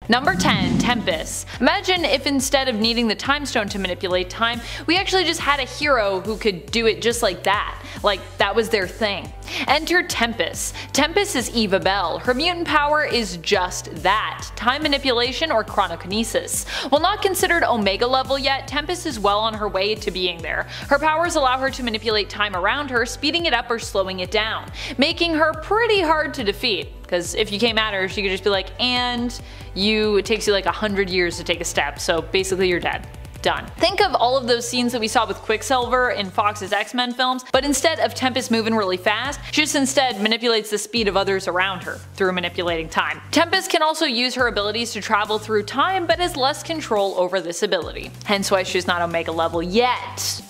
Number 10. Tempest. Imagine if instead of needing the time stone to manipulate time, we actually just had a hero who could do it just like that. Like that was their thing. Enter Tempest. Tempest is Eva Bell. Her mutant power is just that, time manipulation or chronokinesis. While not considered Omega level yet, Tempest is well on her way to being there. Her powers allow her to manipulate time around her, speeding it up or slowing it down, making her pretty hard to defeat. Because if you came at her, she could just be like, and it takes you like 100 years to take a step, so basically you're dead. Done. Think of all of those scenes that we saw with Quicksilver in Fox's X-Men films, but instead of Tempest moving really fast, she just instead manipulates the speed of others around her through manipulating time. Tempest can also use her abilities to travel through time, but has less control over this ability. Hence why she's not Omega level yet.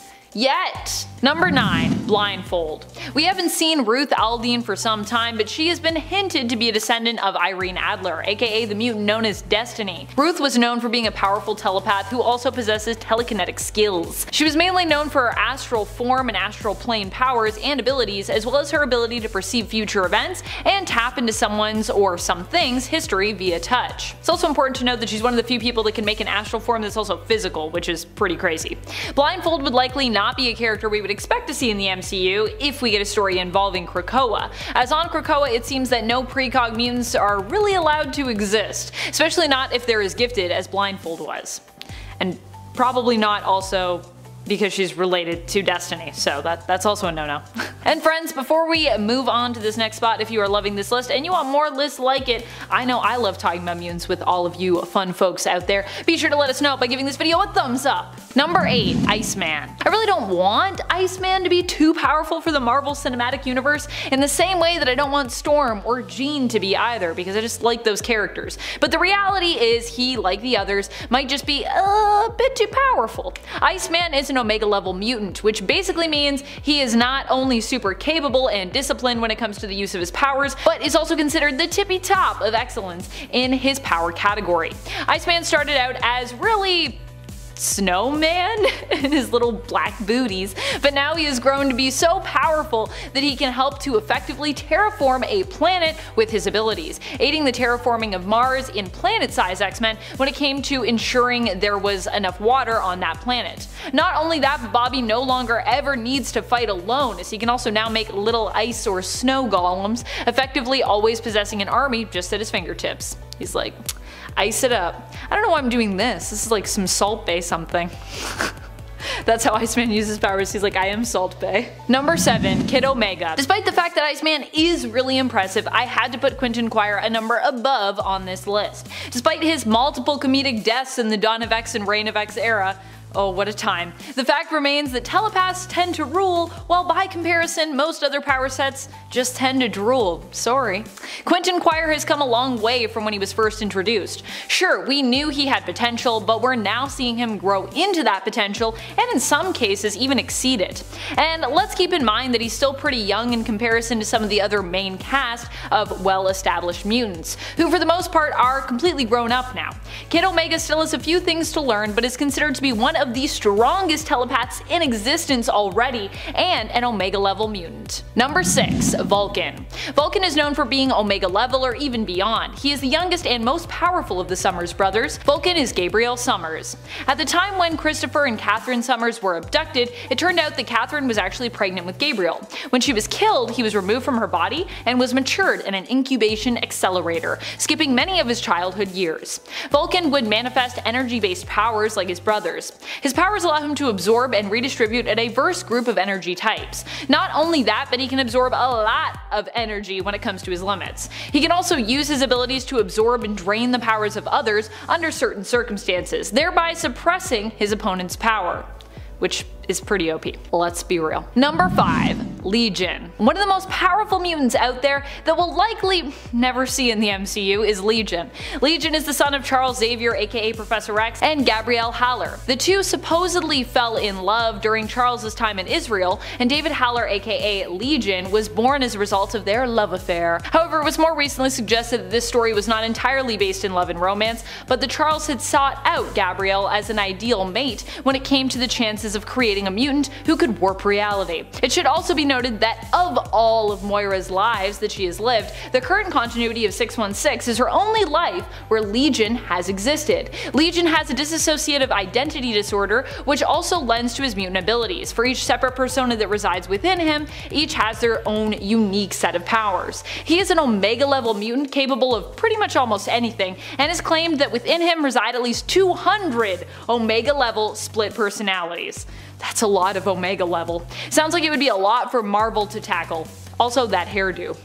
Number 9. Blindfold. We haven't seen Ruth Aldine for some time, but she has been hinted to be a descendant of Irene Adler, aka the mutant known as Destiny. Ruth was known for being a powerful telepath who also possesses telekinetic skills. She was mainly known for her astral form and astral plane powers and abilities, as well as her ability to perceive future events and tap into someone's or something's history via touch. It's also important to note that she's one of the few people that can make an astral form that's also physical, which is pretty crazy. Blindfold would likely not be a character we would expect to see in the MCU if we get a story involving Krakoa, as on Krakoa it seems that no precog mutants are really allowed to exist, especially not if they're as gifted as Blindfold was. And probably not also because she's related to Destiny, so that's also a no-no. And friends, before we move on to this next spot, if you are loving this list and you want more lists like it, I know I love talking about mutants with all of you fun folks out there, be sure to let us know by giving this video a thumbs up. Number 8. Iceman. I really don't want Iceman to be too powerful for the Marvel Cinematic Universe in the same way that I don't want Storm or Jean to be either, because I just like those characters. But the reality is he, like the others, might just be a bit too powerful. Iceman is an Omega level mutant, which basically means he is not only super capable and disciplined when it comes to the use of his powers, but is also considered the tippy top of excellence in his power category. Iceman started out as really snowman in his little black booties, but now he has grown to be so powerful that he can help to effectively terraform a planet with his abilities, aiding the terraforming of Mars in planet-size X-Men when it came to ensuring there was enough water on that planet. Not only that, but Bobby no longer ever needs to fight alone, as he can also now make little ice or snow golems, effectively always possessing an army just at his fingertips. He's like, ice it up. I don't know why I'm doing this. This is like some Salt Bae something. That's how Iceman uses powers. He's like, I am Salt Bae. Number 7. Kid Omega. Despite the fact that Iceman is really impressive, I had to put Quentin Quire a number above on this list. Despite his multiple comedic deaths in the Dawn of X and Reign of X era, oh, what a time. The fact remains that telepaths tend to rule, while by comparison most other power sets just tend to drool. Sorry. Quentin Quire has come a long way from when he was first introduced. Sure, we knew he had potential, but we're now seeing him grow into that potential and in some cases even exceed it. And let's keep in mind that he's still pretty young in comparison to some of the other main cast of well-established mutants, who for the most part are completely grown up now. Kid Omega still has a few things to learn, but is considered to be one of the strongest telepaths in existence already, and an Omega level mutant. Number 6. Vulcan. Vulcan is known for being Omega level or even beyond. He is the youngest and most powerful of the Summers brothers. Vulcan is Gabriel Summers. At the time when Christopher and Catherine Summers were abducted, it turned out that Catherine was actually pregnant with Gabriel. When she was killed, he was removed from her body and was matured in an incubation accelerator, skipping many of his childhood years. Vulcan would manifest energy-based powers like his brothers. His powers allow him to absorb and redistribute a diverse group of energy types. Not only that, but he can absorb a lot of energy when it comes to his limits. He can also use his abilities to absorb and drain the powers of others under certain circumstances, thereby suppressing his opponent's power, which is pretty OP. Let's be real. Number 5. Legion. One of the most powerful mutants out there that we'll likely never see in the MCU is Legion. Legion is the son of Charles Xavier, aka Professor X, and Gabrielle Haller. The two supposedly fell in love during Charles's time in Israel, and David Haller, aka Legion, was born as a result of their love affair. However, it was more recently suggested that this story was not entirely based in love and romance, but that Charles had sought out Gabrielle as an ideal mate when it came to the chances of creating a mutant who could warp reality. It should also be noted that of all of Moira's lives that she has lived, the current continuity of 616 is her only life where Legion has existed. Legion has a dissociative identity disorder, which also lends to his mutant abilities. For each separate persona that resides within him, each has their own unique set of powers. He is an Omega level mutant capable of pretty much almost anything, and has claimed that within him reside at least 200 Omega level split personalities. That's a lot of Omega level. Sounds like it would be a lot for Marvel to tackle. Also that hairdo.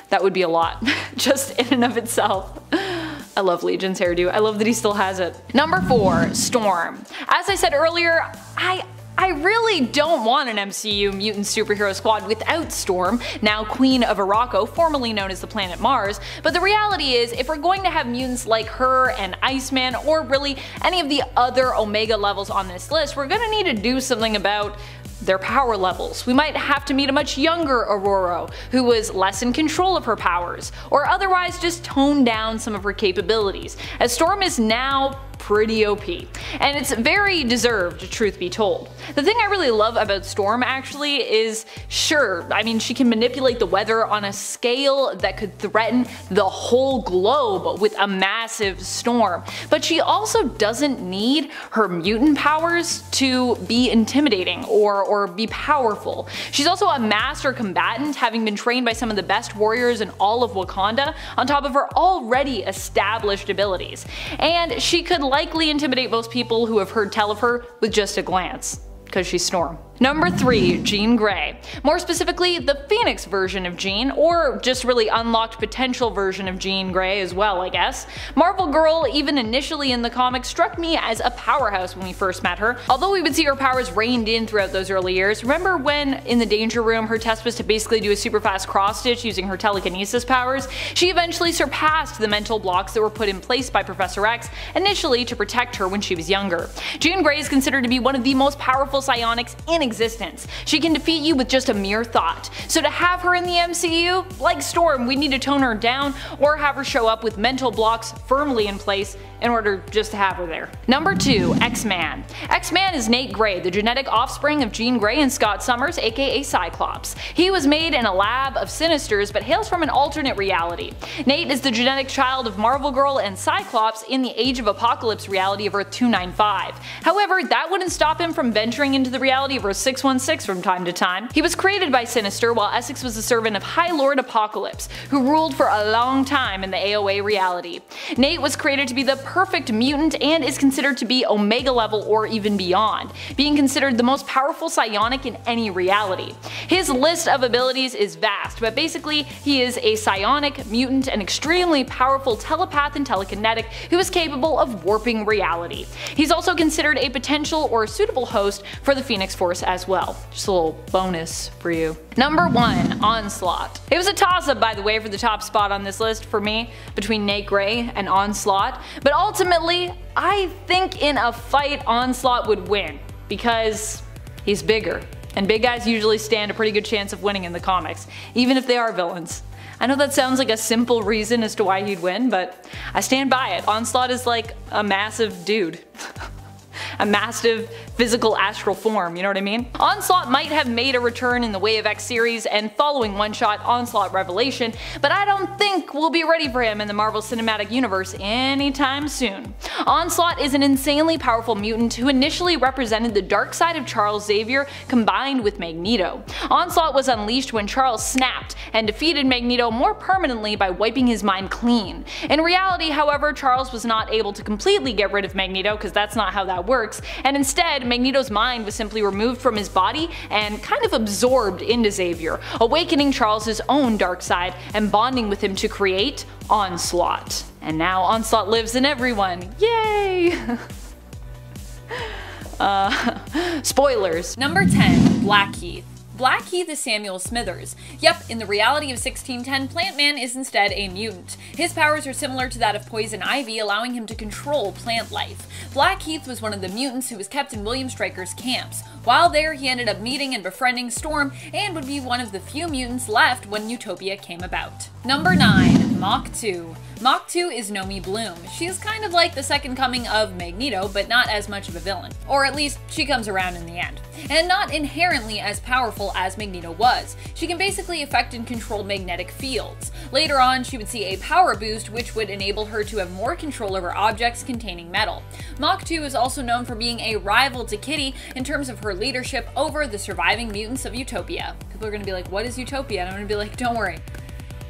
That would be a lot, just in and of itself. I love Legion's hairdo. I love that he still has it. Number 4. Storm. As I said earlier, I really don't want an MCU mutant superhero squad without Storm, now Queen of Arakko, formerly known as the planet Mars, but the reality is if we're going to have mutants like her and Iceman, or really any of the other Omega levels on this list, we're gonna need to do something about their power levels. We might have to meet a much younger Aurora, who was less in control of her powers, or otherwise just tone down some of her capabilities, as Storm is now pretty OP. And it's very deserved, truth be told. The thing I really love about Storm actually is, sure, I mean she can manipulate the weather on a scale that could threaten the whole globe with a massive storm, but she also doesn't need her mutant powers to be intimidating or be powerful. She's also a master combatant, having been trained by some of the best warriors in all of Wakanda, on top of her already established abilities. And she could likely intimidate most people who have heard tell of her with just a glance, because she's Storm. Number 3. Jean Grey. More specifically, the Phoenix version of Jean, or just really unlocked potential version of Jean Grey as well, I guess. Marvel Girl, even initially in the comics, struck me as a powerhouse when we first met her, although we would see her powers reined in throughout those early years. Remember when, in the Danger Room, her test was to basically do a super fast cross stitch using her telekinesis powers? She eventually surpassed the mental blocks that were put in place by Professor X, initially to protect her when she was younger. Jean Grey is considered to be one of the most powerful psionics in existence. She can defeat you with just a mere thought. So to have her in the MCU, like Storm, we need to tone her down or have her show up with mental blocks firmly in place in order just to have her there. Number 2. X-Man. X-Man is Nate Gray, the genetic offspring of Jean Grey and Scott Summers, aka Cyclops. He was made in a lab of Sinisters but hails from an alternate reality. Nate is the genetic child of Marvel Girl and Cyclops in the Age of Apocalypse reality of Earth 295. However, that wouldn't stop him from venturing into the reality of Earth 616 from time to time. He was created by Sinister while Essex was a servant of High Lord Apocalypse, who ruled for a long time in the AOA reality. Nate was created to be the perfect mutant and is considered to be Omega level or even beyond, being considered the most powerful psionic in any reality. His list of abilities is vast, but basically he is a psionic, mutant, and extremely powerful telepath and telekinetic who is capable of warping reality. He's also considered a potential or suitable host for the Phoenix Force as well. Just a little bonus for you. Number 1. Onslaught. It was a toss-up, by the way, for the top spot on this list for me between Nate Gray and Onslaught, but ultimately I think in a fight Onslaught would win because he's bigger, and big guys usually stand a pretty good chance of winning in the comics, even if they are villains. I know that sounds like a simple reason as to why he'd win, but I stand by it. Onslaught is like a massive dude. A massive physical astral form, you know what I mean? Onslaught might have made a return in the Way of X series and following one-shot Onslaught Revelation, but I don't think we'll be ready for him in the Marvel Cinematic Universe anytime soon. Onslaught is an insanely powerful mutant who initially represented the dark side of Charles Xavier combined with Magneto. Onslaught was unleashed when Charles snapped and defeated Magneto more permanently by wiping his mind clean. In reality, however, Charles was not able to completely get rid of Magneto because that's not how that works, and instead Magneto's mind was simply removed from his body and kind of absorbed into Xavier, awakening Charles' own dark side and bonding with him to create Onslaught. And now Onslaught lives in everyone. Yay! Spoilers. Number 10. Blackheath. Blackheath is Samuel Smithers. Yep, in the reality of 1610, Plant-Man is instead a mutant. His powers are similar to that of Poison Ivy, allowing him to control plant life. Blackheath was one of the mutants who was kept in William Stryker's camps. While there, he ended up meeting and befriending Storm, and would be one of the few mutants left when Utopia came about. Number 9. Mach 2. Mach 2 is Nomi Bloom. She is kind of like the second coming of Magneto, but not as much of a villain. Or at least, she comes around in the end. And not inherently as powerful powerful as Magneto was. She can basically affect and control magnetic fields. Later on, she would see a power boost which would enable her to have more control over objects containing metal. Mach 2 is also known for being a rival to Kitty in terms of her leadership over the surviving mutants of Utopia. People are going to be like, what is Utopia? And I'm going to be like, don't worry.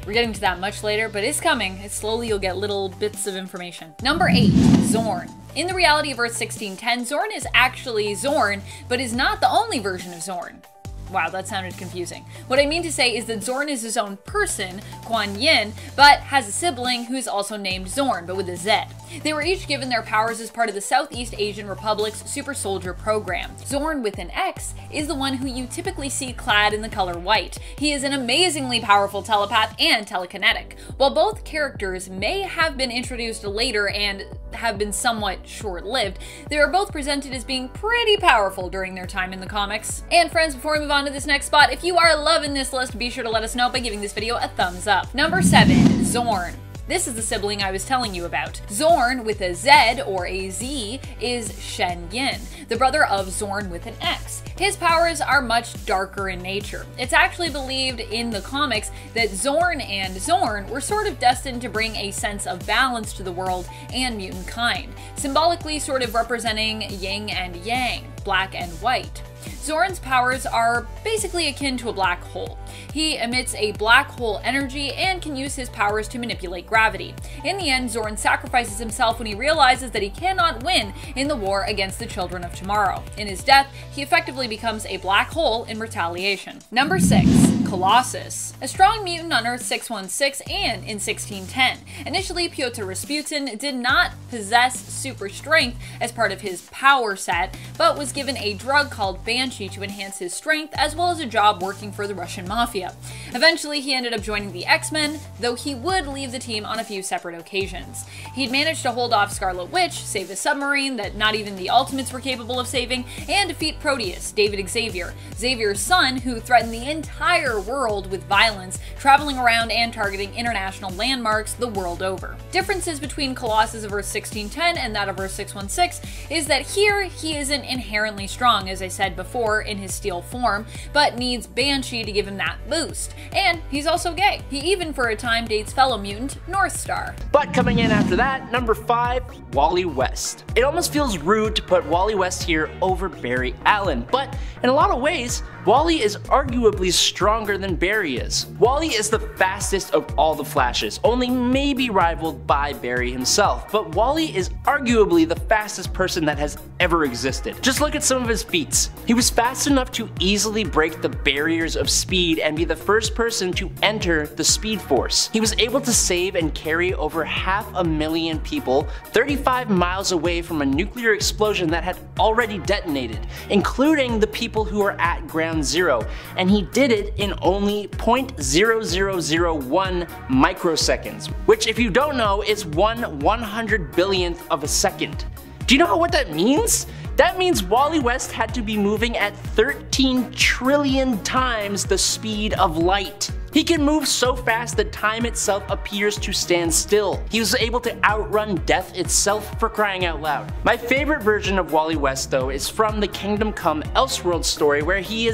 We're getting to that much later, but it's coming. It's slowly you'll get little bits of information. Number 8, Zorn. In the reality of Earth 1610, Zorn is actually Zorn, but is not the only version of Zorn. Wow, that sounded confusing. What I mean to say is that Zorn is his own person, Kuan Yin, but has a sibling who is also named Zorn, but with a Z. They were each given their powers as part of the Southeast Asian Republic's Super Soldier program. Zorn with an X is the one who you typically see clad in the color white. He is an amazingly powerful telepath and telekinetic. While both characters may have been introduced later and have been somewhat short-lived, they are both presented as being pretty powerful during their time in the comics. And friends, before we move on to this next spot, if you are loving this list, be sure to let us know by giving this video a thumbs up. Number 7, Zorn. This is the sibling I was telling you about. Zorn with a Z or a Z is Shen Yin, the brother of Zorn with an X. His powers are much darker in nature. It's actually believed in the comics that Zorn and Zorn were sort of destined to bring a sense of balance to the world and mutant kind, symbolically sort of representing yin and yang, black and white. Zorn's powers are basically akin to a black hole. He emits a black hole energy and can use his powers to manipulate gravity. In the end, Zorn sacrifices himself when he realizes that he cannot win in the war against the children of tomorrow. In his death, he effectively becomes a black hole in retaliation. Number 6, Colossus. A strong mutant on Earth 616 and in 1610. Initially, Pyotr Rasputin did not possess super strength as part of his power set, but was given a drug called Banshee to enhance his strength, as well as a job working for the Russian mafia. Eventually, he ended up joining the X-Men, though he would leave the team on a few separate occasions. He'd managed to hold off Scarlet Witch, save a submarine that not even the Ultimates were capable of saving, and defeat Proteus, David Xavier, Xavier's son, who threatened the entire world with violence, traveling around and targeting international landmarks the world over. Differences between Colossus of Earth 1610 and that of Earth 616 is that here he isn't inherently strong, as I said before, in his steel form, but needs Banshee to give him that boost. And he's also gay. He even for a time dates fellow mutant Northstar. But coming in after that, number 5, Wally West. It almost feels rude to put Wally West here over Barry Allen, but in a lot of ways, Wally is arguably stronger than Barry is. Wally is the fastest of all the Flashes, only maybe rivaled by Barry himself, but Wally is arguably the fastest person that has ever existed. Just look at some of his feats. He was fast enough to easily break the barriers of speed and be the first person to enter the Speed Force. He was able to save and carry over 500,000 people 35 miles away from a nuclear explosion that had already detonated, including the people who were at Ground Zero, and he did it in only 0.0001 microseconds, which if you don't know is 1/100 billionth of a second. Do you know what that means? That means Wally West had to be moving at 13 trillion times the speed of light. He can move so fast that time itself appears to stand still. He was able to outrun death itself, for crying out loud. My favorite version of Wally West though is from the Kingdom Come Elseworld story, where he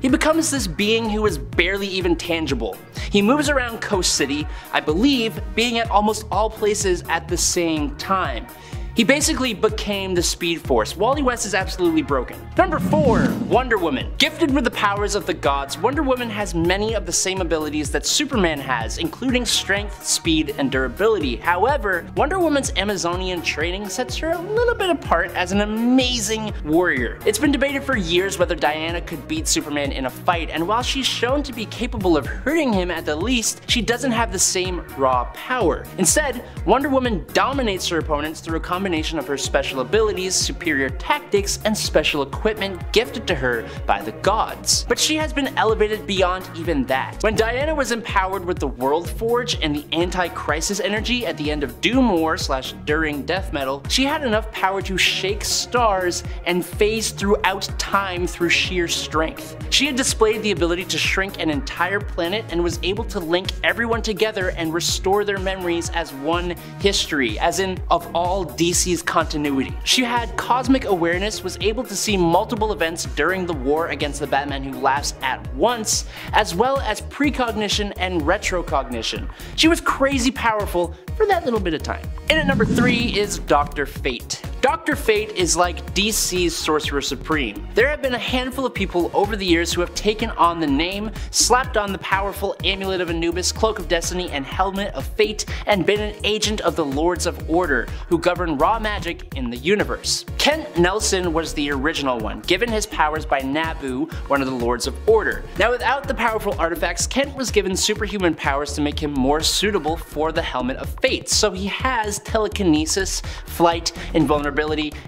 becomes this being who is barely even tangible. He moves around Coast City, I believe, being at almost all places at the same time. He basically became the Speed Force. Wally West is absolutely broken. Number 4, Wonder Woman. Gifted with the powers of the gods, Wonder Woman has many of the same abilities that Superman has, including strength, speed, and durability. However, Wonder Woman's Amazonian training sets her a little bit apart as an amazing warrior. It's been debated for years whether Diana could beat Superman in a fight, and while she's shown to be capable of hurting him at the least, she doesn't have the same raw power. Instead, Wonder Woman dominates her opponents through a combination of her special abilities, superior tactics, and special equipment gifted to her by the gods. But she has been elevated beyond even that. When Diana was empowered with the World Forge and the anti-crisis energy at the end of Doom War / during Death Metal, she had enough power to shake stars and phase throughout time through sheer strength. She had displayed the ability to shrink an entire planet and was able to link everyone together and restore their memories as one history, as in of all DC DC's continuity. She had cosmic awareness, was able to see multiple events during the war against the Batman Who Laughs at once, as well as precognition and retrocognition. She was crazy powerful for that little bit of time. And at number 3 is Dr. Fate. Dr. Fate is like DC's Sorcerer Supreme. There have been a handful of people over the years who have taken on the name, slapped on the powerful Amulet of Anubis, Cloak of Destiny, and Helmet of Fate, and been an agent of the Lords of Order, who govern raw magic in the universe. Kent Nelson was the original one, given his powers by Nabu, one of the Lords of Order. Now without the powerful artifacts, Kent was given superhuman powers to make him more suitable for the Helmet of Fate, so he has telekinesis, flight, invulnerability,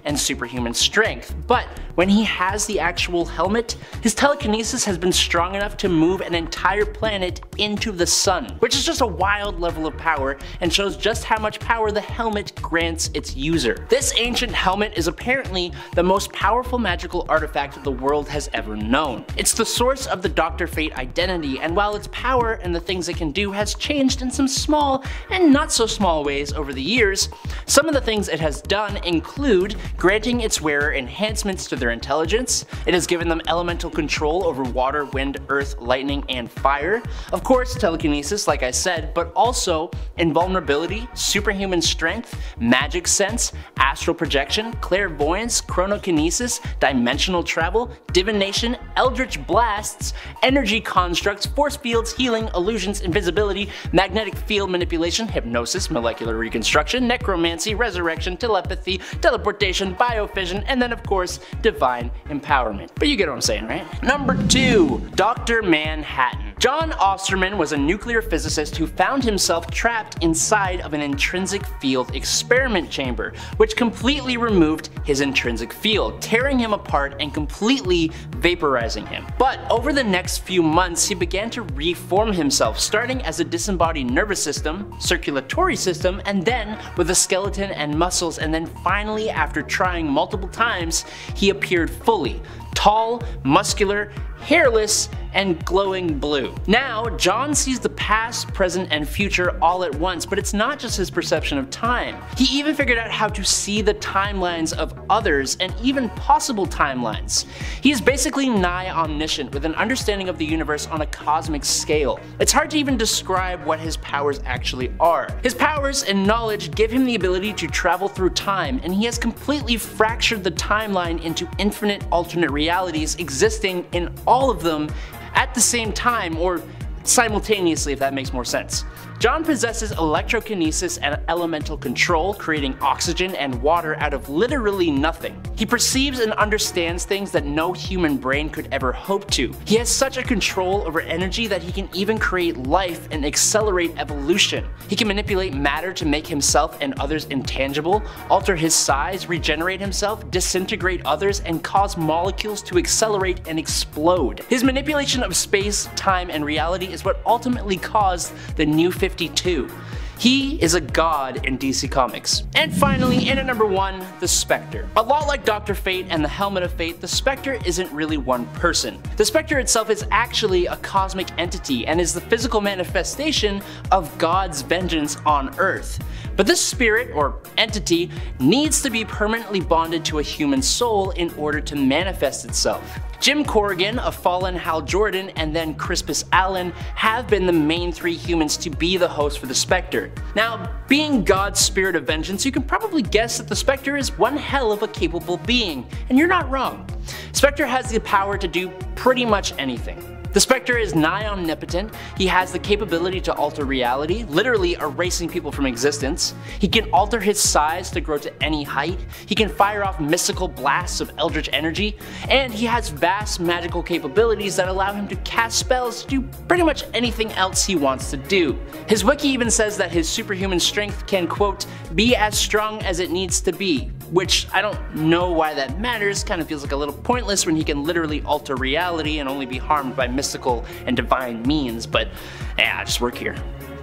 and superhuman strength. But when he has the actual helmet, his telekinesis has been strong enough to move an entire planet into the sun, which is just a wild level of power and shows just how much power the helmet grants its user. This ancient helmet is apparently the most powerful magical artifact the world has ever known. It's the source of the Dr. Fate identity, and while its power and the things it can do has changed in some small and not so small ways over the years, some of the things it has done include granting its wearer enhancements to their intelligence. It has given them elemental control over water, wind, earth, lightning, and fire. Of course, telekinesis, like I said, but also invulnerability, superhuman strength, magic sense, astral projection, clairvoyance, chronokinesis, dimensional travel, divination, eldritch blasts, energy constructs, force fields, healing, illusions, invisibility, magnetic field manipulation, hypnosis, molecular reconstruction, necromancy, resurrection, telepathy, teleportation, biofission, and then of course, divine empowerment. But you get what I'm saying, right? Number 2, Dr. Manhattan. John Osterman was a nuclear physicist who found himself trapped inside of an intrinsic field experiment chamber, which completely removed his intrinsic field, tearing him apart and completely vaporizing him. But over the next few months, he began to reform himself, starting as a disembodied nervous system, circulatory system, and then with a skeleton and muscles, and then finally, after trying multiple times, he appeared fully, tall, muscular, hairless, and glowing blue. Now, John sees the past, present, and future all at once, but it's not just his perception of time. He even figured out how to see the timelines of others and even possible timelines. He is basically nigh omniscient with an understanding of the universe on a cosmic scale. It's hard to even describe what his powers actually are. His powers and knowledge give him the ability to travel through time, and he has completely fractured the timeline into infinite alternate realities existing in all of them at the same time, or simultaneously, if that makes more sense. John possesses electrokinesis and elemental control, creating oxygen and water out of literally nothing. He perceives and understands things that no human brain could ever hope to. He has such a control over energy that he can even create life and accelerate evolution. He can manipulate matter to make himself and others intangible, alter his size, regenerate himself, disintegrate others, and cause molecules to accelerate and explode. His manipulation of space, time, and reality is what ultimately caused the New 52. He is a god in DC Comics. And finally, in at number 1, the Spectre. A lot like Dr. Fate and the Helmet of Fate, the Spectre isn't really one person. The Spectre itself is actually a cosmic entity and is the physical manifestation of God's vengeance on Earth. But this spirit, or entity, needs to be permanently bonded to a human soul in order to manifest itself. Jim Corrigan, a fallen Hal Jordan, and then Crispus Allen have been the main 3 humans to be the host for the Spectre. Now, being God's spirit of vengeance, you can probably guess that the Spectre is one hell of a capable being, and you're not wrong. Spectre has the power to do pretty much anything. The Spectre is nigh omnipotent. He has the capability to alter reality, literally erasing people from existence. He can alter his size to grow to any height. He can fire off mystical blasts of eldritch energy, and he has vast magical capabilities that allow him to cast spells to do pretty much anything else he wants to do. His wiki even says that his superhuman strength can, quote, be as strong as it needs to be, which I don't know why that matters. Kind of feels like a little pointless when he can literally alter reality and only be harmed by mystical and divine means, but yeah, just work here.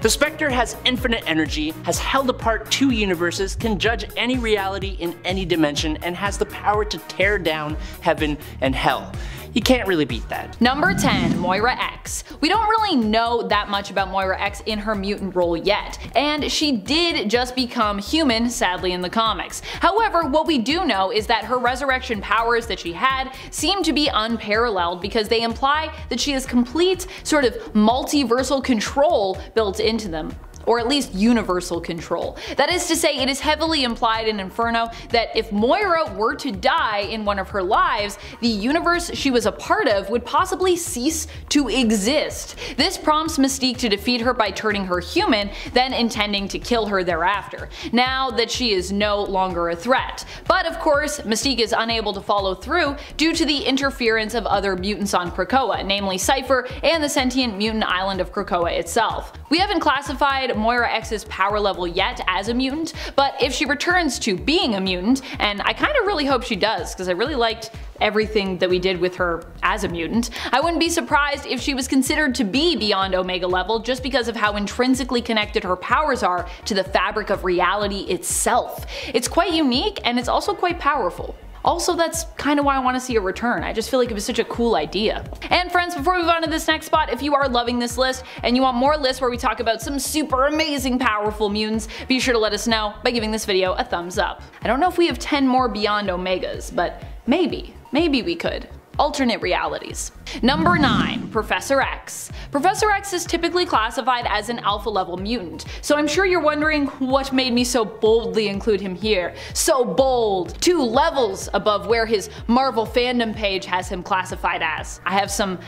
The Spectre has infinite energy, has held apart 2 universes, can judge any reality in any dimension, and has the power to tear down heaven and hell. You can't really beat that. Number 10, Moira X. We don't really know that much about Moira X in her mutant role yet, and she did just become human, sadly, in the comics. However, what we do know is that her resurrection powers that she had seem to be unparalleled because they imply that she has complete sort of multiversal control built into them. Or at least universal control. That is to say, it is heavily implied in Inferno that if Moira were to die in one of her lives, the universe she was a part of would possibly cease to exist. This prompts Mystique to defeat her by turning her human, then intending to kill her thereafter, now that she is no longer a threat. But of course, Mystique is unable to follow through due to the interference of other mutants on Krakoa, namely Cypher and the sentient mutant island of Krakoa itself. We haven't classified Moira X's power level yet as a mutant, but if she returns to being a mutant, and I kinda really hope she does because I really liked everything that we did with her as a mutant, I wouldn't be surprised if she was considered to be beyond Omega level just because of how intrinsically connected her powers are to the fabric of reality itself. It's quite unique and it's also quite powerful. Also, that's kind of why I want to see a return. I just feel like it was such a cool idea. And friends, before we move on to this next spot, if you are loving this list and you want more lists where we talk about some super amazing powerful mutants, be sure to let us know by giving this video a thumbs up. I don't know if we have 10 more Beyond Omegas, but maybe we could. Alternate realities. Number 9, Professor X. Professor X is typically classified as an alpha level mutant, so I'm sure you're wondering what made me so boldly include him here. So bold! 2 levels above where his Marvel fandom page has him classified as. I have some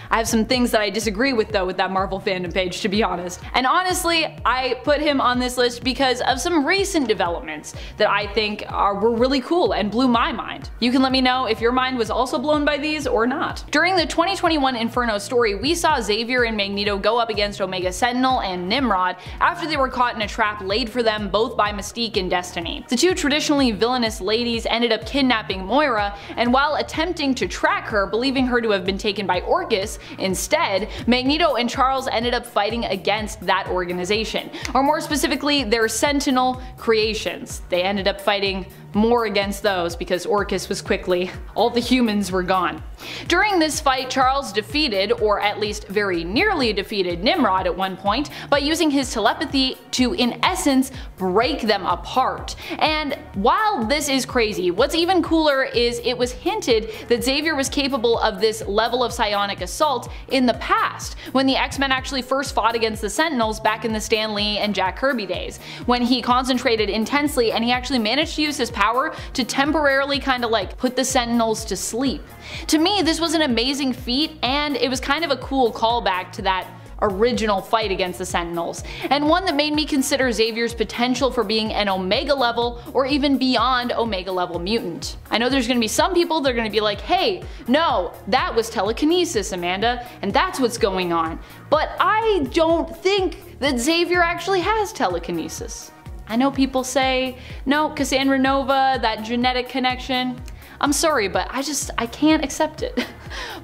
things that I disagree with though with that Marvel fandom page, to be honest. And honestly, I put him on this list because of some recent developments that I think were really cool and blew my mind. You can let me know if your mind was also blown by these or not. During the 2021 Inferno story, we saw Xavier and Magneto go up against Omega Sentinel and Nimrod after they were caught in a trap laid for them both by Mystique and Destiny. The 2 traditionally villainous ladies ended up kidnapping Moira, and while attempting to track her, believing her to have been taken by Orchis, instead, Magneto and Charles ended up fighting against that organization, or more specifically, their Sentinel creations. They ended up fighting more against those because Orchis was quickly, all the humans were gone. During this fight, Charles defeated, or at least very nearly defeated, Nimrod at one point by using his telepathy to, in essence, break them apart. And while this is crazy, what's even cooler is it was hinted that Xavier was capable of this level of psionic assault in the past, when the X-Men actually first fought against the Sentinels back in the Stan Lee and Jack Kirby days, when he concentrated intensely and he actually managed to use his power to temporarily kinda like put the Sentinels to sleep. To me, this was an amazing feat, and it was kind of a cool callback to that original fight against the Sentinels, and one that made me consider Xavier's potential for being an Omega level or even beyond Omega level mutant. I know there's gonna be some people that are gonna be like, hey, no, that was telekinesis, Amanda, and that's what's going on. But I don't think that Xavier actually has telekinesis. I know people say, no, Cassandra Nova, that genetic connection. I'm sorry, but I can't accept it.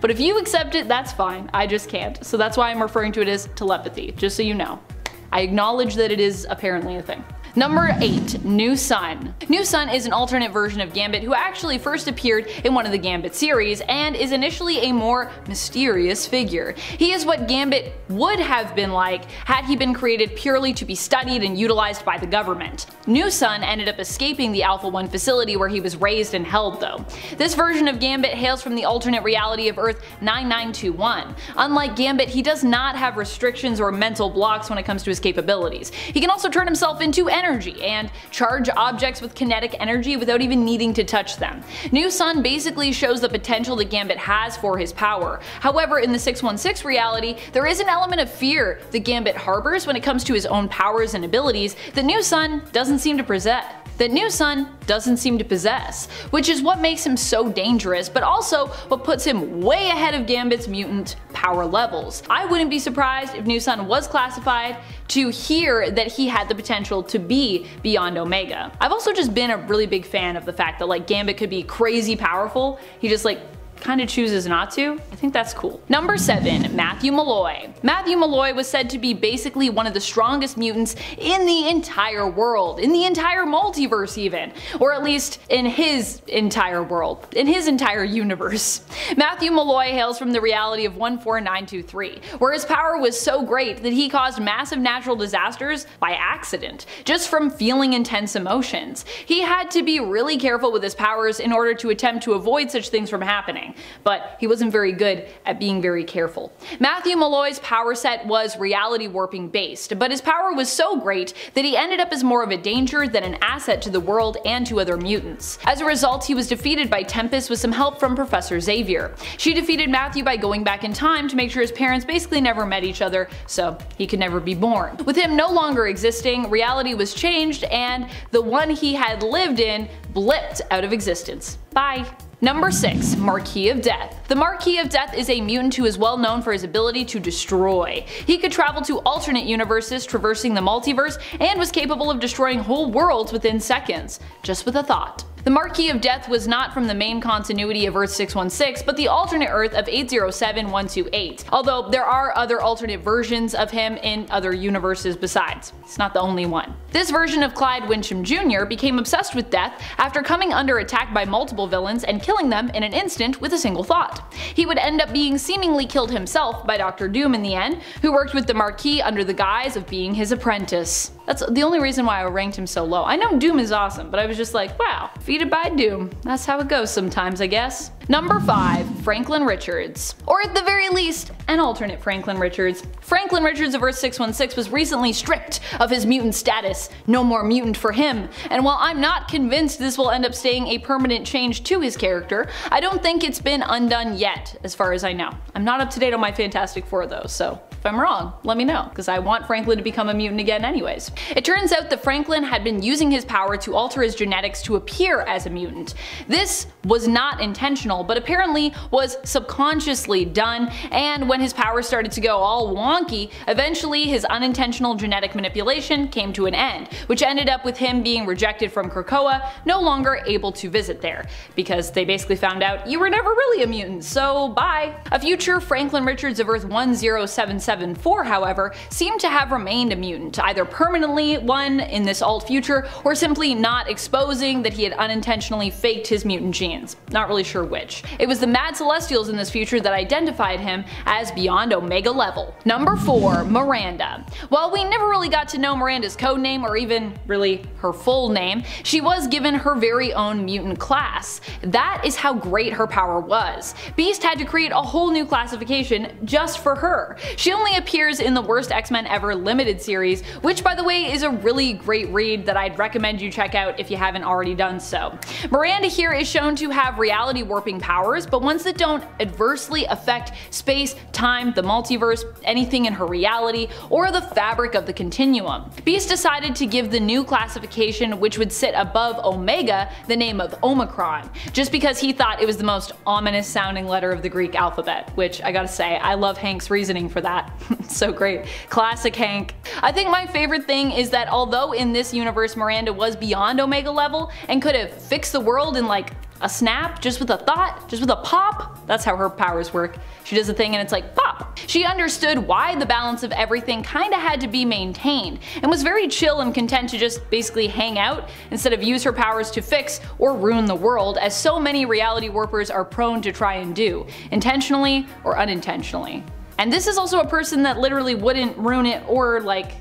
But if you accept it, that's fine. I just can't. So that's why I'm referring to it as telepathy, just so you know. I acknowledge that it is apparently a thing. Number 8, New Sun. New Sun is an alternate version of Gambit who actually first appeared in one of the Gambit series and is initially a more mysterious figure. He is what Gambit would have been like had he been created purely to be studied and utilized by the government. New Sun ended up escaping the Alpha 1 facility where he was raised and held though. This version of Gambit hails from the alternate reality of Earth 9921. Unlike Gambit, he does not have restrictions or mental blocks when it comes to his capabilities. He can also turn himself into energy and charge objects with kinetic energy without even needing to touch them. New Sun basically shows the potential that Gambit has for his power. However, in the 616 reality, there is an element of fear that Gambit harbors when it comes to his own powers and abilities that New Sun doesn't seem to possess. Which is what makes him so dangerous, but also what puts him way ahead of Gambit's mutant power levels. I wouldn't be surprised if New Sun was classified to hear that he had the potential to be beyond Omega. I've also just been a really big fan of the fact that like Gambit could be crazy powerful, he just like kinda chooses not to. I think that's cool. Number 7. Matthew Malloy. Matthew Malloy was said to be basically one of the strongest mutants in the entire world, in the entire multiverse even, or at least in his entire world, in his entire universe. Matthew Malloy hails from the reality of 14923, where his power was so great that he caused massive natural disasters by accident, just from feeling intense emotions. He had to be really careful with his powers in order to attempt to avoid such things from happening, but he wasn't very good at being very careful. Matthew Malloy's power set was reality warping based, but his power was so great that he ended up as more of a danger than an asset to the world and to other mutants. As a result, he was defeated by Tempest with some help from Professor Xavier. She defeated Matthew by going back in time to make sure his parents basically never met each other, so he could never be born. With him no longer existing, reality was changed and the one he had lived in blipped out of existence. Bye. Number 6. Marquis of Death. The Marquis of Death is a mutant who is well known for his ability to destroy. He could travel to alternate universes, traversing the multiverse, and was capable of destroying whole worlds within seconds, just with a thought. The Marquis of Death was not from the main continuity of Earth 616, but the alternate Earth of 807128, although there are other alternate versions of him in other universes besides. It's not the only one. This version of Clyde Wincham Jr. became obsessed with death after coming under attack by multiple villains and killing them in an instant with a single thought. He would end up being seemingly killed himself by Dr. Doom in the end, who worked with the Marquis under the guise of being his apprentice. That's the only reason why I ranked him so low. I know Doom is awesome, but I was just like, wow, defeated by Doom. That's how it goes sometimes, I guess. Number 5. Franklin Richards. Or at the very least, an alternate Franklin Richards. Franklin Richards of Earth 616 was recently stripped of his mutant status. No more mutant for him. And while I'm not convinced this will end up staying a permanent change to his character, I don't think it's been undone yet, as far as I know. I'm not up to date on my Fantastic Four though, so if I'm wrong, let me know, because I want Franklin to become a mutant again anyways. It turns out that Franklin had been using his power to alter his genetics to appear as a mutant. This was not intentional, but apparently was subconsciously done, and when his power started to go all wonky, eventually his unintentional genetic manipulation came to an end, which ended up with him being rejected from Krakoa, no longer able to visit there, because they basically found out you were never really a mutant, so bye. A future Franklin Richards of Earth 10774, however, seemed to have remained a mutant, either permanently one in this alt future, or simply not exposing that he had unintentionally faked his mutant genes. Not really sure which. It was the Mad Celestials in this future that identified him as beyond Omega level. Number 4. Miranda. While we never really got to know Miranda's codename or even really her full name, she was given her very own mutant class. That is how great her power was. Beast had to create a whole new classification just for her. She only appears in the Worst X-Men Ever limited series, which by the way is a really great read that I'd recommend you check out if you haven't already done so. Miranda here is shown to have reality warping powers, but ones that don't adversely affect space, time, the multiverse, anything in her reality, or the fabric of the continuum. Beast decided to give the new classification, which would sit above Omega, the name of Omicron, just because he thought it was the most ominous sounding letter of the Greek alphabet, which I gotta say, I love Hank's reasoning for that. So great. Classic Hank. I think my favorite thing is that although in this universe Miranda was beyond Omega level and could have fixed the world in like a snap, just with a thought, just with a pop. That's how her powers work. She does a thing and it's like pop. She understood why the balance of everything kinda had to be maintained and was very chill and content to just basically hang out instead of use her powers to fix or ruin the world, as so many reality warpers are prone to try and do, intentionally or unintentionally. And this is also a person that literally wouldn't ruin it, or like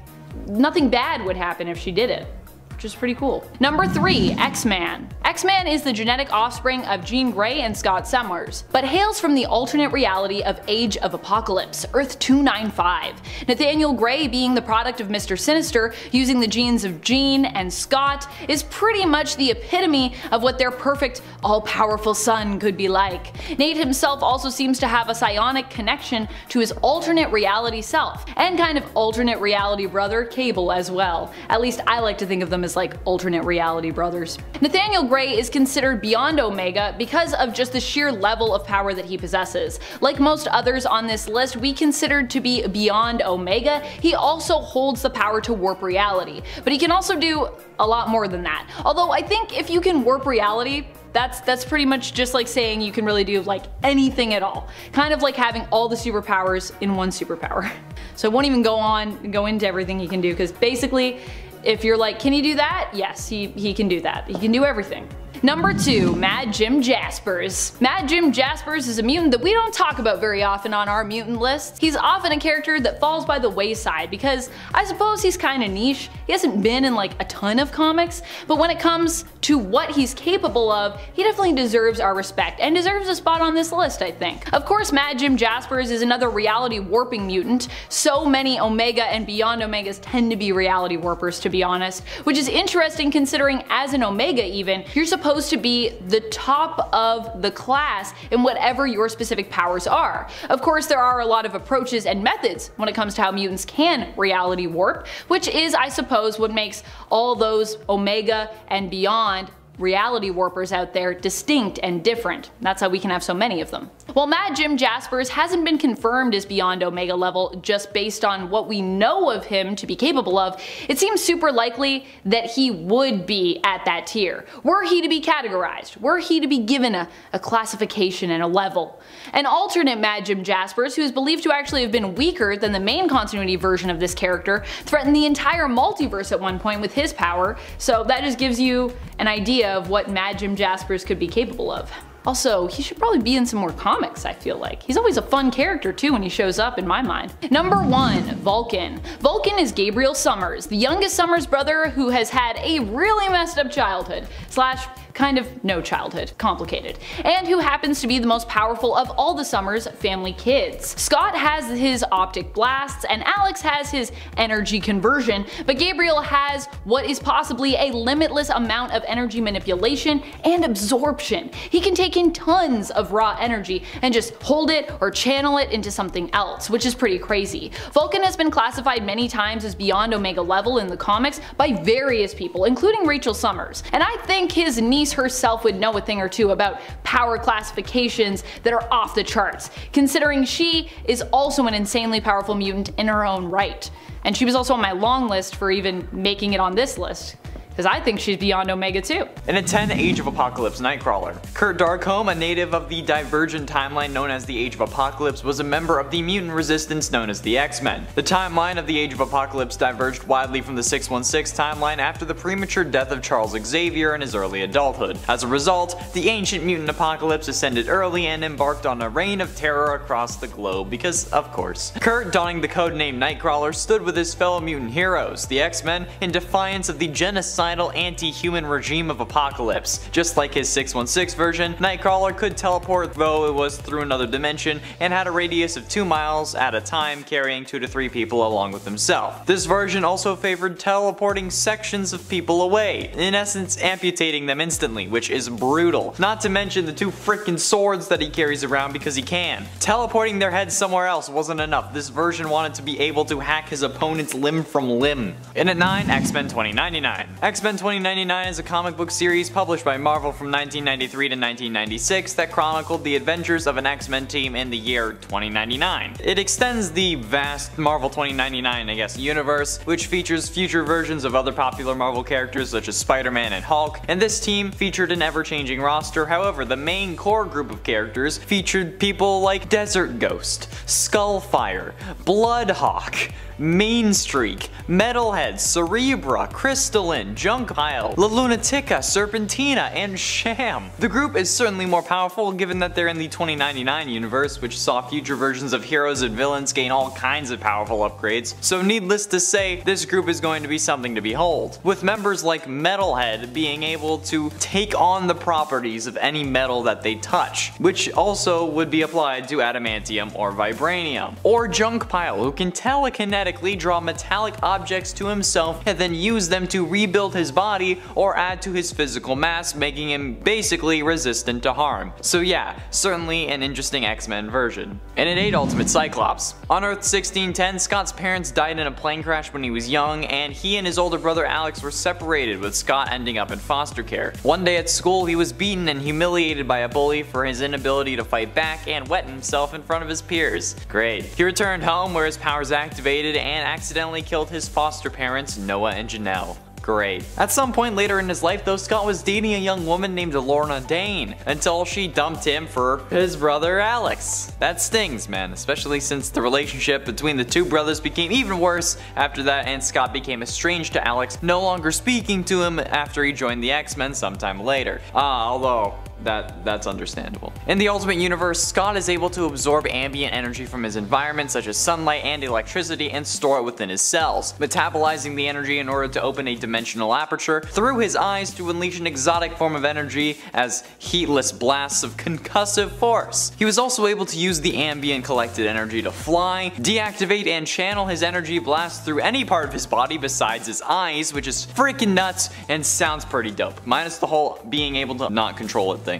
nothing bad would happen if she did it. Which is pretty cool. Number 3. X-Man. X-Man is the genetic offspring of Jean Grey and Scott Summers, but hails from the alternate reality of Age of Apocalypse, Earth 295. Nathaniel Grey, being the product of Mr. Sinister, using the genes of Jean and Scott, is pretty much the epitome of what their perfect, all-powerful son could be like. Nate himself also seems to have a psionic connection to his alternate reality self, and kind of alternate reality brother Cable as well. At least I like to think of them as like alternate reality brothers. Nathaniel Grey is considered beyond Omega because of just the sheer level of power that he possesses. Like most others on this list we considered to be beyond Omega, he also holds the power to warp reality, but he can also do a lot more than that. Although I think if you can warp reality, That's pretty much just like saying you can really do like anything at all. Kind of like having all the superpowers in one superpower. So I won't even go into everything he can do, because basically if you're like, can he do that? Yes, he can do that. He can do everything. Number 2, Mad Jim Jaspers. Mad Jim Jaspers is a mutant that we don't talk about very often on our mutant lists. He's often a character that falls by the wayside because I suppose he's kinda niche. He hasn't been in like a ton of comics, but when it comes to what he's capable of, he definitely deserves our respect and deserves a spot on this list, I think. Of course, Mad Jim Jaspers is another reality warping mutant. So many Omega and Beyond Omegas tend to be reality warpers, to be honest, which is interesting considering as an Omega even, you're supposed to be the top of the class in whatever your specific powers are. Of course, there are a lot of approaches and methods when it comes to how mutants can reality warp, which is, I suppose, what makes all those Omega and Beyond reality warpers out there distinct and different. That's how we can have so many of them. While Mad Jim Jaspers hasn't been confirmed as Beyond Omega level just based on what we know of him to be capable of, it seems super likely that he would be at that tier, were he to be categorized, were he to be given a classification and a level. An alternate Mad Jim Jaspers, who is believed to actually have been weaker than the main continuity version of this character, threatened the entire multiverse at one point with his power, so that just gives you an idea of what Mad Jim Jaspers could be capable of. Also, he should probably be in some more comics, I feel like. He's always a fun character too when he shows up in my mind. Number 1, Vulcan. Vulcan is Gabriel Summers, the youngest Summers brother who has had a really messed up childhood, slash kind of no childhood, complicated, and who happens to be the most powerful of all the Summers family kids. Scott has his optic blasts and Alex has his energy conversion, but Gabriel has what is possibly a limitless amount of energy manipulation and absorption. He can take in tons of raw energy and just hold it or channel it into something else, which is pretty crazy. Vulcan has been classified many times as Beyond Omega level in the comics by various people, including Rachel Summers, and I think his niece herself would know a thing or two about power classifications that are off the charts, considering she is also an insanely powerful mutant in her own right. And she was also on my long list for even making it on this list, because I think she's Beyond Omega too. In a 10 Age of Apocalypse Nightcrawler. Kurt Darkholme, a native of the divergent timeline known as the Age of Apocalypse, was a member of the mutant resistance known as the X-Men. The timeline of the Age of Apocalypse diverged widely from the 616 timeline after the premature death of Charles Xavier in his early adulthood. As a result, the ancient mutant apocalypse ascended early and embarked on a reign of terror across the globe because, of course. Kurt, donning the codename Nightcrawler, stood with his fellow mutant heroes, the X-Men, in defiance of the genocidal anti-human regime of Apocalypse. Just like his 616 version, Nightcrawler could teleport, though it was through another dimension, and had a radius of 2 miles at a time, carrying 2 to 3 people along with himself. This version also favored teleporting sections of people away, in essence amputating them instantly, which is brutal. Not to mention the 2 freaking swords that he carries around because he can. Teleporting their heads somewhere else wasn't enough. This version wanted to be able to hack his opponent's limb from limb. In at 9, X-Men 2099. X-Men 2099 is a comic book series published by Marvel from 1993 to 1996 that chronicled the adventures of an X-Men team in the year 2099. It extends the vast Marvel 2099, universe, which features future versions of other popular Marvel characters such as Spider-Man and Hulk, and this team featured an ever-changing roster. However, the main core group of characters featured people like Desert Ghost, Skullfire, Bloodhawk, Mainstreak, Metalhead, Cerebra, Crystalline, Junkpile, La Lunatica, Serpentina, and Sham. The group is certainly more powerful given that they're in the 2099 universe, which saw future versions of heroes and villains gain all kinds of powerful upgrades, so needless to say, this group is going to be something to behold, with members like Metalhead being able to take on the properties of any metal that they touch, which also would be applied to adamantium or vibranium, or Junkpile, who can telekinetically draw metallic objects to himself and then use them to rebuild his body or add to his physical mass, making him basically resistant to harm. So yeah, certainly an interesting X-Men version. And at 8, Ultimate Cyclops. On Earth 1610, Scott's parents died in a plane crash when he was young, and he and his older brother Alex were separated, with Scott ending up in foster care. One day at school, he was beaten and humiliated by a bully for his inability to fight back and wet himself in front of his peers. Great. He returned home where his powers activated and accidentally killed his foster parents, Noah and Janelle. Great. At some point later in his life though, Scott was dating a young woman named Lorna Dane, until she dumped him for his brother Alex. That stings, man, especially since the relationship between the two brothers became even worse after that, and Scott became estranged to Alex, no longer speaking to him after he joined the X-Men sometime later. Although that's understandable. In the Ultimate Universe, Scott is able to absorb ambient energy from his environment such as sunlight and electricity and store it within his cells, metabolizing the energy in order to open a dimensional aperture through his eyes to unleash an exotic form of energy as heatless blasts of concussive force. He was also able to use the ambient collected energy to fly, deactivate and channel his energy blast through any part of his body besides his eyes, which is freaking nuts and sounds pretty dope, minus the whole being able to not control it thing.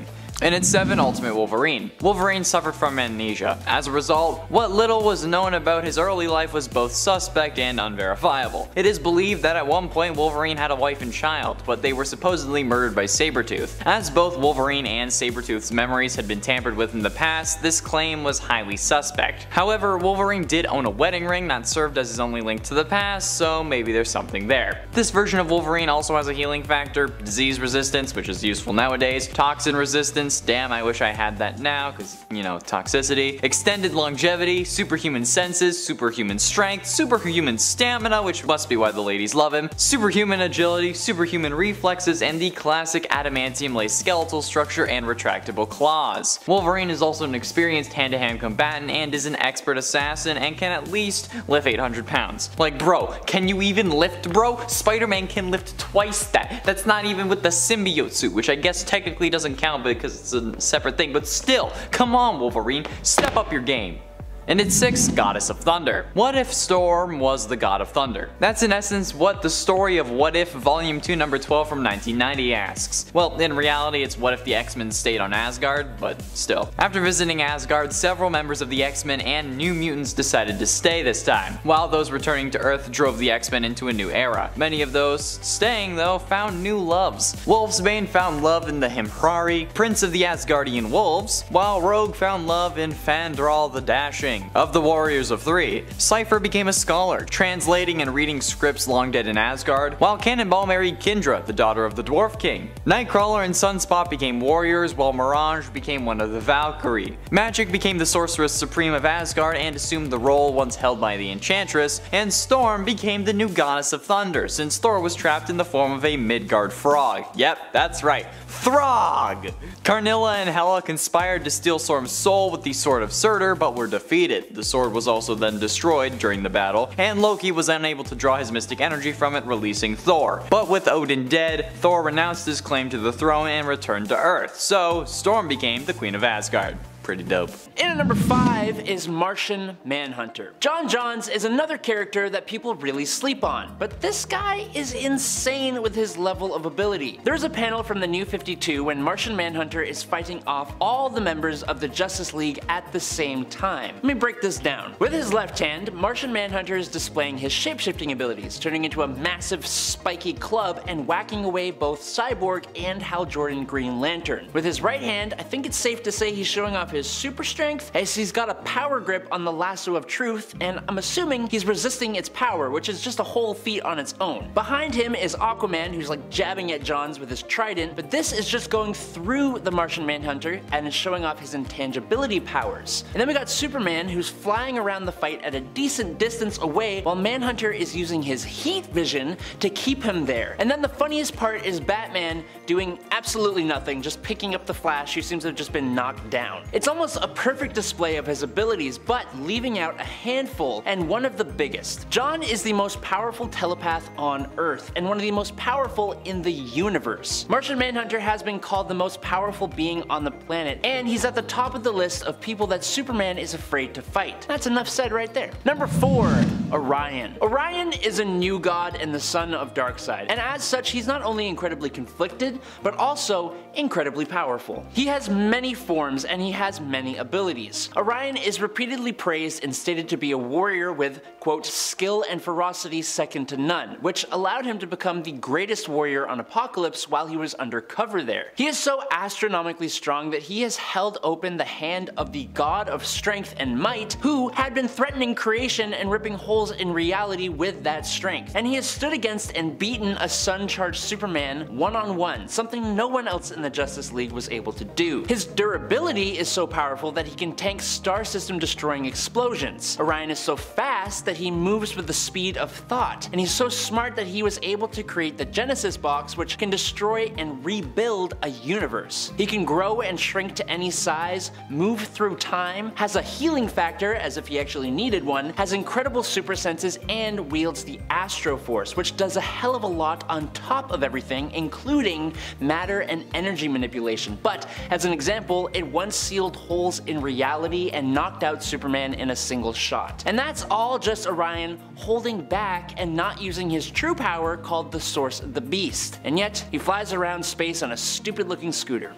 And at 7, Ultimate Wolverine. Wolverine suffered from amnesia. As a result, what little was known about his early life was both suspect and unverifiable. It is believed that at one point Wolverine had a wife and child, but they were supposedly murdered by Sabretooth. As both Wolverine and Sabretooth's memories had been tampered with in the past, this claim was highly suspect. However, Wolverine did own a wedding ring that served as his only link to the past, so maybe there's something there. This version of Wolverine also has a healing factor, disease resistance, which is useful nowadays, toxin resistance, damn I wish I had that now cause you know, toxicity, extended longevity, superhuman senses, superhuman strength, superhuman stamina, which must be why the ladies love him, superhuman agility, superhuman reflexes, and the classic adamantium lace skeletal structure and retractable claws. Wolverine is also an experienced hand-to-hand combatant and is an expert assassin and can at least lift 800 pounds. Like bro, can you even lift bro? Spider-Man can lift twice that. That's not even with the symbiote suit, which I guess technically doesn't count because it's a separate thing, but still, come on Wolverine, step up your game. And at 6, Goddess of Thunder. What if Storm was the God of Thunder? That's in essence what the story of What If Volume 2 number 12 from 1990 asks. Well, in reality it's what if the X-Men stayed on Asgard, but still. After visiting Asgard, several members of the X-Men and New Mutants decided to stay this time, while those returning to Earth drove the X-Men into a new era. Many of those staying though found new loves. Wolfsbane found love in the Himhrari, Prince of the Asgardian Wolves, while Rogue found love in Fandral the Dashing. Of the Warriors of 3, Cypher became a scholar, translating and reading scripts long dead in Asgard, while Cannonball married Kindra, the daughter of the Dwarf King. Nightcrawler and Sunspot became warriors, while Mirage became one of the Valkyrie. Magic became the Sorceress Supreme of Asgard and assumed the role once held by the Enchantress, and Storm became the new Goddess of Thunder, since Thor was trapped in the form of a Midgard frog. Yep, that's right, Throg! Carnilla and Hela conspired to steal Storm's soul with the Sword of Surtur, but were defeated. The sword was also then destroyed during the battle, and Loki was unable to draw his mystic energy from it, releasing Thor. But with Odin dead, Thor renounced his claim to the throne and returned to Earth, so Storm became the Queen of Asgard. Pretty dope. In at number 5 is Martian Manhunter. John Johns is another character that people really sleep on, but this guy is insane with his level of ability. There's a panel from the New 52 when Martian Manhunter is fighting off all the members of the Justice League at the same time. Let me break this down. With his left hand, Martian Manhunter is displaying his shapeshifting abilities, turning into a massive spiky club and whacking away both Cyborg and Hal Jordan Green Lantern. With his right hand, I think it's safe to say he's showing off his super strength, as he's got a power grip on the lasso of truth, and I'm assuming he's resisting its power, which is just a whole feat on its own. Behind him is Aquaman, who's like jabbing at Johns with his trident, but this is just going through the Martian Manhunter and is showing off his intangibility powers. And then we got Superman, who's flying around the fight at a decent distance away, while Manhunter is using his heat vision to keep him there. And then the funniest part is Batman doing absolutely nothing, just picking up the Flash, who seems to have just been knocked down. It's almost a perfect display of his abilities, but leaving out a handful, and one of the biggest. John is the most powerful telepath on Earth, and one of the most powerful in the universe. Martian Manhunter has been called the most powerful being on the planet, and he's at the top of the list of people that Superman is afraid to fight. That's enough said right there. Number 4, Orion. Orion is a new god and the son of Darkseid, and as such he's not only incredibly conflicted, but also incredibly powerful. He has many forms, and he has has many abilities. Orion is repeatedly praised and stated to be a warrior with, quote, skill and ferocity second to none, which allowed him to become the greatest warrior on Apokolips while he was undercover there. He is so astronomically strong that he has held open the hand of the god of strength and might, who had been threatening creation and ripping holes in reality with that strength. And he has stood against and beaten a sun-charged Superman one-on-one, something no one else in the Justice League was able to do. His durability is so powerful that he can tank star system destroying explosions. Orion is so fast that he moves with the speed of thought, and he's so smart that he was able to create the Genesis box, which can destroy and rebuild a universe. He can grow and shrink to any size, move through time, has a healing factor as if he actually needed one, has incredible super senses, and wields the Astro Force, which does a hell of a lot on top of everything, including matter and energy manipulation. But as an example, it once sealed holes in reality and knocked out Superman in a single shot. And that's all just Orion holding back and not using his true power called the Source of the Beast. And yet, he flies around space on a stupid looking scooter.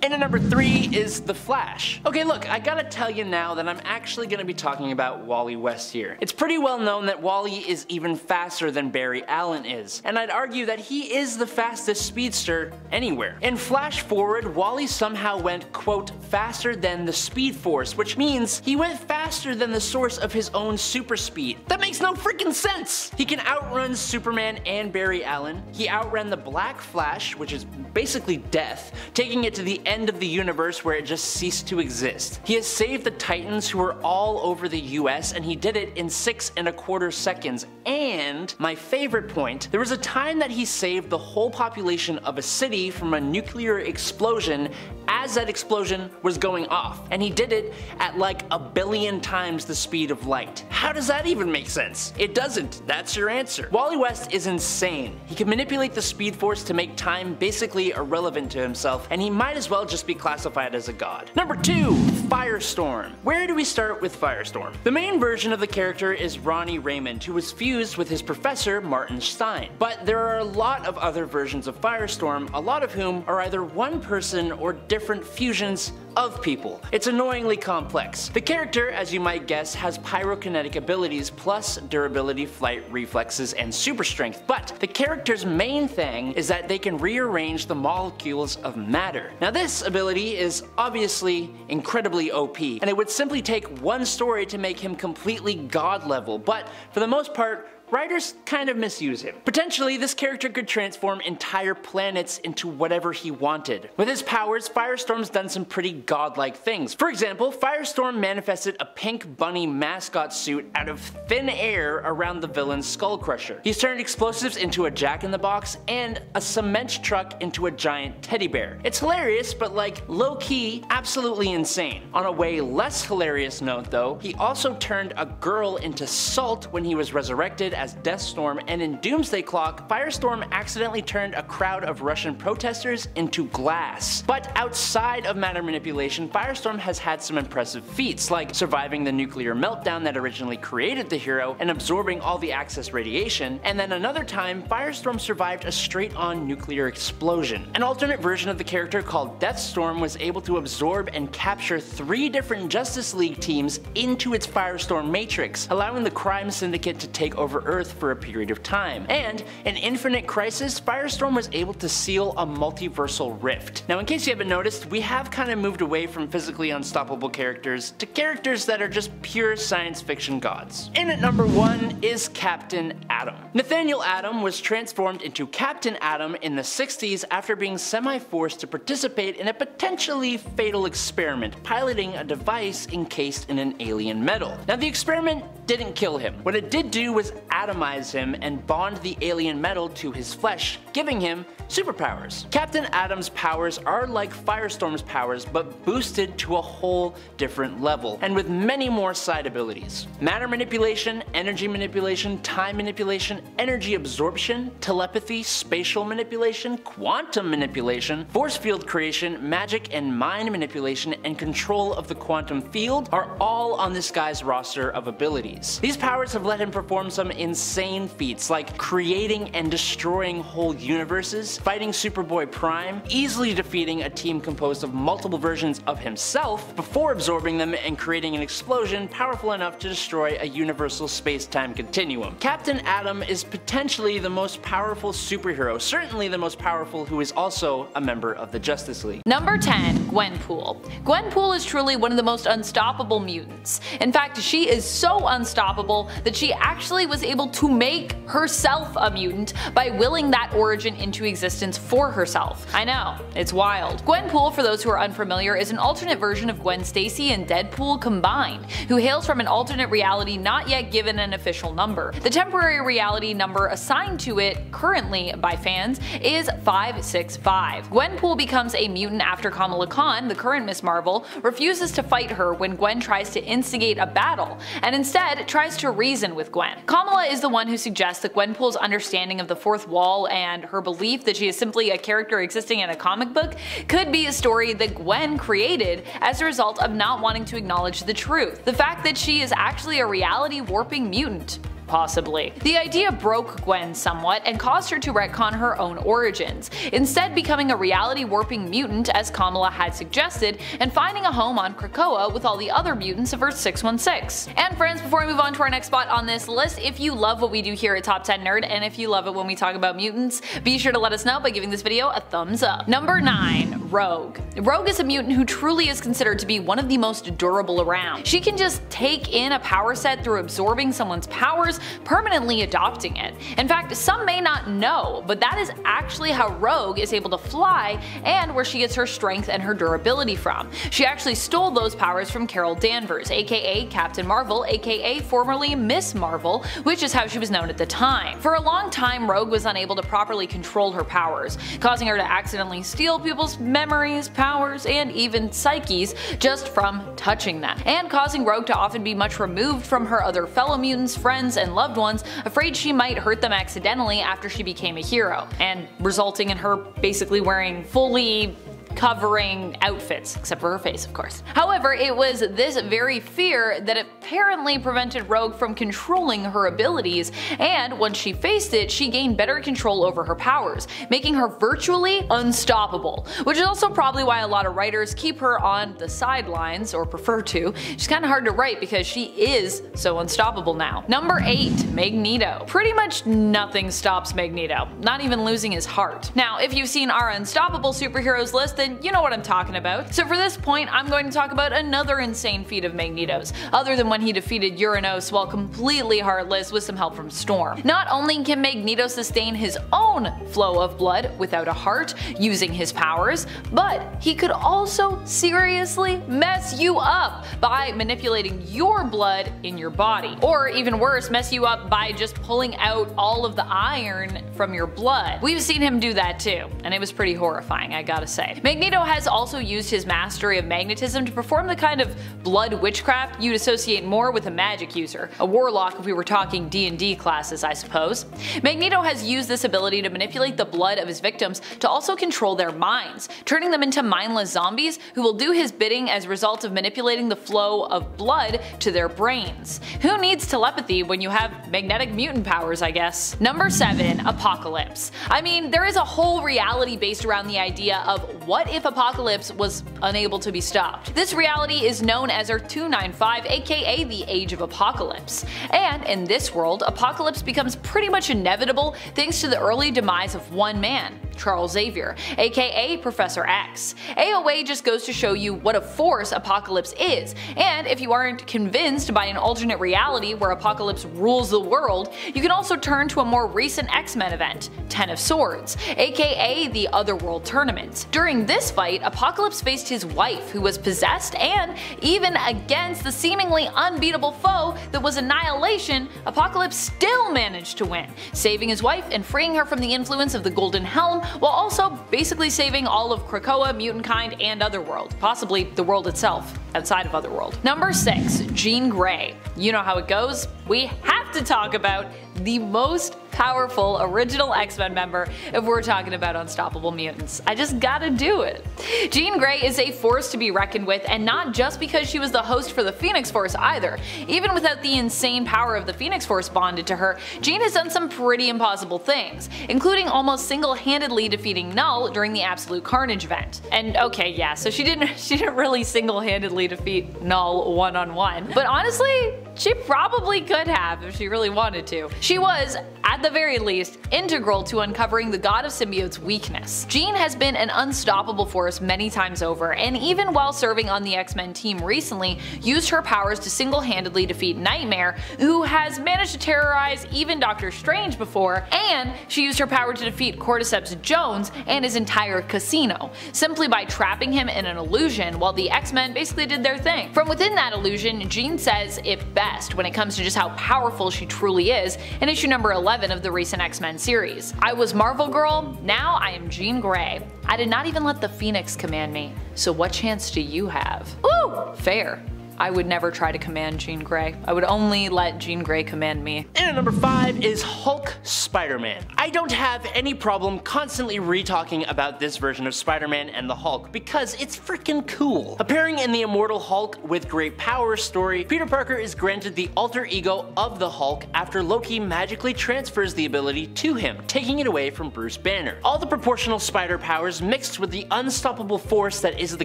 And at number 3 is The Flash. Okay, look, I gotta tell you now that I'm actually gonna be talking about Wally West here. It's pretty well known that Wally is even faster than Barry Allen is, and I'd argue that he is the fastest speedster anywhere. In Flash Forward, Wally somehow went, quote, faster than the Speed Force, which means he went faster than the source of his own super speed. That makes no freaking sense! He can outrun Superman and Barry Allen. He outran the Black Flash, which is basically death, taking it to the end of the universe where it just ceased to exist. He has saved the Titans, who were all over the US, and he did it in 6.25 seconds. And my favorite point, there was a time that he saved the whole population of a city from a nuclear explosion as that explosion was going off, and he did it at like 1 billion times the speed of light. How does that even make sense? It doesn't. That's your answer. Wally West is insane. He can manipulate the Speed Force to make time basically irrelevant to himself, and he might as well just be classified as a god. Number 2, Firestorm. Where do we start with Firestorm? The main version of the character is Ronnie Raymond, who was fused with his professor Martin Stein. But there are a lot of other versions of Firestorm, a lot of whom are either one person or different fusions of people. It's annoyingly complex. The character, as you might guess, has pyrokinetic abilities plus durability, flight, reflexes, and super strength, but the character's main thing is that they can rearrange the molecules of matter. Now this ability is obviously incredibly OP, and it would simply take one story to make him completely god level, but for the most part, writers kind of misuse him. Potentially, this character could transform entire planets into whatever he wanted. With his powers, Firestorm's done some pretty godlike things. For example, Firestorm manifested a pink bunny mascot suit out of thin air around the villain's Skull Crusher. He's turned explosives into a jack-in-the-box and a cement truck into a giant teddy bear. It's hilarious, but like low-key, absolutely insane. On a way less hilarious note though, he also turned a girl into salt when he was resurrected as Deathstorm, and in Doomsday Clock, Firestorm accidentally turned a crowd of Russian protesters into glass. But outside of matter manipulation, Firestorm has had some impressive feats, like surviving the nuclear meltdown that originally created the hero and absorbing all the excess radiation, and then another time, Firestorm survived a straight-on nuclear explosion. An alternate version of the character called Deathstorm was able to absorb and capture 3 different Justice League teams into its Firestorm matrix, allowing the crime syndicate to take over Earth for a period of time. And in Infinite Crisis, Firestorm was able to seal a multiversal rift. Now in case you haven't noticed, we have kind of moved away from physically unstoppable characters to characters that are just pure science fiction gods. And at number 1 is Captain Atom. Nathaniel Atom was transformed into Captain Atom in the 60s after being semi-forced to participate in a potentially fatal experiment, piloting a device encased in an alien metal. Now the experiment didn't kill him. What it did do was atomize him and bond the alien metal to his flesh, giving him superpowers. Captain Atom's powers are like Firestorm's powers, but boosted to a whole different level, and with many more side abilities. Matter manipulation energy manipulation, time manipulation, energy absorption, telepathy, spatial manipulation, quantum manipulation, force field creation, magic and mind manipulation, and control of the quantum field are all on this guy's roster of abilities. These powers have let him perform some insane feats like creating and destroying whole universes, fighting Superboy Prime, easily defeating a team composed of multiple versions of himself before absorbing them and creating an explosion powerful enough to destroy a universal space-time continuum. Captain Atom is potentially the most powerful superhero, certainly the most powerful who is also a member of the Justice League. Number 10. Gwenpool. Gwenpool is truly one of the most unstoppable mutants. In fact, she is so unstoppable that she actually was able to make herself a mutant by willing that origin into existence for herself. I know, it's wild. Gwenpool, for those who are unfamiliar, is an alternate version of Gwen Stacy and Deadpool combined, who hails from an alternate reality not yet given an official number. The temporary reality number assigned to it currently by fans is 565. Gwenpool becomes a mutant after Kamala Khan, the current Miss Marvel, refuses to fight her when Gwen tries to instigate a battle, and instead tries to reason with Gwen. Kamala is the one who suggests that Gwenpool's understanding of the fourth wall and her belief that she is simply a character existing in a comic book could be a story that Gwen created as a result of not wanting to acknowledge the truth. The fact that she is actually a reality warping mutant. Possibly. The idea broke Gwen somewhat and caused her to retcon her own origins, instead becoming a reality warping mutant as Kamala had suggested and finding a home on Krakoa with all the other mutants of Earth 616. And friends, before we move on to our next spot on this list, if you love what we do here at Top 10 Nerd and if you love it when we talk about mutants, be sure to let us know by giving this video a thumbs up. Number 9. Rogue. Rogue is a mutant who truly is considered to be one of the most durable around. She can just take in a power set through absorbing someone's powers, permanently adopting it. In fact, some may not know, but that is actually how Rogue is able to fly and where she gets her strength and her durability from. She actually stole those powers from Carol Danvers, aka Captain Marvel, aka formerly Miss Marvel, which is how she was known at the time. For a long time, Rogue was unable to properly control her powers, causing her to accidentally steal people's memories, powers, and even psyches just from touching them, and causing Rogue to often be much removed from her other fellow mutants, friends, and loved ones, afraid she might hurt them accidentally after she became a hero, and resulting in her basically wearing fully covering outfits, except for her face, of course. However, it was this very fear that apparently prevented Rogue from controlling her abilities, and once she faced it, she gained better control over her powers, making her virtually unstoppable, which is also probably why a lot of writers keep her on the sidelines, or prefer to. She's kinda hard to write because she is so unstoppable now. Number 8. Magneto. Pretty much nothing stops Magneto, not even losing his heart. Now, if you've seen our unstoppable superheroes list, then you know what I'm talking about. So for this point, I'm going to talk about another insane feat of Magneto's, other than when he defeated Uranos while completely heartless with some help from Storm. Not only can Magneto sustain his own flow of blood without a heart using his powers, but he could also seriously mess you up by manipulating your blood in your body. Or even worse, mess you up by just pulling out all of the iron from your blood. We've seen him do that too, and it was pretty horrifying, I gotta say. Magneto has also used his mastery of magnetism to perform the kind of blood witchcraft you'd associate more with a magic user, a warlock if we were talking D&D classes, I suppose. Magneto has used this ability to manipulate the blood of his victims to also control their minds, turning them into mindless zombies who will do his bidding as a result of manipulating the flow of blood to their brains. Who needs telepathy when you have magnetic mutant powers, I guess? Number 7. Apocalypse. I mean, there is a whole reality based around the idea of what if Apocalypse was unable to be stopped. This reality is known as Earth 295, aka the Age of Apocalypse. And in this world, Apocalypse becomes pretty much inevitable thanks to the early demise of one man, Charles Xavier, aka Professor X. AOA just goes to show you what a force Apocalypse is, and if you aren't convinced by an alternate reality where Apocalypse rules the world, you can also turn to a more recent X-Men event, Ten of Swords, aka the Otherworld Tournament. During this fight, Apocalypse faced his wife, who was possessed, and even against the seemingly unbeatable foe that was Annihilation, Apocalypse still managed to win, saving his wife and freeing her from the influence of the Golden Helm while also basically saving all of Krakoa, mutant kind, and Otherworld, possibly the world itself outside of Otherworld. Number 6. Jean Grey. You know how it goes. We have to talk about the most powerful original X-Men member if we're talking about unstoppable mutants. I just gotta do it. Jean Grey is a force to be reckoned with, and not just because she was the host for the Phoenix Force either. Even without the insane power of the Phoenix Force bonded to her, Jean has done some pretty impossible things, including almost single-handedly defeating Null during the Absolute Carnage event. And okay, yeah, so she didn't really single-handedly defeat Null one-on-one, but honestly, she probably could have if she really wanted to. She was, at the very least, integral to uncovering the God of Symbiote's weakness. Jean has been an unstoppable force many times over, and even while serving on the X-Men team recently, used her powers to single-handedly defeat Nightmare, who has managed to terrorize even Doctor Strange before, and she used her power to defeat Cordyceps Jones and his entire casino, simply by trapping him in an illusion while the X-Men basically did their thing. From within that illusion, Jean says it best when it comes to just how powerful she truly is in issue number 11 of the recent X-Men series. I was Marvel Girl, now I am Jean Grey. I did not even let the Phoenix command me, so what chance do you have? Ooh, fair. I would never try to command Jean Grey. I would only let Jean Grey command me. And at number 5 is Hulk Spider-Man. I don't have any problem constantly re-talking about this version of Spider-Man and the Hulk because it's freaking cool. Appearing in the Immortal Hulk with Great Power story, Peter Parker is granted the alter ego of the Hulk after Loki magically transfers the ability to him, taking it away from Bruce Banner. All the proportional spider powers mixed with the unstoppable force that is the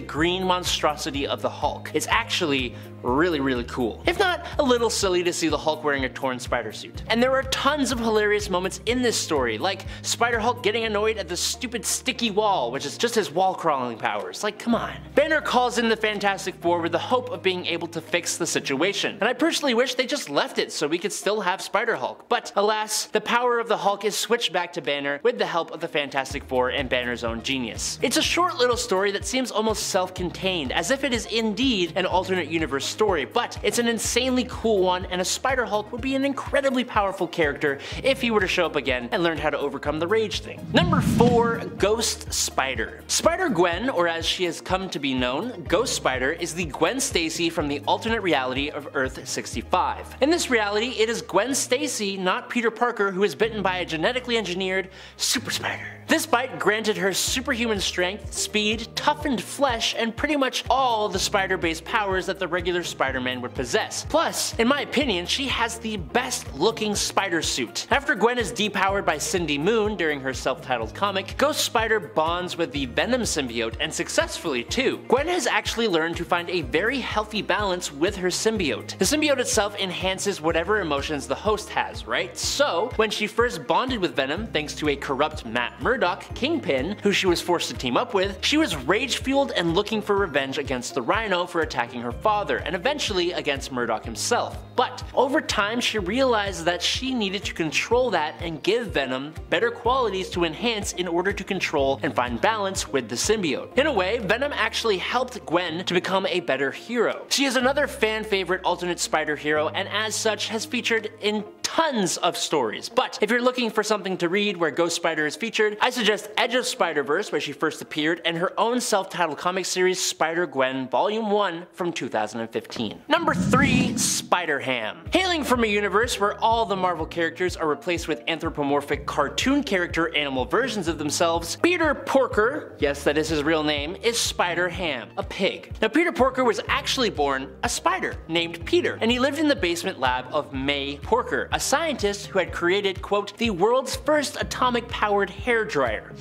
green monstrosity of the Hulk. It's actually really cool. If not, a little silly to see the Hulk wearing a torn spider suit. And there are tons of hilarious moments in this story, like Spider-Hulk getting annoyed at the stupid sticky wall, which is just his wall crawling powers. Like, come on. Banner calls in the Fantastic Four with the hope of being able to fix the situation, and I personally wish they just left it so we could still have Spider-Hulk. But alas, the power of the Hulk is switched back to Banner with the help of the Fantastic Four and Banner's own genius. It's a short little story that seems almost self-contained, as if it is indeed an alternate universe story, but it's an insanely cool one, and a Spider-Hulk would be an incredibly powerful character if he were to show up again and learn how to overcome the rage thing. Number 4. Ghost Spider. Spider-Gwen, or as she has come to be known, Ghost Spider, is the Gwen Stacy from the alternate reality of Earth 65. In this reality, it is Gwen Stacy, not Peter Parker, who is bitten by a genetically engineered super spider. This bite granted her superhuman strength, speed, toughened flesh, and pretty much all the spider-based powers that the regular Spider-Man would possess. Plus, in my opinion, she has the best looking spider suit. After Gwen is depowered by Cindy Moon during her self-titled comic, Ghost Spider bonds with the Venom symbiote, and successfully too. Gwen has actually learned to find a very healthy balance with her symbiote. The symbiote itself enhances whatever emotions the host has, right? So, when she first bonded with Venom, thanks to a corrupt Matt Murdock, Kingpin, who she was forced to team up with, she was rage-fueled and looking for revenge against the Rhino for attacking her father, and eventually against Murdock himself. But over time, she realized that she needed to control that and give Venom better qualities to enhance in order to control and find balance with the symbiote. In a way, Venom actually helped Gwen to become a better hero. She is another fan-favorite alternate spider hero, and as such has featured in tons of stories. But if you're looking for something to read where Ghost Spider is featured, I suggest Edge of Spider-Verse, where she first appeared, and her own self-titled comic series Spider-Gwen Volume 1 from 2015. Number 3. Spider-Ham. Hailing from a universe where all the Marvel characters are replaced with anthropomorphic cartoon character animal versions of themselves, Peter Porker, yes that is his real name, is Spider-Ham, a pig. Now Peter Porker was actually born a spider named Peter, and he lived in the basement lab of May Porker, a scientist who had created, quote, the world's first atomic-powered hairdryer.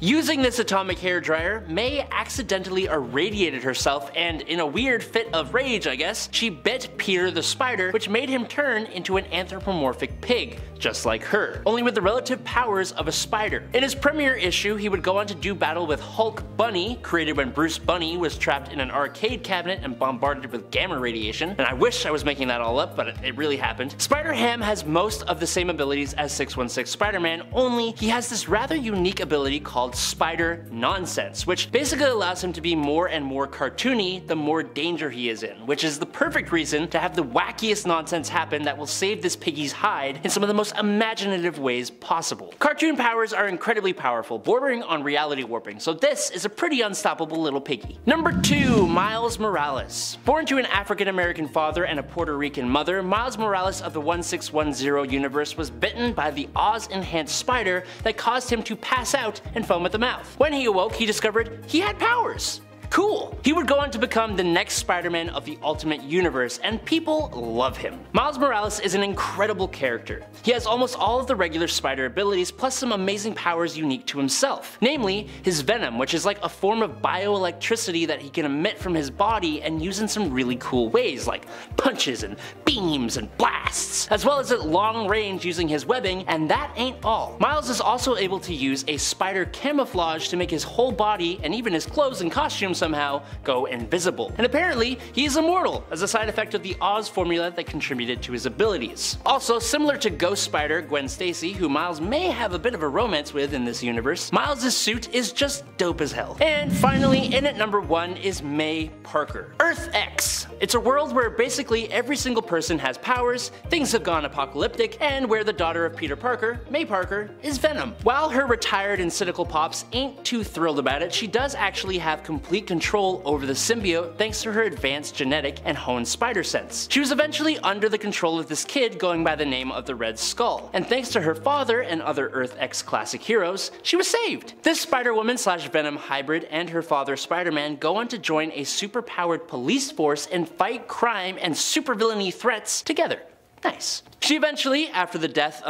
Using this atomic hairdryer, May accidentally irradiated herself, and in a weird fit of rage I guess, she bit Peter the spider, which made him turn into an anthropomorphic pig, just like her, only with the relative powers of a spider. In his premiere issue, he would go on to do battle with Hulk Bunny, created when Bruce Bunny was trapped in an arcade cabinet and bombarded with gamma radiation, and I wish I was making that all up, but it really happened. Spider-Ham has most of the same abilities as 616 Spider-Man, only he has this rather unique ability called called spider nonsense, which basically allows him to be more and more cartoony the more danger he is in, which is the perfect reason to have the wackiest nonsense happen that will save this piggy's hide in some of the most imaginative ways possible. Cartoon powers are incredibly powerful, bordering on reality warping, so this is a pretty unstoppable little piggy. Number 2, Miles Morales. Born to an African-American father and a Puerto Rican mother, Miles Morales of the 1610 universe was bitten by the Oz-enhanced spider that caused him to pass out and foam at the mouth. When he awoke, he discovered he had powers. Cool! He would go on to become the next Spider-Man of the Ultimate Universe, and people love him. Miles Morales is an incredible character. He has almost all of the regular spider abilities, plus some amazing powers unique to himself. Namely, his venom, which is like a form of bioelectricity that he can emit from his body and use in some really cool ways, like punches and beams and blasts, as well as at long range using his webbing, and that ain't all. Miles is also able to use a spider camouflage to make his whole body, and even his clothes and costumes somehow, go invisible. And apparently, he's immortal, as a side effect of the Oz formula that contributed to his abilities. Also, similar to Ghost Spider Gwen Stacy, who Miles may have a bit of a romance with in this universe, Miles' suit is just dope as hell. And finally, in at number 1 is May Parker. Earth X. It's a world where basically every single person has powers, things have gone apocalyptic, and where the daughter of Peter Parker, May Parker, is Venom. While her retired and cynical pops ain't too thrilled about it, she does actually have complete control over the symbiote thanks to her advanced genetic and honed spider sense. She was eventually under the control of this kid going by the name of the Red Skull, and thanks to her father and other Earth X classic heroes, she was saved. This Spider-Woman / Venom hybrid and her father Spider-Man go on to join a super-powered police force and fight crime and supervillainy threats together. Nice. She eventually, after the death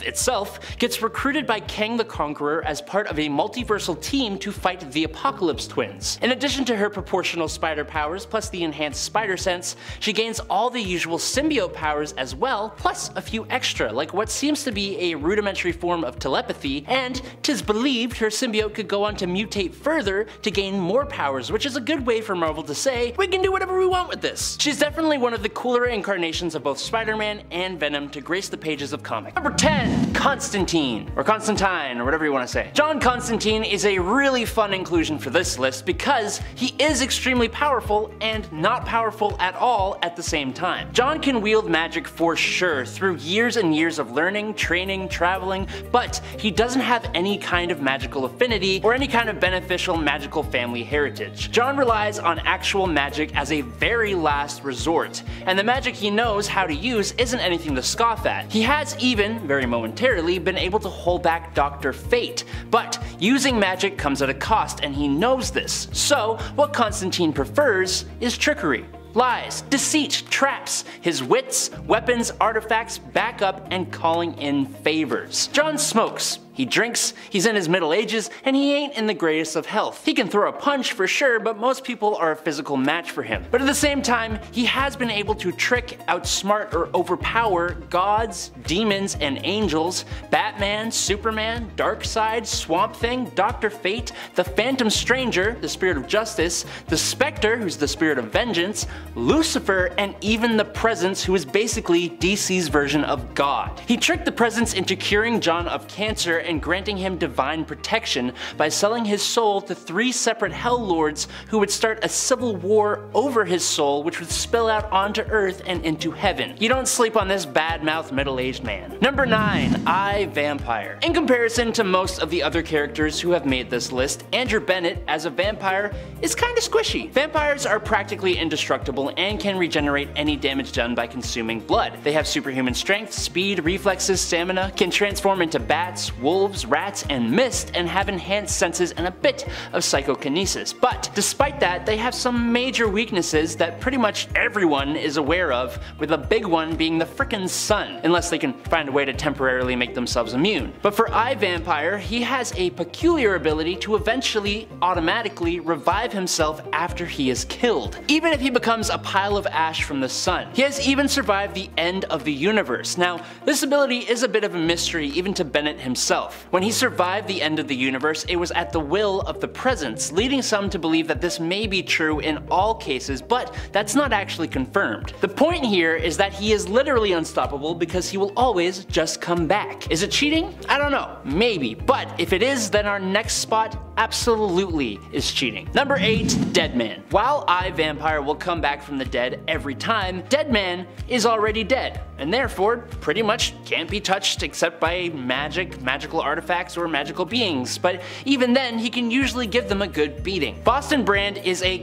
itself, gets recruited by Kang the Conqueror as part of a multiversal team to fight the Apocalypse Twins. In addition to her proportional spider powers plus the enhanced spider sense, she gains all the usual symbiote powers as well, plus a few extra, like what seems to be a rudimentary form of telepathy, and 'tis believed her symbiote could go on to mutate further to gain more powers, which is a good way for Marvel to say, we can do whatever we want with this. She's definitely one of the cooler incarnations of both Spider-Man and Venom to grace the pages of comics. Number 10. Constantine, or Constantine, or whatever you want to say. John Constantine is a really fun inclusion for this list because he is extremely powerful and not powerful at all at the same time. John can wield magic for sure through years and years of learning, training, traveling, but he doesn't have any kind of magical affinity or any kind of beneficial magical family heritage. John relies on actual magic as a very last resort, and the magic he knows how to use isn't anything to scoff at. He has even, very momentarily, been able to hold back Dr. Fate, but using magic comes at a cost and he knows this. So what Constantine prefers is trickery. Lies, deceit, traps, his wits, weapons, artifacts, backup, and calling in favors. John smokes. He drinks, he's in his middle ages, and he ain't in the greatest of health. He can throw a punch for sure, but most people are a physical match for him. But at the same time, he has been able to trick, outsmart, or overpower gods, demons, and angels, Batman, Superman, Darkseid, Swamp Thing, Dr. Fate, the Phantom Stranger, the Spirit of Justice, the Spectre, who's the Spirit of Vengeance, Lucifer, and even the Presence, who is basically DC's version of God. He tricked the Presence into curing John of cancer and granting him divine protection by selling his soul to 3 separate Hell Lords who would start a civil war over his soul, which would spill out onto Earth and into heaven. You don't sleep on this bad-mouthed middle-aged man. Number 9. I, Vampire. In comparison to most of the other characters who have made this list, Andrew Bennett as a vampire is kinda squishy. Vampires are practically indestructible and can regenerate any damage done by consuming blood. They have superhuman strength, speed, reflexes, stamina, can transform into bats, wolves, rats, and mist, and have enhanced senses and a bit of psychokinesis. But despite that, they have some major weaknesses that pretty much everyone is aware of, with a big one being the frickin' sun, unless they can find a way to temporarily make themselves immune. But for I, Vampire, he has a peculiar ability to eventually automatically revive himself after he is killed, even if he becomes a pile of ash from the sun. He has even survived the end of the universe. Now, this ability is a bit of a mystery even to Bennett himself. himself. When he survived the end of the universe, it was at the will of the presence, leading some to believe that this may be true in all cases, but that's not actually confirmed. The point here is that he is literally unstoppable because he will always just come back. Is it cheating? I don't know, maybe, but if it is, then our next spot absolutely is cheating. Number 8, Dead Man. While Vampire will come back from the dead every time, Dead Man is already dead, and therefore pretty much can't be touched except by magical artifacts, or magical beings, but even then he can usually give them a good beating. Boston Brand is a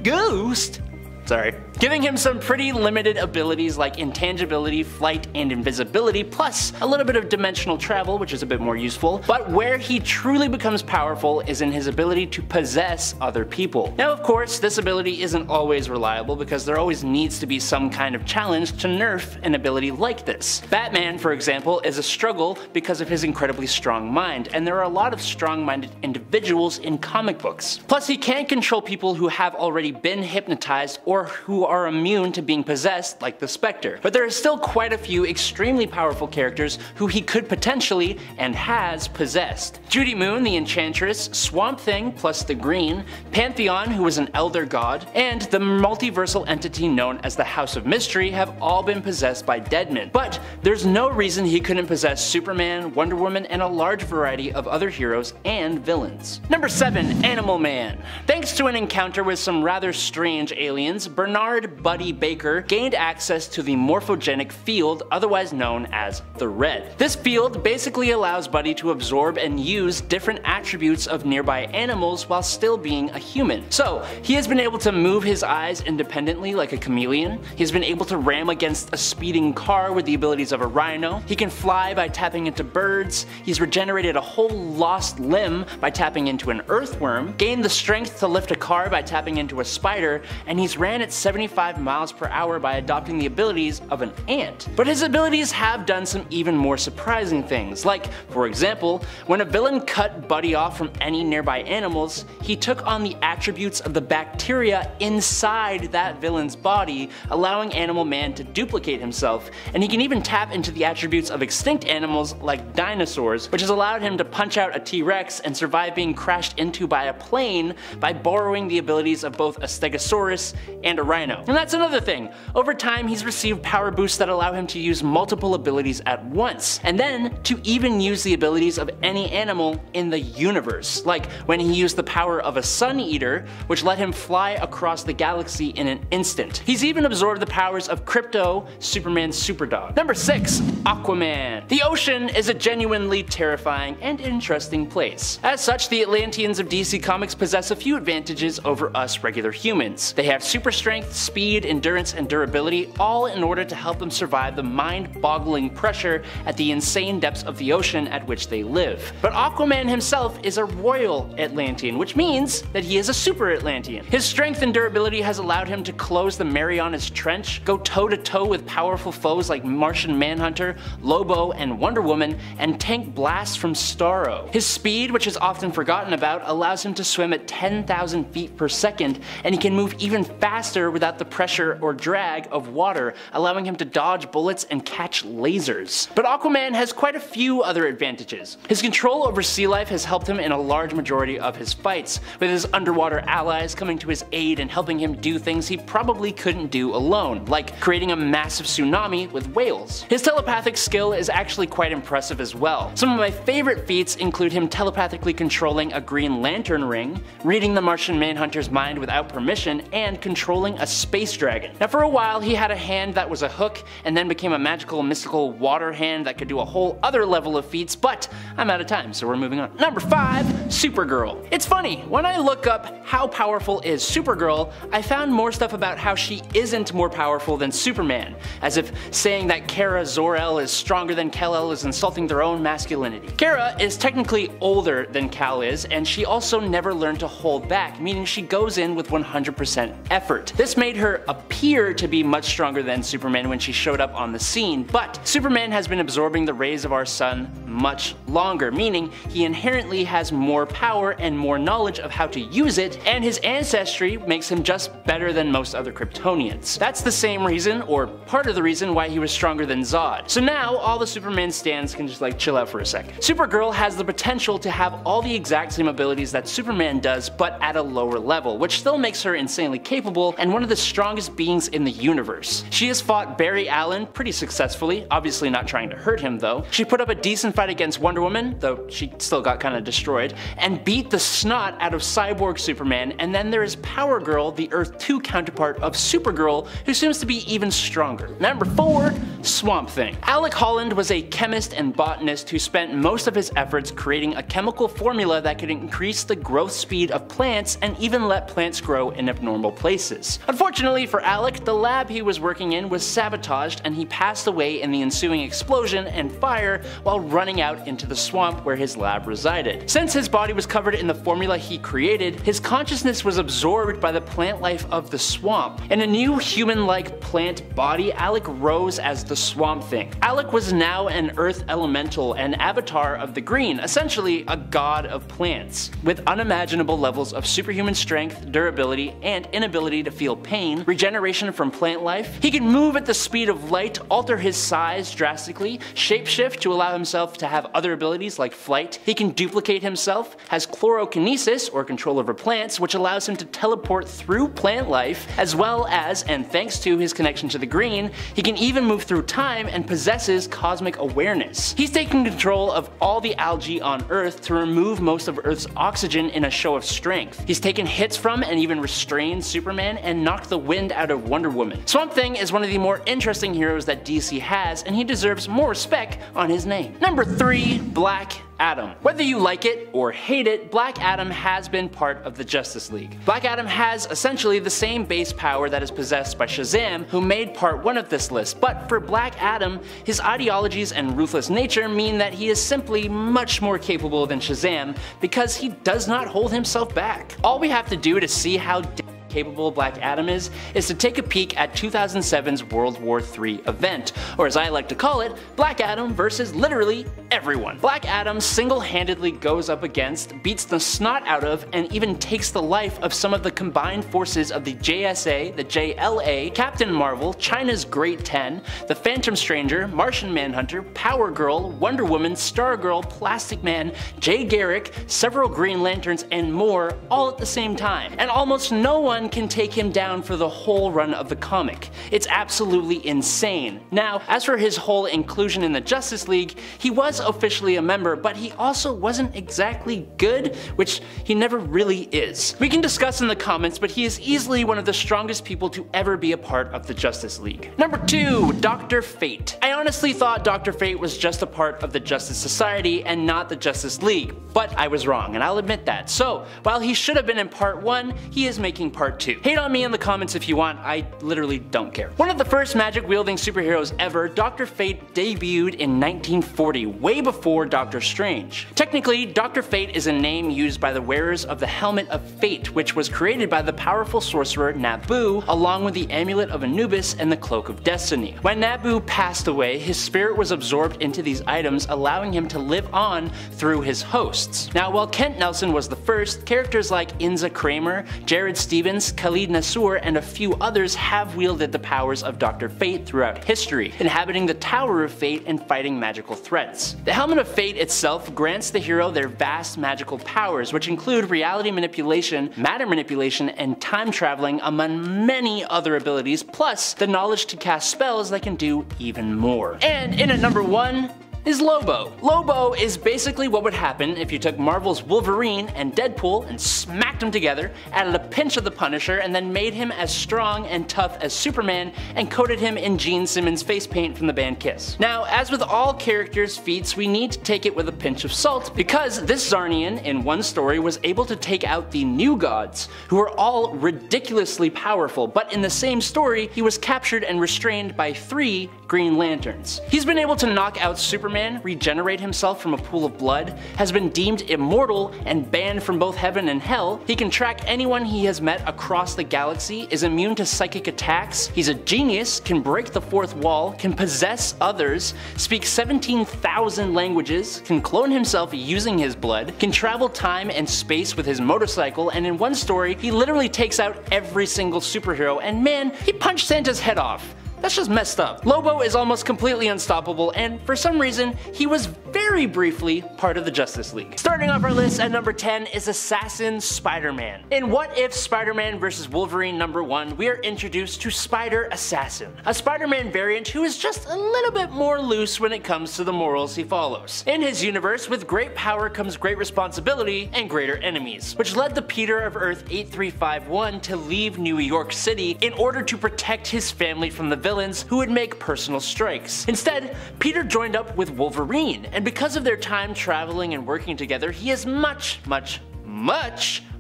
ghost. Sorry. Giving him some pretty limited abilities like intangibility, flight, and invisibility, plus a little bit of dimensional travel, which is a bit more useful. But where he truly becomes powerful is in his ability to possess other people. Now, of course, this ability isn't always reliable because there always needs to be some kind of challenge to nerf an ability like this. Batman, for example, is a struggle because of his incredibly strong mind, and there are a lot of strong-minded individuals in comic books. Plus, he can't control people who have already been hypnotized or who are immune to being possessed, like the Spectre. But there are still quite a few extremely powerful characters who he could potentially, and has, possessed. Judy Moon, the Enchantress, Swamp Thing plus the Green, Pantheon, who is an elder god, and the multiversal entity known as the House of Mystery have all been possessed by Deadman. But there's no reason he couldn't possess Superman, Wonder Woman, and a large variety of other heroes and villains. Number 7, Animal Man. Thanks to an encounter with some rather strange aliens, Bernard Buddy Baker gained access to the morphogenic field, otherwise known as the Red. This field basically allows Buddy to absorb and use different attributes of nearby animals while still being a human. So he has been able to move his eyes independently like a chameleon, he's been able to ram against a speeding car with the abilities of a rhino, he can fly by tapping into birds, he's regenerated a whole lost limb by tapping into an earthworm, gained the strength to lift a car by tapping into a spider, and he's ran at 75 miles per hour by adopting the abilities of an ant. But his abilities have done some even more surprising things, like, for example, when a villain cut Buddy off from any nearby animals, he took on the attributes of the bacteria inside that villain's body, allowing Animal Man to duplicate himself, and he can even tap into the attributes of extinct animals like dinosaurs, which has allowed him to punch out a T-Rex and survive being crashed into by a plane by borrowing the abilities of both a Stegosaurus and a rhino. And that's another thing. Over time, he's received power boosts that allow him to use multiple abilities at once, and then to even use the abilities of any animal in the universe, like when he used the power of a Sun Eater, which let him fly across the galaxy in an instant. He's even absorbed the powers of Krypto, Superman's superdog. Number 6, Aquaman. The ocean is a genuinely terrifying and interesting place. As such, the Atlanteans of DC Comics possess a few advantages over us regular humans. They have super strength, speed, endurance, and durability, all in order to help them survive the mind-boggling pressure at the insane depths of the ocean at which they live. But Aquaman himself is a royal Atlantean, which means that he is a super Atlantean. His strength and durability has allowed him to close the Marianas Trench, go toe-to-toe with powerful foes like Martian Manhunter, Lobo, and Wonder Woman, and tank blasts from Starro. His speed, which is often forgotten about, allows him to swim at 10,000 feet per second, and he can move even faster without the pressure or drag of water, allowing him to dodge bullets and catch lasers. But Aquaman has quite a few other advantages. His control over sea life has helped him in a large majority of his fights, with his underwater allies coming to his aid and helping him do things he probably couldn't do alone, like creating a massive tsunami with whales. His telepathic skill is actually quite impressive as well. Some of my favorite feats include him telepathically controlling a Green Lantern ring, reading the Martian Manhunter's mind without permission, and controlling a space dragon. Now, for a while he had a hand that was a hook, and then became a magical mystical water hand that could do a whole other level of feats, but I'm out of time, so we're moving on. Number 5, Supergirl. It's funny, when I look up how powerful is Supergirl, I found more stuff about how she isn't more powerful than Superman, as if saying that Kara Zor-El is stronger than Kal-El is insulting their own masculinity. Kara is technically older than Kal is, and she also never learned to hold back, meaning she goes in with 100% effort. This made her appear to be much stronger than Superman when she showed up on the scene, but Superman has been absorbing the rays of our sun much longer, meaning he inherently has more power and more knowledge of how to use it, and his ancestry makes him just better than most other Kryptonians. That's the same reason, or part of the reason, why he was stronger than Zod. So now all the Superman stans can just like chill out for a second. Supergirl has the potential to have all the exact same abilities that Superman does, but at a lower level, which still makes her insanely capable and one of the strongest beings in the universe. She has fought Barry Allen pretty successfully, obviously not trying to hurt him though. She put up a decent fight against Wonder Woman, though she still got kinda destroyed, and beat the snot out of Cyborg Superman, and then there is Power Girl, the Earth 2 counterpart of Supergirl, who seems to be even stronger. Number 4, Swamp Thing. Alec Holland was a chemist and botanist who spent most of his efforts creating a chemical formula that could increase the growth speed of plants and even let plants grow in abnormal places. Unfortunately for Alec, the lab he was working in was sabotaged and he passed away in the ensuing explosion and fire while running out into the swamp where his lab resided. Since his body was covered in the formula he created, his consciousness was absorbed by the plant life of the swamp. In a new human-like plant body, Alec rose as the Swamp Thing. Alec was now an earth elemental and avatar of the green, essentially a god of plants. With unimaginable levels of superhuman strength, durability, and inability to feel pain, regeneration from plant life, he can move at the speed of light, alter his size drastically, shapeshift to allow himself to have other abilities like flight. He can duplicate himself, has chlorokinesis or control over plants, which allows him to teleport through plant life, as well as, and thanks to his connection to the green, he can even move through time and possesses cosmic awareness. He's taken control of all the algae on Earth to remove most of Earth's oxygen in a show of strength. He's taken hits from and even restrained Superman and knocked the wind out of Wonder Woman. Swamp Thing is one of the more interesting heroes that DC has, and he deserves more respect on his name. Number 3, Black Adam. Whether you like it or hate it, Black Adam has been part of the Justice League. Black Adam has essentially the same base power that is possessed by Shazam, who made part 1 of this list, but for Black Adam, his ideologies and ruthless nature mean that he is simply much more capable than Shazam because he does not hold himself back. All we have to do to see how capable Black Adam is to take a peek at 2007's World War III event, or as I like to call it, Black Adam versus literally everyone. Black Adam single-handedly goes up against, beats the snot out of, and even takes the life of some of the combined forces of the JSA, the JLA, Captain Marvel, China's Great 10, the Phantom Stranger, Martian Manhunter, Power Girl, Wonder Woman, Stargirl, Plastic Man, Jay Garrick, several Green Lanterns, and more, all at the same time. And almost no one can take him down for the whole run of the comic. It's absolutely insane. Now, as for his whole inclusion in the Justice League, he was officially a member, but he also wasn't exactly good, which he never really is. We can discuss in the comments, but he is easily one of the strongest people to ever be a part of the Justice League. Number 2, Dr. Fate. I honestly thought Dr. Fate was just a part of the Justice Society and not the Justice League, but I was wrong, and I'll admit that. So, while he should have been in part 1, he is making part 2. Hate on me in the comments if you want, I literally don't care. One of the first magic-wielding superheroes ever, Dr. Fate debuted in 1940, way before Doctor Strange. Technically, Dr. Fate is a name used by the wearers of the Helmet of Fate, which was created by the powerful sorcerer Nabu, along with the Amulet of Anubis and the Cloak of Destiny. When Nabu passed away, his spirit was absorbed into these items, allowing him to live on through his hosts. Now, while Kent Nelson was the first, characters like Inza Kramer, Jared Stevens, Khalid Nassour, and a few others have wielded the powers of Dr. Fate throughout history, inhabiting the Tower of Fate and fighting magical threats. The Helmet of Fate itself grants the hero their vast magical powers, which include reality manipulation, matter manipulation, and time traveling, among many other abilities, plus the knowledge to cast spells that can do even more. And in at number 1, is Lobo. Lobo is basically what would happen if you took Marvel's Wolverine and Deadpool and smacked them together, added a pinch of the Punisher, and then made him as strong and tough as Superman and coated him in Gene Simmons face paint from the band Kiss. Now, as with all characters' feats, we need to take it with a pinch of salt, because this Zarnian in one story was able to take out the New Gods, who are all ridiculously powerful, but in the same story, he was captured and restrained by 3 Green Lanterns. He's been able to knock out Superman Spider-Man regenerate himself from a pool of blood, has been deemed immortal and banned from both heaven and hell, he can track anyone he has met across the galaxy, is immune to psychic attacks, he's a genius, can break the fourth wall, can possess others, speaks 17,000 languages, can clone himself using his blood, can travel time and space with his motorcycle, and in one story, he literally takes out every single superhero, and man, he punched Santa's head off. That's just messed up. Lobo is almost completely unstoppable, and for some reason, he was very briefly part of the Justice League. Starting off our list at number 10 is Assassin Spider-Man. In What If Spider-Man vs. Wolverine #1, we are introduced to Spider Assassin, a Spider-Man variant who is just a little bit more loose when it comes to the morals he follows. In his universe, with great power comes great responsibility and greater enemies, which led the Peter of Earth 8351 to leave New York City in order to protect his family from the villains who would make personal strikes. Instead, Peter joined up with Wolverine, and because of their time traveling and working together, he is much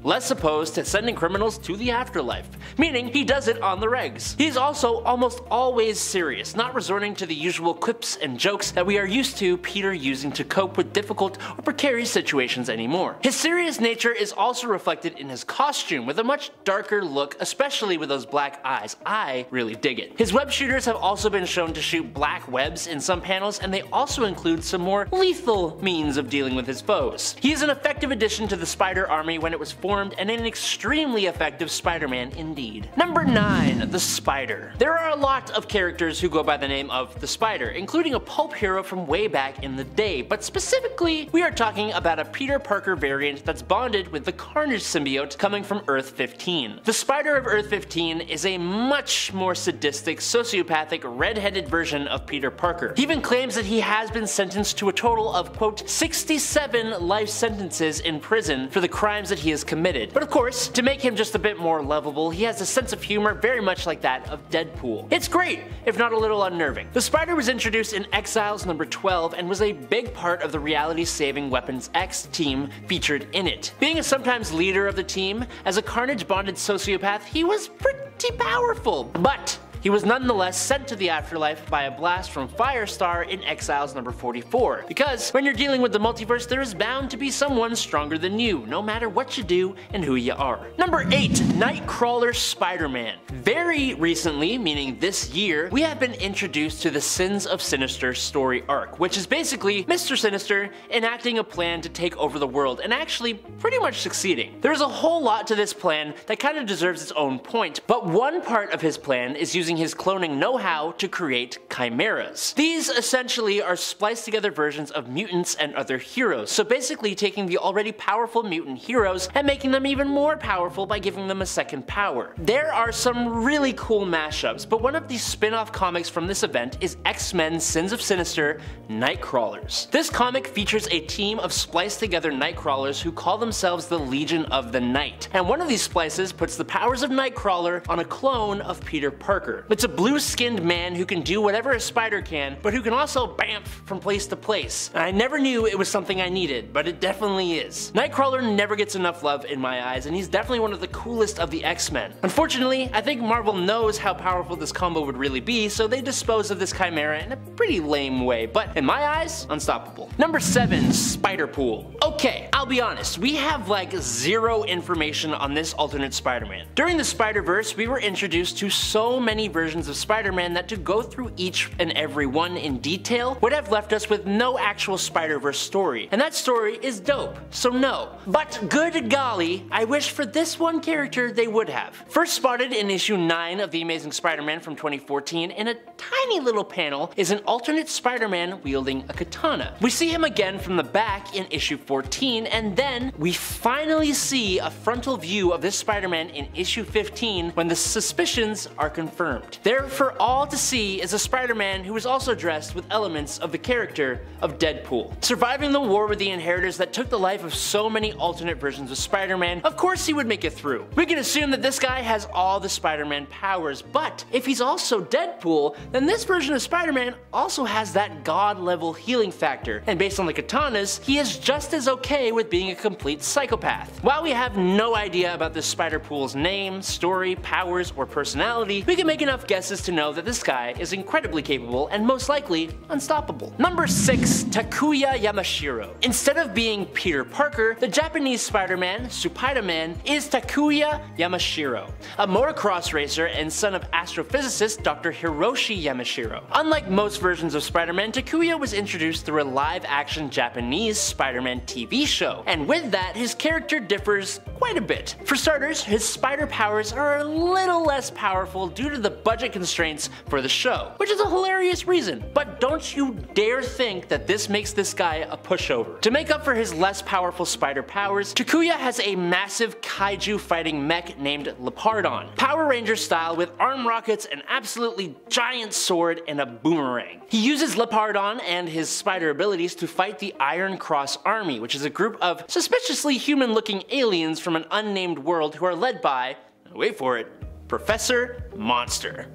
less opposed to sending criminals to the afterlife, meaning he does it on the regs. He's also almost always serious, not resorting to the usual quips and jokes that we are used to Peter using to cope with difficult or precarious situations anymore. His serious nature is also reflected in his costume, with a much darker look, especially with those black eyes. I really dig it. His web shooters have also been shown to shoot black webs in some panels, and they also include some more lethal means of dealing with his foes. He is an effective addition to the Spider Army when it was formed, and an extremely effective Spider-Man indeed. Number 9. The Spider. There are a lot of characters who go by the name of the Spider, including a pulp hero from way back in the day, but specifically, we are talking about a Peter Parker variant that's bonded with the Carnage symbiote coming from Earth 15. The Spider of Earth 15 is a much more sadistic, sociopathic, red-headed version of Peter Parker. He even claims that he has been sentenced to a total of, quote, 67 life sentences in prison for the crimes that he has committed. But of course, to make him just a bit more lovable, he has a sense of humor very much like that of Deadpool. It's great, if not a little unnerving. The Spider was introduced in Exiles #12 and was a big part of the reality-saving Weapons X team featured in it. Being a sometimes leader of the team, as a Carnage-bonded sociopath, he was pretty powerful. But he was nonetheless sent to the afterlife by a blast from Firestar in Exiles #44, because when you're dealing with the multiverse, there is bound to be someone stronger than you, no matter what you do and who you are. Number 8. Nightcrawler Spider-Man. Very recently, meaning this year, we have been introduced to the Sins of Sinister story arc, which is basically Mr. Sinister enacting a plan to take over the world and actually pretty much succeeding. There's a whole lot to this plan that kind of deserves its own point, but one part of his plan is using his cloning know-how to create chimeras. These essentially are spliced together versions of mutants and other heroes, so basically taking the already powerful mutant heroes and making them even more powerful by giving them a second power. There are some really cool mashups, but one of the spin-off comics from this event is X-Men Sins of Sinister Nightcrawlers. This comic features a team of spliced together Nightcrawlers who call themselves the Legion of the Night, and one of these splices puts the powers of Nightcrawler on a clone of Peter Parker. It's a blue-skinned man who can do whatever a spider can, but who can also bamf from place to place. I never knew it was something I needed, but it definitely is. Nightcrawler never gets enough love in my eyes, and he's definitely one of the coolest of the X-Men. Unfortunately, I think Marvel knows how powerful this combo would really be, so they dispose of this chimera in a pretty lame way, but in my eyes, unstoppable. Number 7. Spider-Pool. Okay, I'll be honest, we have like zero information on this alternate Spider-Man. During the Spider-Verse, we were introduced to so many versions of Spider-Man that to go through each and every one in detail would have left us with no actual Spider-Verse story, and that story is dope, so no. But good golly, I wish for this one character they would have. First spotted in issue 9 of The Amazing Spider-Man from 2014, in a tiny little panel, is an alternate Spider-Man wielding a katana. We see him again from the back in issue 14, and then we finally see a frontal view of this Spider-Man in issue 15 when the suspicions are confirmed. There for all to see is a Spider-Man who is also dressed with elements of the character of Deadpool. Surviving the war with the Inheritors that took the life of so many alternate versions of Spider-Man, of course he would make it through. We can assume that this guy has all the Spider-Man powers, but if he's also Deadpool, then this version of Spider-Man also has that god-level healing factor, and based on the katanas, he is just as okay with being a complete psychopath. While we have no idea about this Spider-Pool's name, story, powers, or personality, we can make an enough guesses to know that this guy is incredibly capable and most likely unstoppable. Number 6. Takuya Yamashiro. Instead of being Peter Parker, the Japanese Spider-Man, Spider-Man, is Takuya Yamashiro, a motocross racer and son of astrophysicist Dr. Hiroshi Yamashiro. Unlike most versions of Spider-Man, Takuya was introduced through a live-action Japanese Spider-Man TV show, and with that, his character differs quite a bit. For starters, his spider powers are a little less powerful due to the budget constraints for the show, which is a hilarious reason, but don't you dare think that this makes this guy a pushover. To make up for his less powerful spider powers, Takuya has a massive kaiju fighting mech named Leopardon, Power Ranger style with arm rockets, an absolutely giant sword, and a boomerang. He uses Leopardon and his spider abilities to fight the Iron Cross Army, which is a group of suspiciously human-looking aliens from an unnamed world who are led by, wait for it, Professor Monster.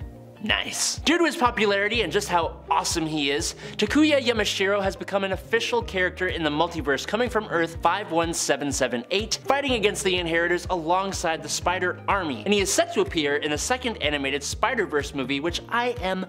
Nice. Due to his popularity and just how awesome he is, Takuya Yamashiro has become an official character in the multiverse, coming from Earth 51778, fighting against the Inheritors alongside the Spider Army, and he is set to appear in the second animated Spider-Verse movie, which I am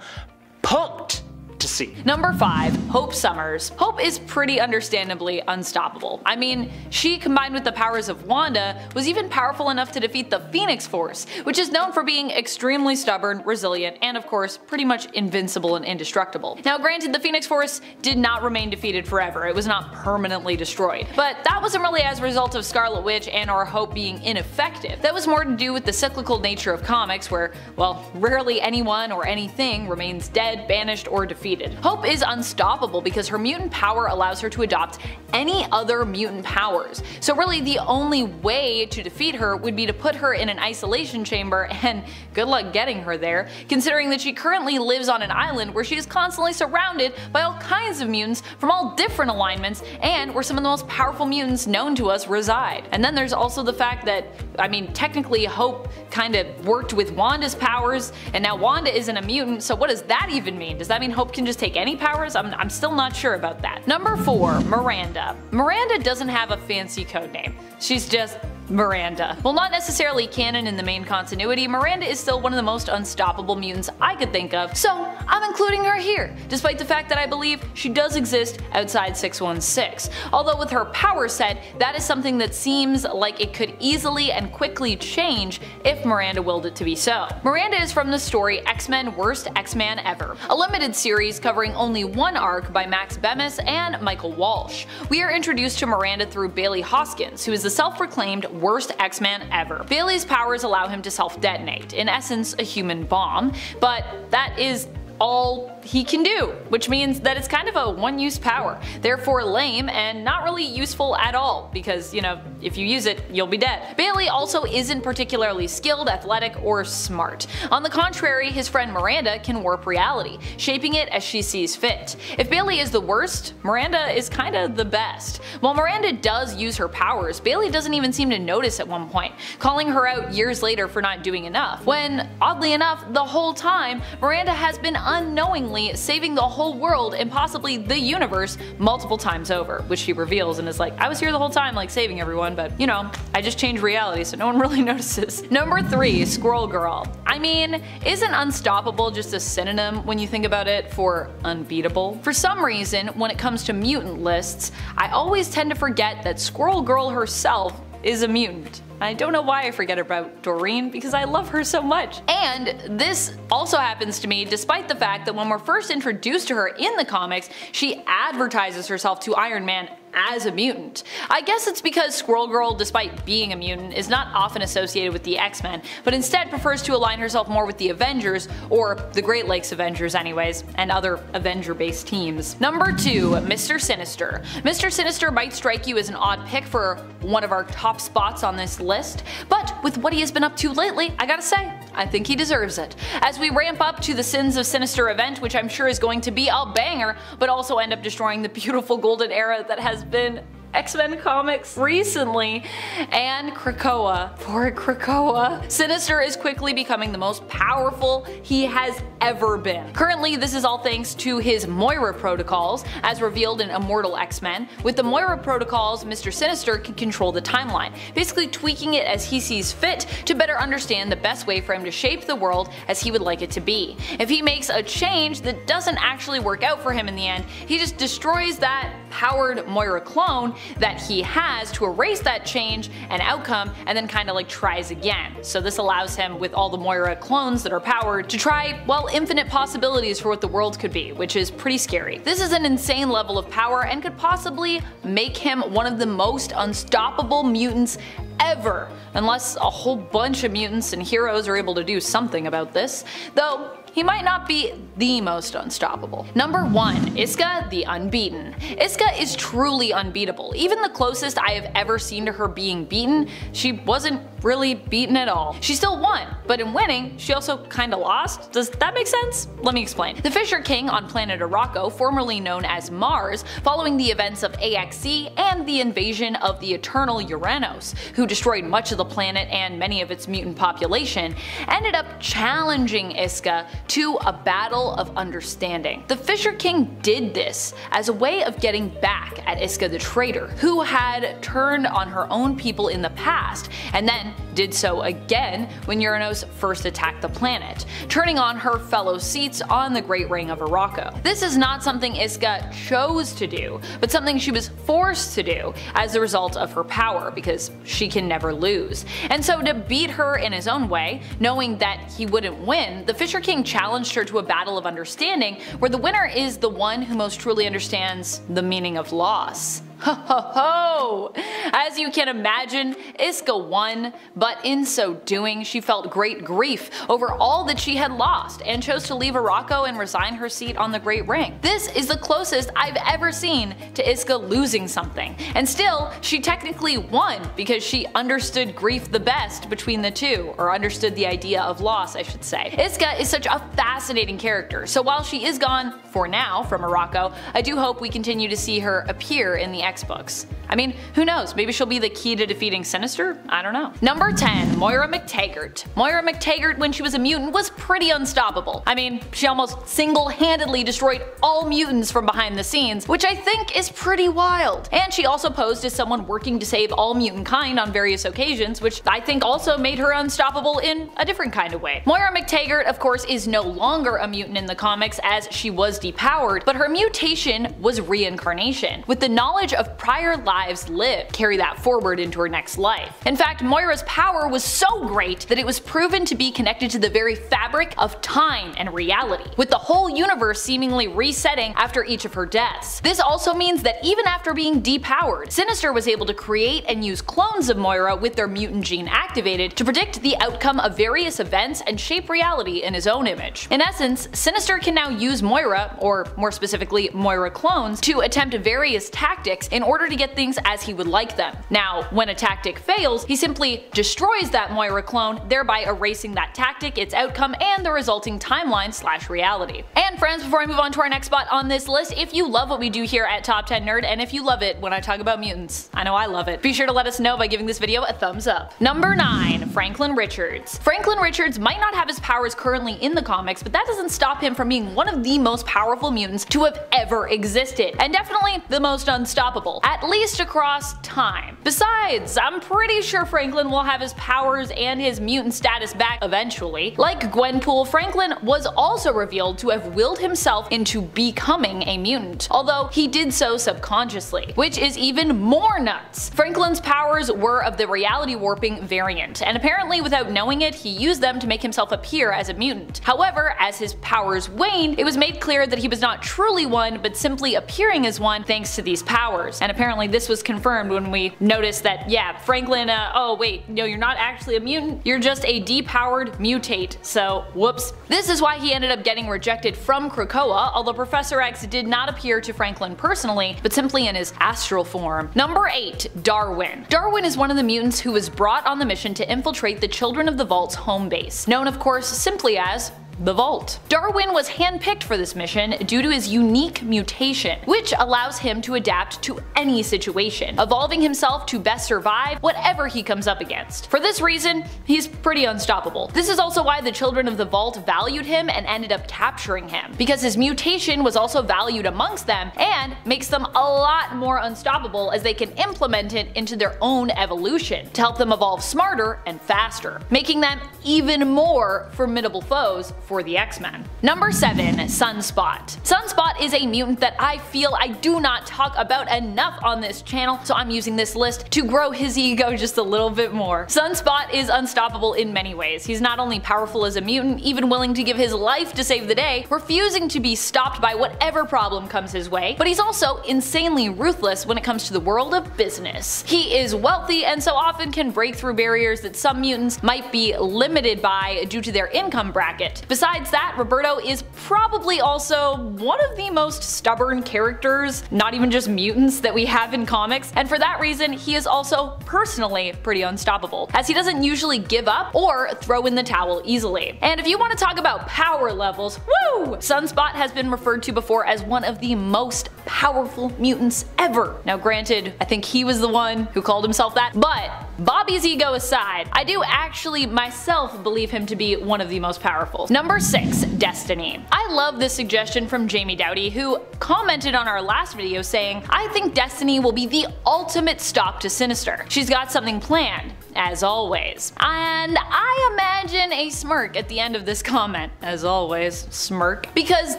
pumped to see. Number 5. Hope Summers. Hope is pretty understandably unstoppable. I mean, she, combined with the powers of Wanda, was even powerful enough to defeat the Phoenix Force, which is known for being extremely stubborn, resilient, and of course, pretty much invincible and indestructible. Now granted, the Phoenix Force did not remain defeated forever, it was not permanently destroyed, but that wasn't really as a result of Scarlet Witch and or Hope being ineffective. That was more to do with the cyclical nature of comics where, well, rarely anyone or anything remains dead, banished, or defeated. Hope is unstoppable because her mutant power allows her to adopt any other mutant powers, so really the only way to defeat her would be to put her in an isolation chamber, and good luck getting her there, considering that she currently lives on an island where she is constantly surrounded by all kinds of mutants from all different alignments and where some of the most powerful mutants known to us reside. And then there's also the fact that, I mean, technically Hope kind of worked with Wanda's powers, and now Wanda isn't a mutant, so what does that even mean? Does that mean Hope can just take any powers? I'm still not sure about that. Number 4. Miranda. Miranda doesn't have a fancy code name. She's just Miranda. While not necessarily canon in the main continuity, Miranda is still one of the most unstoppable mutants I could think of, so I'm including her here, despite the fact that I believe she does exist outside 616. Although with her power set, that is something that seems like it could easily and quickly change if Miranda willed it to be so. Miranda is from the story X-Men Worst X-Man Ever, a limited series covering only one arc by Max Bemis and Michael Walsh. We are introduced to Miranda through Bailey Hoskins, who is the self-proclaimed worst X-Man ever. Bailey's powers allow him to self-detonate, in essence a human bomb, but that is all he can do, which means that it's kind of a one-use power, therefore lame and not really useful at all, because, you know, if you use it, you'll be dead. Bailey also isn't particularly skilled, athletic, or smart. On the contrary, his friend Miranda can warp reality, shaping it as she sees fit. If Bailey is the worst, Miranda is kinda the best. While Miranda does use her powers, Bailey doesn't even seem to notice at one point, calling her out years later for not doing enough, when, oddly enough, the whole time, Miranda has been unknowingly saving the whole world and possibly the universe multiple times over, which she reveals and is like, I was here the whole time like saving everyone, but you know, I just changed reality so no one really notices. Number 3. Squirrel Girl. I mean, isn't unstoppable just a synonym when you think about it for unbeatable? For some reason, when it comes to mutant lists, I always tend to forget that Squirrel Girl herself is a mutant. I don't know why I forget about Doreen, because I love her so much. And this also happens to me despite the fact that when we're first introduced to her in the comics, she advertises herself to Iron Man as a mutant. I guess it's because Squirrel Girl, despite being a mutant, is not often associated with the X-Men, but instead prefers to align herself more with the Avengers, or the Great Lakes Avengers anyways, and other Avenger-based teams. Number 2. Mr. Sinister. Mr. Sinister might strike you as an odd pick for one of our top spots on this list, but with what he has been up to lately, I gotta say, I think he deserves it. As we ramp up to the Sins of Sinister event, which I'm sure is going to be a banger, but also end up destroying the beautiful golden era that has been X-Men comics recently. And Krakoa. Poor Krakoa. Sinister is quickly becoming the most powerful he has ever been. Currently, this is all thanks to his Moira protocols, as revealed in Immortal X-Men. With the Moira protocols, Mr. Sinister can control the timeline, basically tweaking it as he sees fit to better understand the best way for him to shape the world as he would like it to be. If he makes a change that doesn't actually work out for him in the end, he just destroys that powered Moira clone that he has to erase that change and outcome, and then kinda like tries again. So this allows him, with all the Moira clones that are powered, to try, well, infinite possibilities for what the world could be, which is pretty scary. This is an insane level of power and could possibly make him one of the most unstoppable mutants ever, unless a whole bunch of mutants and heroes are able to do something about this, though he might not be the most unstoppable. Number 1. Iska the Unbeaten. Iska is truly unbeatable. Even the closest I have ever seen to her being beaten, she wasn't really beaten at all. She still won, but in winning, she also kinda lost. Does that make sense? Let me explain. The Fisher King on planet Arakko, formerly known as Mars, following the events of AXE and the invasion of the Eternal Uranos, who destroyed much of the planet and many of its mutant population, ended up challenging Iska to a battle of understanding. The Fisher King did this as a way of getting back at Iska the traitor, who had turned on her own people in the past, and then did so again when Uranos first attacked the planet, turning on her fellow seats on the Great Ring of Arakko. This is not something Iska chose to do, but something she was forced to do as a result of her power, because she can never lose. And so to beat her in his own way, knowing that he wouldn't win, the Fisher King challenged her to a battle of understanding, where the winner is the one who most truly understands the meaning of loss. Ho ho ho! As you can imagine, Iska won, but in so doing, she felt great grief over all that she had lost and chose to leave Arakko and resign her seat on the Great Ring. This is the closest I've ever seen to Iska losing something, and still, she technically won because she understood grief the best between the two, or understood the idea of loss, I should say. Iska is such a fascinating character, so while she is gone, for now, from Arakko, I do hope we continue to see her appear in the X-books. I mean, who knows, maybe she'll be the key to defeating Sinister? I don't know. Number 10. Moira McTaggart. Moira McTaggart, when she was a mutant, was pretty unstoppable. I mean, she almost single-handedly destroyed all mutants from behind the scenes, which I think is pretty wild. And she also posed as someone working to save all mutant kind on various occasions, which I think also made her unstoppable in a different kind of way. Moira McTaggart, of course, is no longer a mutant in the comics, as she was depowered, but her mutation was reincarnation, with the knowledge of prior lives lived, carry that forward into her next life. In fact, Moira's power was so great that it was proven to be connected to the very fabric of time and reality, with the whole universe seemingly resetting after each of her deaths. This also means that even after being depowered, Sinister was able to create and use clones of Moira with their mutant gene activated to predict the outcome of various events and shape reality in his own image. In essence, Sinister can now use Moira, or more specifically Moira clones, to attempt various tactics in order to get things as he would like them. Now, when a tactic fails, he simply destroys that Moira clone, thereby erasing that tactic, its outcome, and the resulting timeline/reality. And friends, before I move on to our next spot on this list, if you love what we do here at Top 10 Nerd, and if you love it when I talk about mutants, I know I love it, be sure to let us know by giving this video a thumbs up. Number 9. Franklin Richards. Franklin Richards might not have his powers currently in the comics, but that doesn't stop him from being one of the most powerful mutants to have ever existed, and definitely the most unstoppable, at least across time. Besides, I'm pretty sure Franklin will have his powers and his mutant status back eventually. Like Gwenpool, Franklin was also revealed to have willed himself into becoming a mutant, although he did so subconsciously, which is even more nuts. Franklin's powers were of the reality warping variant, and apparently without knowing it, he used them to make himself appear as a mutant. However, as his powers waned, it was made clear that he was not truly one, but simply appearing as one thanks to these powers. And apparently this was confirmed when we noticed that, yeah, Franklin, oh wait, no, you're not actually a mutant, you're just a depowered mutate, so whoops. This is why he ended up getting rejected from Krakoa, although Professor X did not appear to Franklin personally, but simply in his astral form. Number 8. Darwin. Darwin is one of the mutants who was brought on the mission to infiltrate the Children of the Vault's home base, known of course simply as the vault. Darwin was handpicked for this mission due to his unique mutation, which allows him to adapt to any situation, evolving himself to best survive whatever he comes up against. For this reason, he's pretty unstoppable. This is also why the children of the vault valued him and ended up capturing him, because his mutation was also valued amongst them and makes them a lot more unstoppable as they can implement it into their own evolution to help them evolve smarter and faster, making them even more formidable foes for the X-Men. Number 7. Sunspot. Sunspot is a mutant that I feel I do not talk about enough on this channel, so I'm using this list to grow his ego just a little bit more. Sunspot is unstoppable in many ways. He's not only powerful as a mutant, even willing to give his life to save the day, refusing to be stopped by whatever problem comes his way, but he's also insanely ruthless when it comes to the world of business. He is wealthy and so often can break through barriers that some mutants might be limited by due to their income bracket. Besides that, Roberto is probably also one of the most stubborn characters, not even just mutants, that we have in comics, and for that reason he is also personally pretty unstoppable, as he doesn't usually give up or throw in the towel easily. And if you want to talk about power levels, woo! Sunspot has been referred to before as one of the most powerful mutants ever. Now granted, I think he was the one who called himself that, but Bobby's ego aside, I do actually myself believe him to be one of the most powerful. Number 6. Destiny. I love this suggestion from Jamie Dowdy, who commented on our last video saying, "I think Destiny will be the ultimate stop to Sinister. She's got something planned, as always." And I imagine a smirk at the end of this comment. As always, smirk. Because,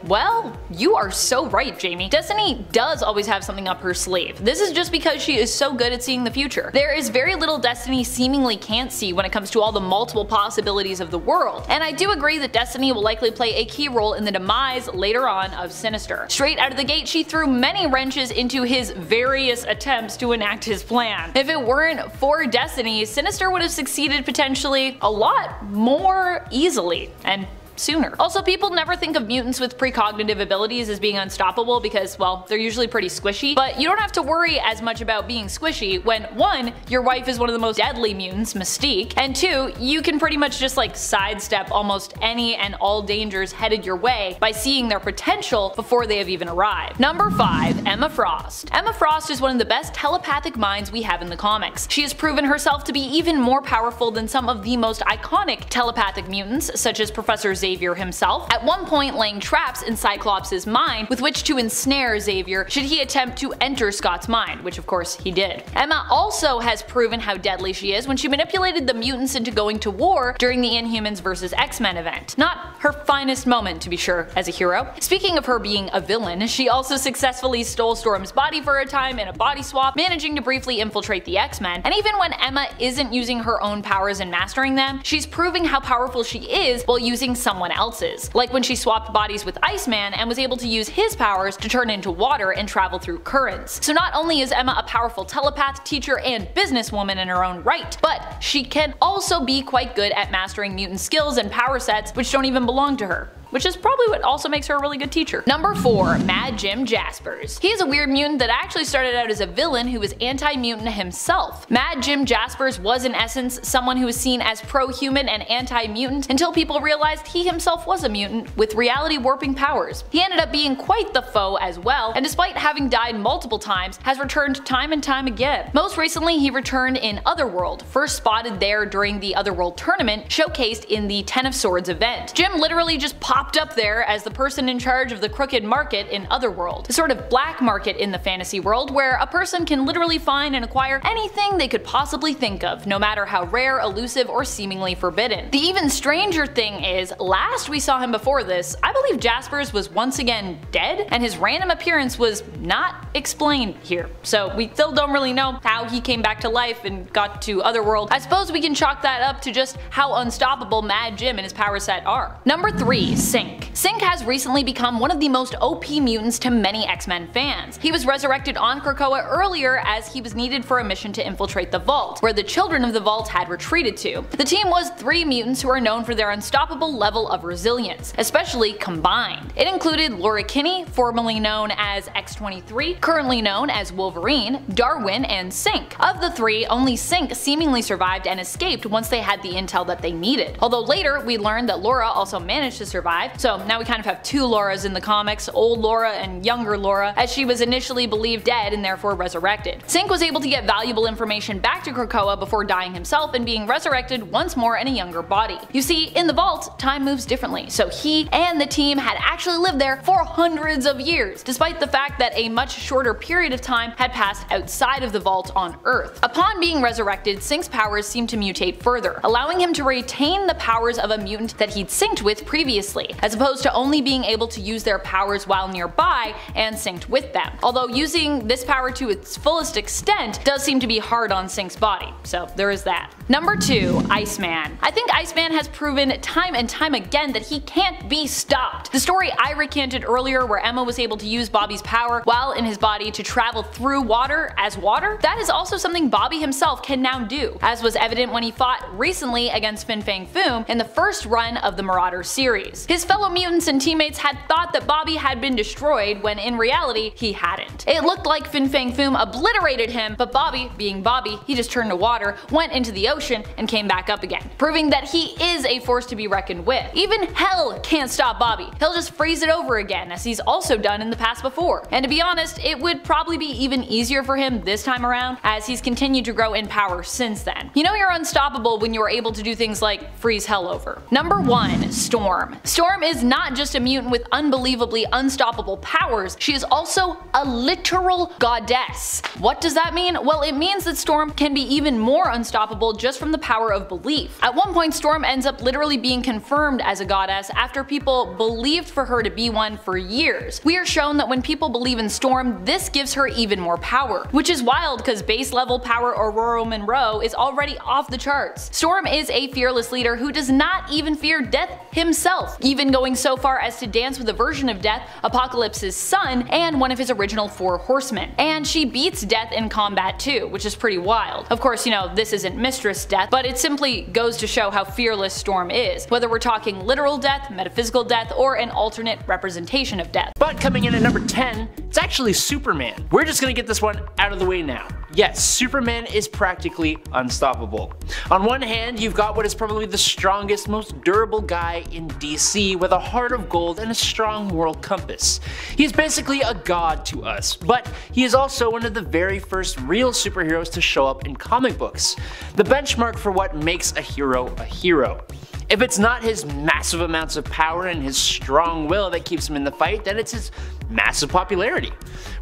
well, you are so right, Jamie. Destiny does always have something up her sleeve. This is just because she is so good at seeing the future. There is very little Destiny seemingly can't see when it comes to all the multiple possibilities of the world, and I do agree that Destiny will likely play a key role in the demise later on of Sinister. Straight out of the gate, she threw many wrenches into his various attempts to enact his plan. If it weren't for Destiny, Sinister would have succeeded potentially a lot more easily and sooner. Also, people never think of mutants with precognitive abilities as being unstoppable because, well, they're usually pretty squishy, but you don't have to worry as much about being squishy when 1. Your wife is one of the most deadly mutants, Mystique, and 2. You can pretty much just like sidestep almost any and all dangers headed your way by seeing their potential before they have even arrived. Number 5. Emma Frost. Emma Frost is one of the best telepathic minds we have in the comics. She has proven herself to be even more powerful than some of the most iconic telepathic mutants, such as Professor Xavier himself, at one point laying traps in Cyclops' mind with which to ensnare Xavier should he attempt to enter Scott's mind, which of course he did. Emma also has proven how deadly she is when she manipulated the mutants into going to war during the Inhumans vs. X-Men event. Not her finest moment, to be sure, as a hero. Speaking of her being a villain, she also successfully stole Storm's body for a time in a body swap, managing to briefly infiltrate the X-Men, and even when Emma isn't using her own powers and mastering them, she's proving how powerful she is while using someone else's, like when she swapped bodies with Iceman and was able to use his powers to turn into water and travel through currents. So not only is Emma a powerful telepath, teacher, and businesswoman in her own right, but she can also be quite good at mastering mutant skills and power sets which don't even belong to her, which is probably what also makes her a really good teacher. Number 4. Mad Jim Jaspers. He is a weird mutant that actually started out as a villain who was anti-mutant himself. Mad Jim Jaspers was in essence someone who was seen as pro-human and anti-mutant until people realized he himself was a mutant with reality warping powers. He ended up being quite the foe as well, and despite having died multiple times, has returned time and time again. Most recently, he returned in Otherworld, first spotted there during the Otherworld tournament showcased in the Ten of Swords event. Jim literally just popped up there as the person in charge of the crooked market in Otherworld, a sort of black market in the fantasy world where a person can literally find and acquire anything they could possibly think of, no matter how rare, elusive, or seemingly forbidden. The even stranger thing is, last we saw him before this, I believe Jaspers was once again dead, and his random appearance was not explained here. So we still don't really know how he came back to life and got to Otherworld. I suppose we can chalk that up to just how unstoppable Mad Jim and his power set are. Number 3. Sync. Sync has recently become one of the most OP mutants to many X-Men fans. He was resurrected on Krakoa earlier as he was needed for a mission to infiltrate the Vault, where the children of the Vault had retreated to. The team was 3 mutants who are known for their unstoppable level of resilience, especially combined. It included Laura Kinney, formerly known as X-23, currently known as Wolverine, Darwin, and Sync. Of the 3, only Sync seemingly survived and escaped once they had the intel that they needed. Although later we learned that Laura also managed to survive, so now we kind of have 2 Lauras in the comics, old Laura and younger Laura, as she was initially believed dead and therefore resurrected. Sync was able to get valuable information back to Krakoa before dying himself and being resurrected once more in a younger body. You see, in the Vault, time moves differently, so he and the team had actually lived there for hundreds of years, despite the fact that a much shorter period of time had passed outside of the Vault on Earth. Upon being resurrected, Sync's powers seemed to mutate further, allowing him to retain the powers of a mutant that he'd synced with previously, as opposed to only being able to use their powers while nearby and synced with them. Although using this power to its fullest extent does seem to be hard on Sync's body, so there is that. Number 2. Iceman. I think Iceman has proven time and time again that he can't be stopped. The story I recanted earlier where Emma was able to use Bobby's power while in his body to travel through water as water, that is also something Bobby himself can now do, as was evident when he fought recently against Fin Fang Foom in the first run of the Marauder series. His fellow mutants and teammates had thought that Bobby had been destroyed when in reality he hadn't. It looked like Fin Fang Foom obliterated him, but Bobby, being Bobby, he just turned to water, went into the ocean, and came back up again, proving that he is a force to be reckoned with. Even hell can't stop Bobby. He'll just freeze it over again, as he's also done in the past before. And to be honest, it would probably be even easier for him this time around, as he's continued to grow in power since then. You know you're unstoppable when you are able to do things like freeze hell over. Number 1. Storm. Storm is not just a mutant with unbelievably unstoppable powers, she is also a literal goddess. What does that mean? Well, it means that Storm can be even more unstoppable just from the power of belief. At one point, Storm ends up literally being confirmed as a goddess after people believed for her to be one for years. We are shown that when people believe in Storm, this gives her even more power, which is wild because base level power Aurora Monroe is already off the charts. Storm is a fearless leader who does not even fear death himself, even going so far as to dance with a version of Death, Apocalypse's son, and one of his original 4 horsemen. And she beats Death in combat too, which is pretty wild. Of course, you know, this isn't Mistress Death, but it simply goes to show how fearless Storm is, whether we're talking literal death, metaphysical death, or an alternate representation of death. But coming in at number 10, it's actually Superman. We're just gonna get this one out of the way now. Yes, Superman is practically unstoppable. On one hand, you've got what is probably the strongest, most durable guy in DC with a heart of gold and a strong moral compass. He is basically a god to us, but he is also one of the very first real superheroes to show up in comic books. The benchmark for what makes a hero a hero. If it's not his massive amounts of power and his strong will that keeps him in the fight, then it's his massive popularity.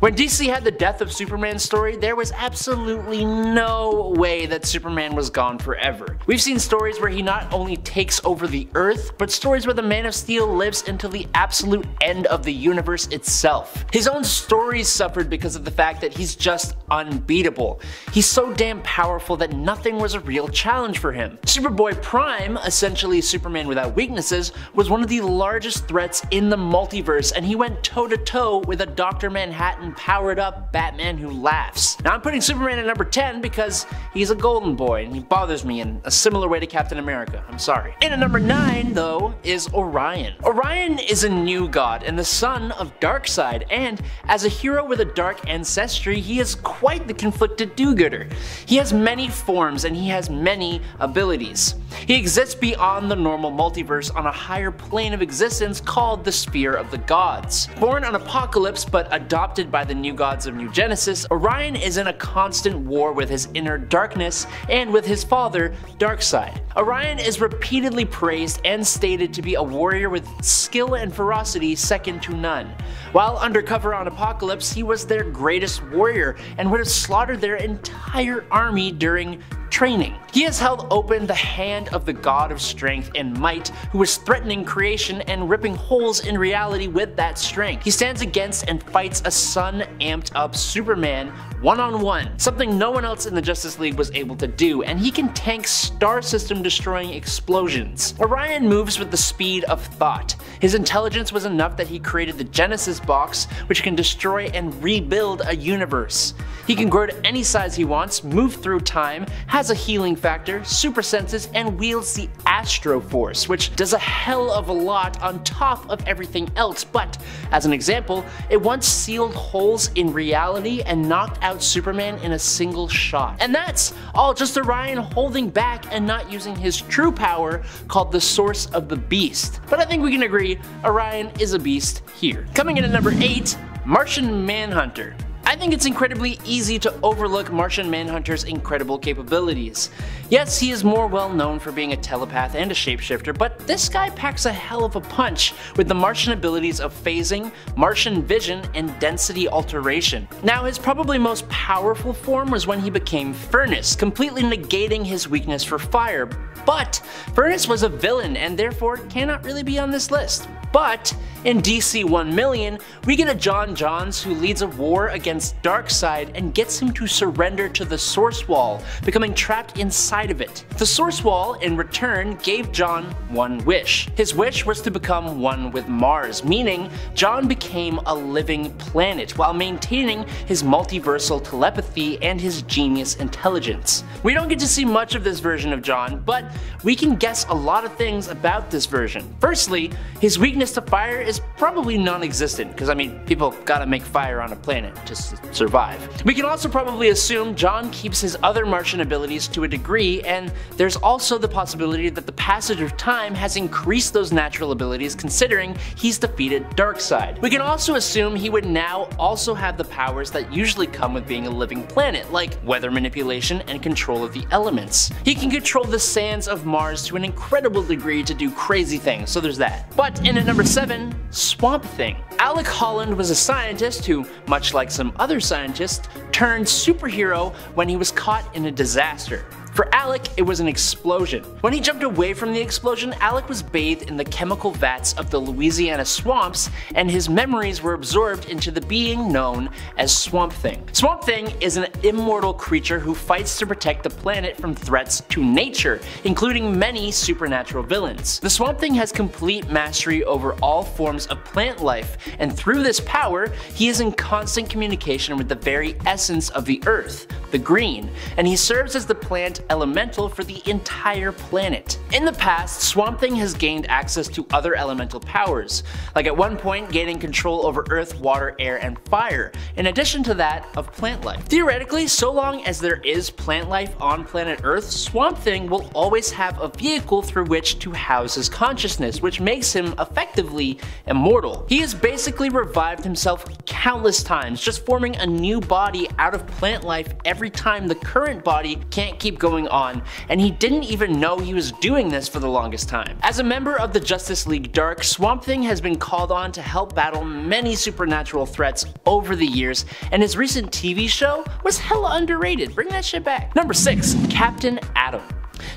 When DC had the Death of Superman story, there was absolutely no way that Superman was gone forever. We've seen stories where he not only takes over the Earth, but stories where the Man of Steel lives until the absolute end of the universe itself. His own stories suffered because of the fact that he's just unbeatable. He's so damn powerful that nothing was a real challenge for him. Superboy Prime, essentially Superman without weaknesses, was one of the largest threats in the multiverse, and he went toe-to-toe with a Dr. Manhattan powered up Batman who laughs. Now I'm putting Superman at number 10 because he's a golden boy and he bothers me in a similar way to Captain America. I'm sorry. In at number 9 though is Orion. Orion is a new god and the son of Darkseid, and as a hero with a dark ancestry, he is quite the conflicted do-gooder. He has many forms and he has many abilities. He exists beyond the normal multiverse on a higher plane of existence called the Sphere of the Gods. Born on Apocalypse but adopted by the new gods of New Genesis, Orion is in a constant war with his inner darkness and with his father, Darkseid. Orion is repeatedly praised and stated to be a warrior with skill and ferocity second to none. While undercover on Apocalypse, he was their greatest warrior and would have slaughtered their entire army during training. He has held open the hand of the god of strength and might who was threatening creation and ripping holes in reality with that strength. He stands against and fights a sun-amped up Superman one-on-one, something no one else in the Justice League was able to do, and he can tank star system destroying explosions. Orion moves with the speed of thought. His intelligence was enough that he created the Genesis box, which can destroy and rebuild a universe. He can grow to any size he wants, move through time, has a healing factor, super senses, and wields the Astro Force, which does a hell of a lot on top of everything else, but as an example, it once sealed holes in reality and knocked out Superman in a single shot. And that's all just Orion holding back and not using his true power called the Source of the Beast. But I think we can agree Orion is a beast here. Coming in at number 8, Martian Manhunter. I think it's incredibly easy to overlook Martian Manhunter's incredible capabilities. Yes, he is more well known for being a telepath and a shapeshifter, but this guy packs a hell of a punch with the Martian abilities of phasing, Martian vision, and density alteration. Now, his probably most powerful form was when he became Furnace, completely negating his weakness for fire. But Furnace was a villain and therefore cannot really be on this list. But in DC 1,000,000, we get a John Johns who leads a war against Darkseid and gets him to surrender to the Source Wall, becoming trapped inside of it. The Source Wall, in return, gave John one wish. His wish was to become one with Mars, meaning John became a living planet while maintaining his multiversal telepathy and his genius intelligence. We don't get to see much of this version of John, but we can guess a lot of things about this version. Firstly, his weakness to fire is probably non-existent, because I mean, people gotta make fire on a planet just to survive. We can also probably assume John keeps his other Martian abilities to a degree, and there's also the possibility that the passage of time has increased those natural abilities considering he's defeated Darkseid. We can also assume he would now also have the powers that usually come with being a living planet, like weather manipulation and control of the elements. He can control the sands of Mars to an incredible degree to do crazy things, so there's that. But in at number 7, Swamp Thing. Alec Holland was a scientist who, much like some other scientists, turned superhero when he was caught in a disaster. For Alec, it was an explosion. When he jumped away from the explosion, Alec was bathed in the chemical vats of the Louisiana swamps, and his memories were absorbed into the being known as Swamp Thing. Swamp Thing is an immortal creature who fights to protect the planet from threats to nature, including many supernatural villains. The Swamp Thing has complete mastery over all forms of plant life, and through this power, he is in constant communication with the very essence of the Earth, the green, and he serves as the plant elemental for the entire planet. In the past, Swamp Thing has gained access to other elemental powers, like at one point gaining control over earth, water, air, and fire, in addition to that of plant life. Theoretically, so long as there is plant life on planet Earth, Swamp Thing will always have a vehicle through which to house his consciousness, which makes him effectively immortal. He has basically revived himself countless times, just forming a new body out of plant life every time the current body can't keep going on, and he didn't even know he was doing this for the longest time. As a member of the Justice League Dark, Swamp Thing has been called on to help battle many supernatural threats over the years, and his recent TV show was hella underrated. Bring that shit back. Number 6, Captain Atom.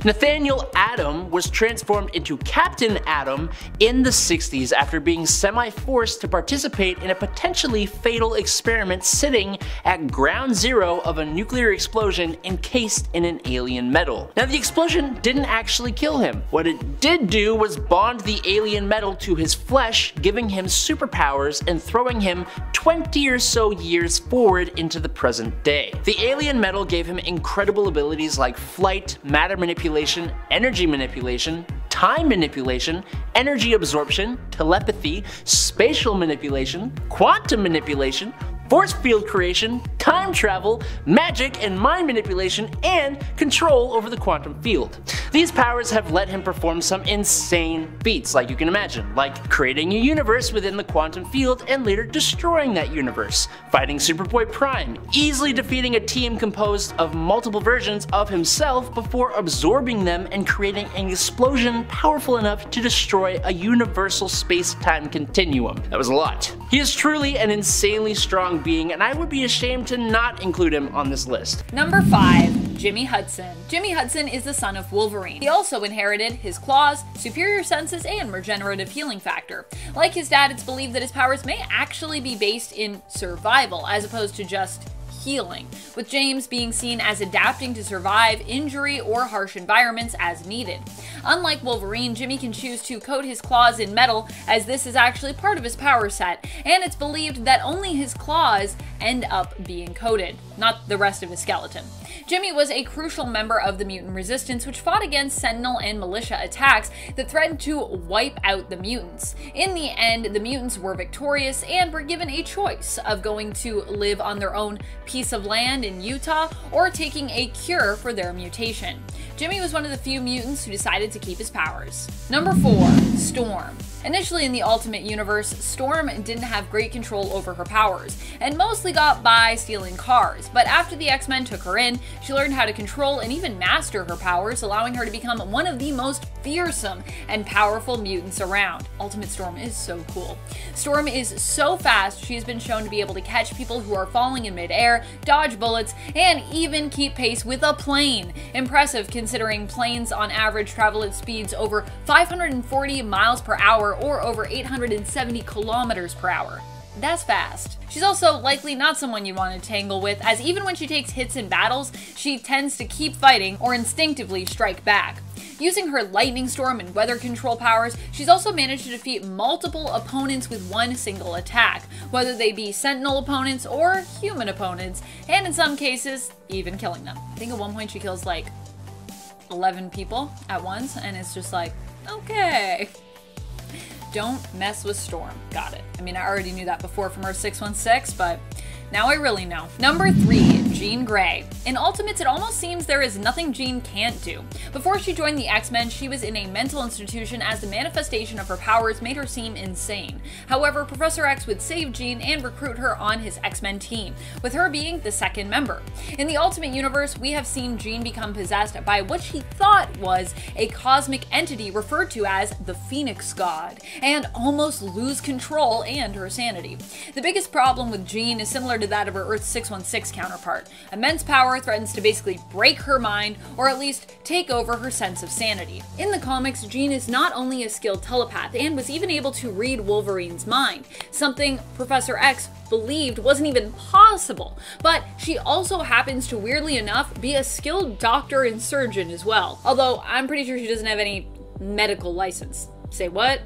Nathaniel Atom was transformed into Captain Atom in the 60s after being semi-forced to participate in a potentially fatal experiment sitting at ground zero of a nuclear explosion encased in an alien metal. Now, the explosion didn't actually kill him. What it did do was bond the alien metal to his flesh, giving him superpowers and throwing him 20 or so years forward into the present day. The alien metal gave him incredible abilities like flight, matter manipulation, energy manipulation, time manipulation, energy absorption, telepathy, spatial manipulation, quantum manipulation, force field creation, time travel, magic and mind manipulation, and control over the quantum field. These powers have let him perform some insane feats, like you can imagine, like creating a universe within the quantum field and later destroying that universe, fighting Superboy Prime, easily defeating a team composed of multiple versions of himself before absorbing them and creating an explosion powerful enough to destroy a universal space-time continuum. That was a lot. He is truly an insanely strong being, and I would be ashamed to not include him on this list. Number 5. Jimmy Hudson. Jimmy Hudson is the son of Wolverine. He also inherited his claws, superior senses, and regenerative healing factor. Like his dad, it's believed that his powers may actually be based in survival as opposed to just healing, with James being seen as adapting to survive injury or harsh environments as needed. Unlike Wolverine, Jimmy can choose to coat his claws in metal, as this is actually part of his power set, and it's believed that only his claws end up being coated, not the rest of his skeleton. Jimmy was a crucial member of the mutant resistance, which fought against Sentinel and militia attacks that threatened to wipe out the mutants. In the end, the mutants were victorious and were given a choice of going to live on their own piece of land in Utah or taking a cure for their mutation. Jimmy was one of the few mutants who decided to keep his powers. Number 4. Storm. Initially in the Ultimate Universe, Storm didn't have great control over her powers, and mostly got by stealing cars, but after the X-Men took her in, she learned how to control and even master her powers, allowing her to become one of the most fearsome and powerful mutants around. Ultimate Storm is so cool. Storm is so fast, she has been shown to be able to catch people who are falling in midair, dodge bullets, and even keep pace with a plane. Impressive considering planes on average travel at speeds over 540 miles per hour or over 870 kilometers per hour. That's fast. She's also likely not someone you want to tangle with, as even when she takes hits in battles, she tends to keep fighting or instinctively strike back. Using her lightning storm and weather control powers, she's also managed to defeat multiple opponents with one single attack, whether they be Sentinel opponents or human opponents, and in some cases, even killing them. I think at one point she kills like 11 people at once, and it's just like, okay. Don't mess with Storm. Got it. I mean, I already knew that before from her 616, but now I really know. Number 3, Jean Grey. In Ultimates, it almost seems there is nothing Jean can't do. Before she joined the X-Men, she was in a mental institution as the manifestation of her powers made her seem insane. However, Professor X would save Jean and recruit her on his X-Men team, with her being the second member. In the Ultimate Universe, we have seen Jean become possessed by what she thought was a cosmic entity referred to as the Phoenix God, and almost lose control and her sanity. The biggest problem with Jean is similar to that of her Earth 616 counterpart. Immense power threatens to basically break her mind, or at least take over her sense of sanity. In the comics, Jean is not only a skilled telepath, and was even able to read Wolverine's mind, something Professor X believed wasn't even possible, but she also happens to, weirdly enough, be a skilled doctor and surgeon as well, although I'm pretty sure she doesn't have any medical license. Say what?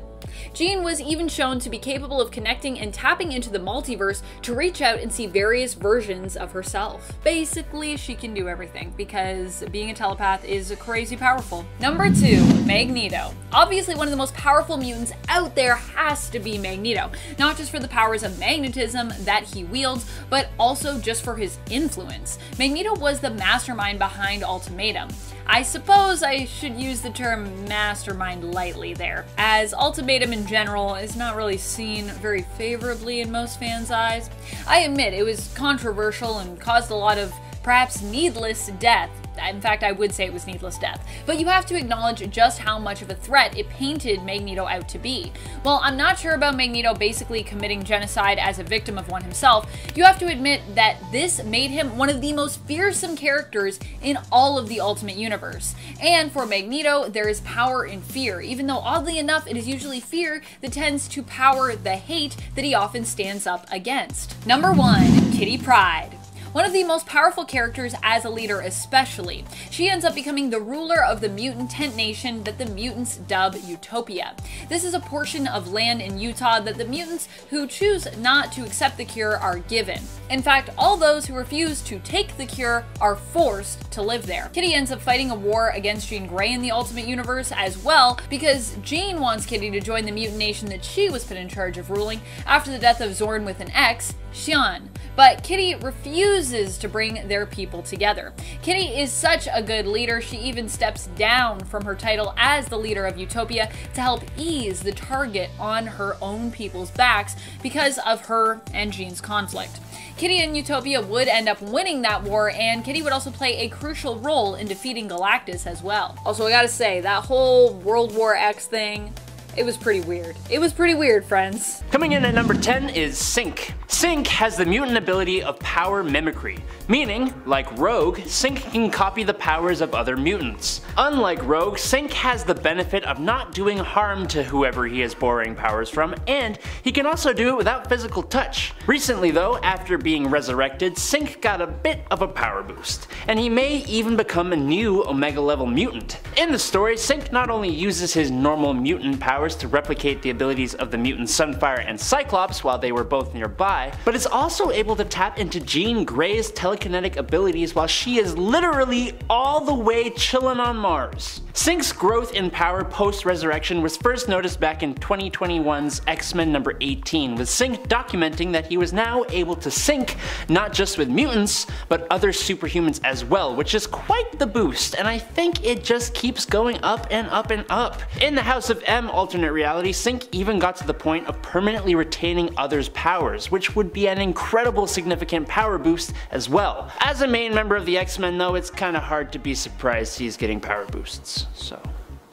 Jean was even shown to be capable of connecting and tapping into the multiverse to reach out and see various versions of herself. Basically, she can do everything, because being a telepath is crazy powerful. Number 2, Magneto. Obviously, one of the most powerful mutants out there has to be Magneto, not just for the powers of magnetism that he wields, but also just for his influence. Magneto was the mastermind behind Ultimatum. I suppose I should use the term mastermind lightly there, as Ultimatum in general is not really seen very favorably in most fans' eyes. I admit it was controversial and caused a lot of perhaps needless death. In fact, I would say it was needless death. But you have to acknowledge just how much of a threat it painted Magneto out to be. While I'm not sure about Magneto basically committing genocide as a victim of one himself, you have to admit that this made him one of the most fearsome characters in all of the Ultimate Universe. And for Magneto, there is power in fear, even though oddly enough, it is usually fear that tends to power the hate that he often stands up against. Number 1, Kitty Pryde. One of the most powerful characters as a leader especially. She ends up becoming the ruler of the mutant tent nation that the mutants dub Utopia. This is a portion of land in Utah that the mutants who choose not to accept the cure are given. In fact, all those who refuse to take the cure are forced to live there. Kitty ends up fighting a war against Jean Grey in the Ultimate Universe as well, because Jean wants Kitty to join the mutant nation that she was put in charge of ruling after the death of Zorn with an X, Xian. But Kitty refuses to bring their people together. Kitty is such a good leader, she even steps down from her title as the leader of Utopia to help ease the target on her own people's backs because of her and Jean's conflict. Kitty and Utopia would end up winning that war, and Kitty would also play a crucial role in defeating Galactus as well. Also, I gotta say, that whole World War X thing, It was pretty weird. It was pretty weird, friends. Coming in at number 10 is Sync. Sync has the mutant ability of power mimicry, meaning, like Rogue, Sync can copy the powers of other mutants. Unlike Rogue, Sync has the benefit of not doing harm to whoever he is borrowing powers from, and he can also do it without physical touch. Recently though, after being resurrected, Sync got a bit of a power boost, and he may even become a new Omega level mutant. In the story, Sync not only uses his normal mutant powers to replicate the abilities of the mutants Sunfire and Cyclops while they were both nearby, but is also able to tap into Jean Grey's telekinetic abilities while she is literally all the way chillin' on Mars. Sync's growth in power post-resurrection was first noticed back in 2021's X-Men number 18, with Sync documenting that he was now able to sync not just with mutants, but other superhumans as well, which is quite the boost, and I think it just keeps going up and up and up. In the House of M alternate reality, Sync even got to the point of permanently retaining others' powers, which would be an incredible significant power boost as well. As a main member of the X-Men though, it's kinda hard to be surprised he's getting power boosts. So,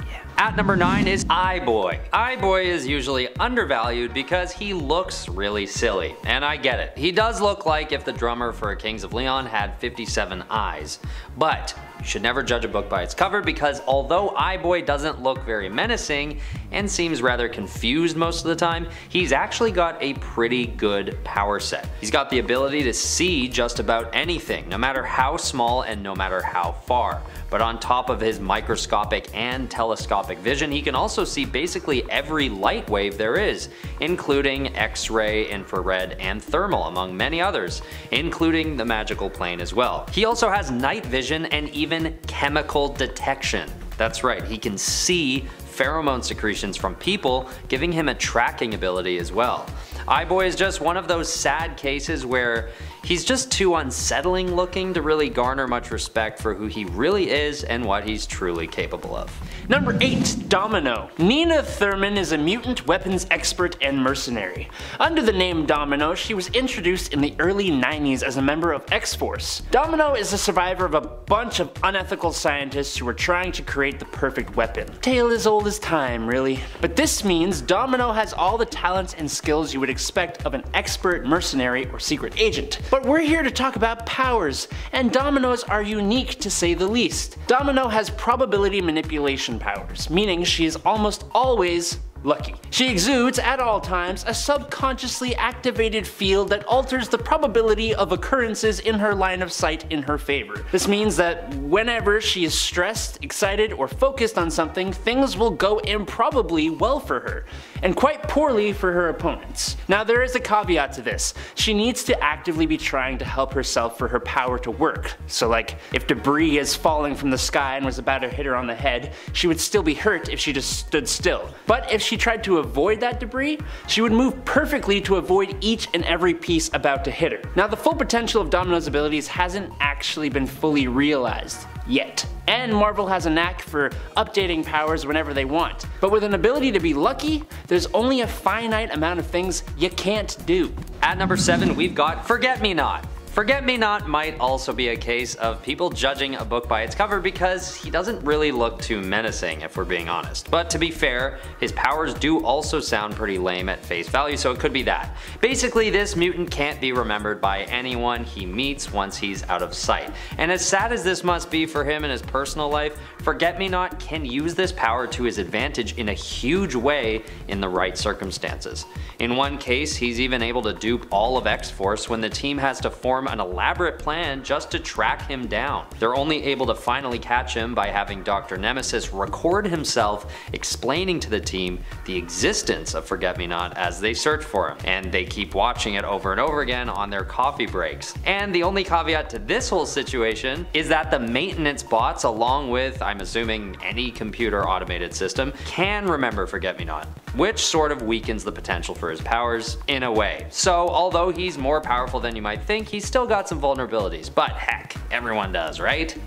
yeah. At number 9 is iBoy. iBoy is usually undervalued because he looks really silly, and I get it. He does look like if the drummer for Kings of Leon had 57 eyes, but you should never judge a book by its cover because although iBoy doesn't look very menacing and seems rather confused most of the time, he's actually got a pretty good power set. He's got the ability to see just about anything, no matter how small and no matter how far. But on top of his microscopic and telescopic vision, he can also see basically every light wave there is, including X-ray, infrared, and thermal, among many others, including the magical plane as well. He also has night vision and even chemical detection. That's right, he can see pheromone secretions from people, giving him a tracking ability as well. iBoy is just one of those sad cases where he's just too unsettling looking to really garner much respect for who he really is and what he's truly capable of. Number 8. Domino. Nina Thurman is a mutant weapons expert and mercenary. Under the name Domino, she was introduced in the early 90s as a member of X-Force. Domino is a survivor of a bunch of unethical scientists who were trying to create the perfect weapon. Tale as old as time, really. But this means Domino has all the talents and skills you would expect of an expert mercenary or secret agent. But we're here to talk about powers, and Domino's are unique to say the least. Domino has probability manipulation powers, meaning she is almost always lucky. She exudes at all times a subconsciously activated field that alters the probability of occurrences in her line of sight in her favor. This means that whenever she is stressed, excited, or focused on something, things will go improbably well for her, and quite poorly for her opponents. Now there is a caveat to this. She needs to actively be trying to help herself for her power to work. So like, if debris is falling from the sky and was about to hit her on the head, she would still be hurt if she just stood still. But if she tried to avoid that debris, she would move perfectly to avoid each and every piece about to hit her. Now the full potential of Domino's abilities hasn't actually been fully realized yet, and Marvel has a knack for updating powers whenever they want. But with an ability to be lucky, there's only a finite amount of things you can't do. At number 7, we've got Forget-Me-Not. Forget-Me-Not might also be a case of people judging a book by its cover because he doesn't really look too menacing, if we're being honest. But to be fair, his powers do also sound pretty lame at face value, so it could be that. Basically, this mutant can't be remembered by anyone he meets once he's out of sight. And as sad as this must be for him in his personal life, Forget-Me-Not can use this power to his advantage in a huge way in the right circumstances. In one case, he's even able to dupe all of X-Force when the team has to form an elaborate plan just to track him down. They're only able to finally catch him by having Dr. Nemesis record himself explaining to the team the existence of Forget-Me-Not as they search for him, and they keep watching it over and over again on their coffee breaks. And the only caveat to this whole situation is that the maintenance bots, along with, I'm assuming, any computer automated system, can remember Forget-Me-Not, which sort of weakens the potential for his powers in a way. So although he's more powerful than you might think, he's still got some vulnerabilities, but heck, everyone does, right?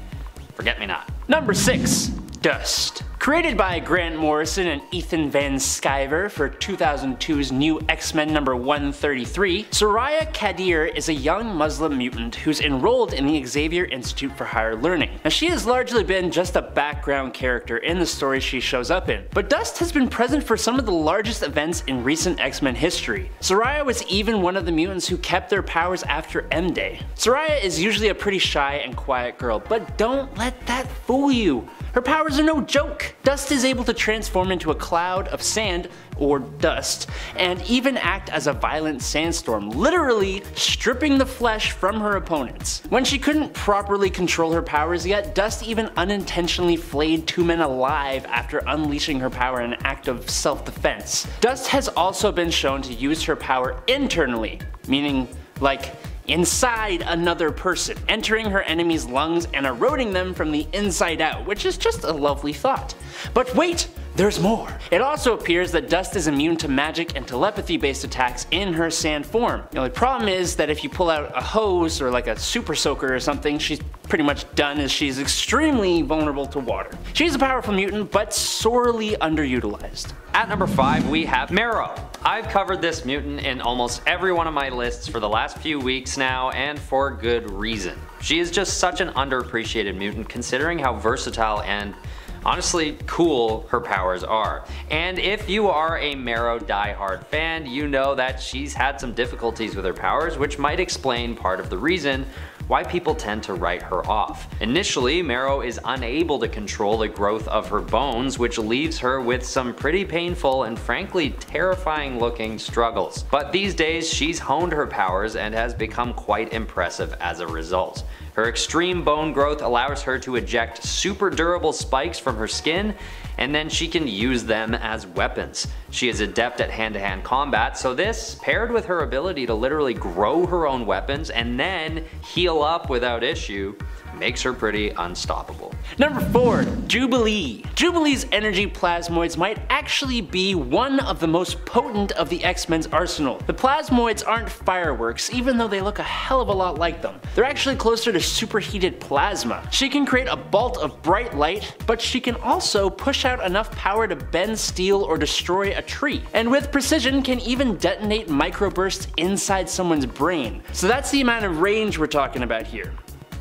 Forget-Me-Not. Number 6. Dust. Created by Grant Morrison and Ethan Van Sciver for 2002's new X-Men number 133, Soraya Kadir is a young Muslim mutant who's enrolled in the Xavier Institute for Higher Learning. Now, she has largely been just a background character in the stories she shows up in, but Dust has been present for some of the largest events in recent X-Men history. Soraya was even one of the mutants who kept their powers after M-Day. Soraya is usually a pretty shy and quiet girl, but don't let that fool you. Her powers are no joke. Dust is able to transform into a cloud of sand, or dust, and even act as a violent sandstorm, literally stripping the flesh from her opponents. When she couldn't properly control her powers yet, Dust even unintentionally flayed 2 men alive after unleashing her power in an act of self-defense. Dust has also been shown to use her power internally, meaning like inside another person, entering her enemy's lungs and eroding them from the inside out, which is just a lovely thought. But wait! There's more. It also appears that Dust is immune to magic and telepathy based attacks in her sand form. The only problem is that if you pull out a hose or like a super soaker or something, she's pretty much done, as she's extremely vulnerable to water. She's a powerful mutant, but sorely underutilized. At number 5 we have Marrow. I've covered this mutant in almost every one of my lists for the last few weeks now, and for good reason. She is just such an underappreciated mutant considering how versatile and honestly cool her powers are. And if you are a Marrow diehard fan, you know that she's had some difficulties with her powers, which might explain part of the reason why people tend to write her off. Initially, Marrow is unable to control the growth of her bones, which leaves her with some pretty painful and frankly terrifying looking struggles. But these days she's honed her powers and has become quite impressive as a result. Her extreme bone growth allows her to eject super durable spikes from her skin, and then she can use them as weapons. She is adept at hand-to-hand combat, so this, paired with her ability to literally grow her own weapons and then heal up without issue, makes her pretty unstoppable. Number 4. Jubilee. Jubilee's energy plasmoids might actually be one of the most potent of the X-Men's arsenal. The plasmoids aren't fireworks, even though they look a hell of a lot like them. They're actually closer to superheated plasma. She can create a bolt of bright light, but she can also push out enough power to bend steel or destroy a tree. And with precision can even detonate microbursts inside someone's brain. So that's the amount of range we're talking about here.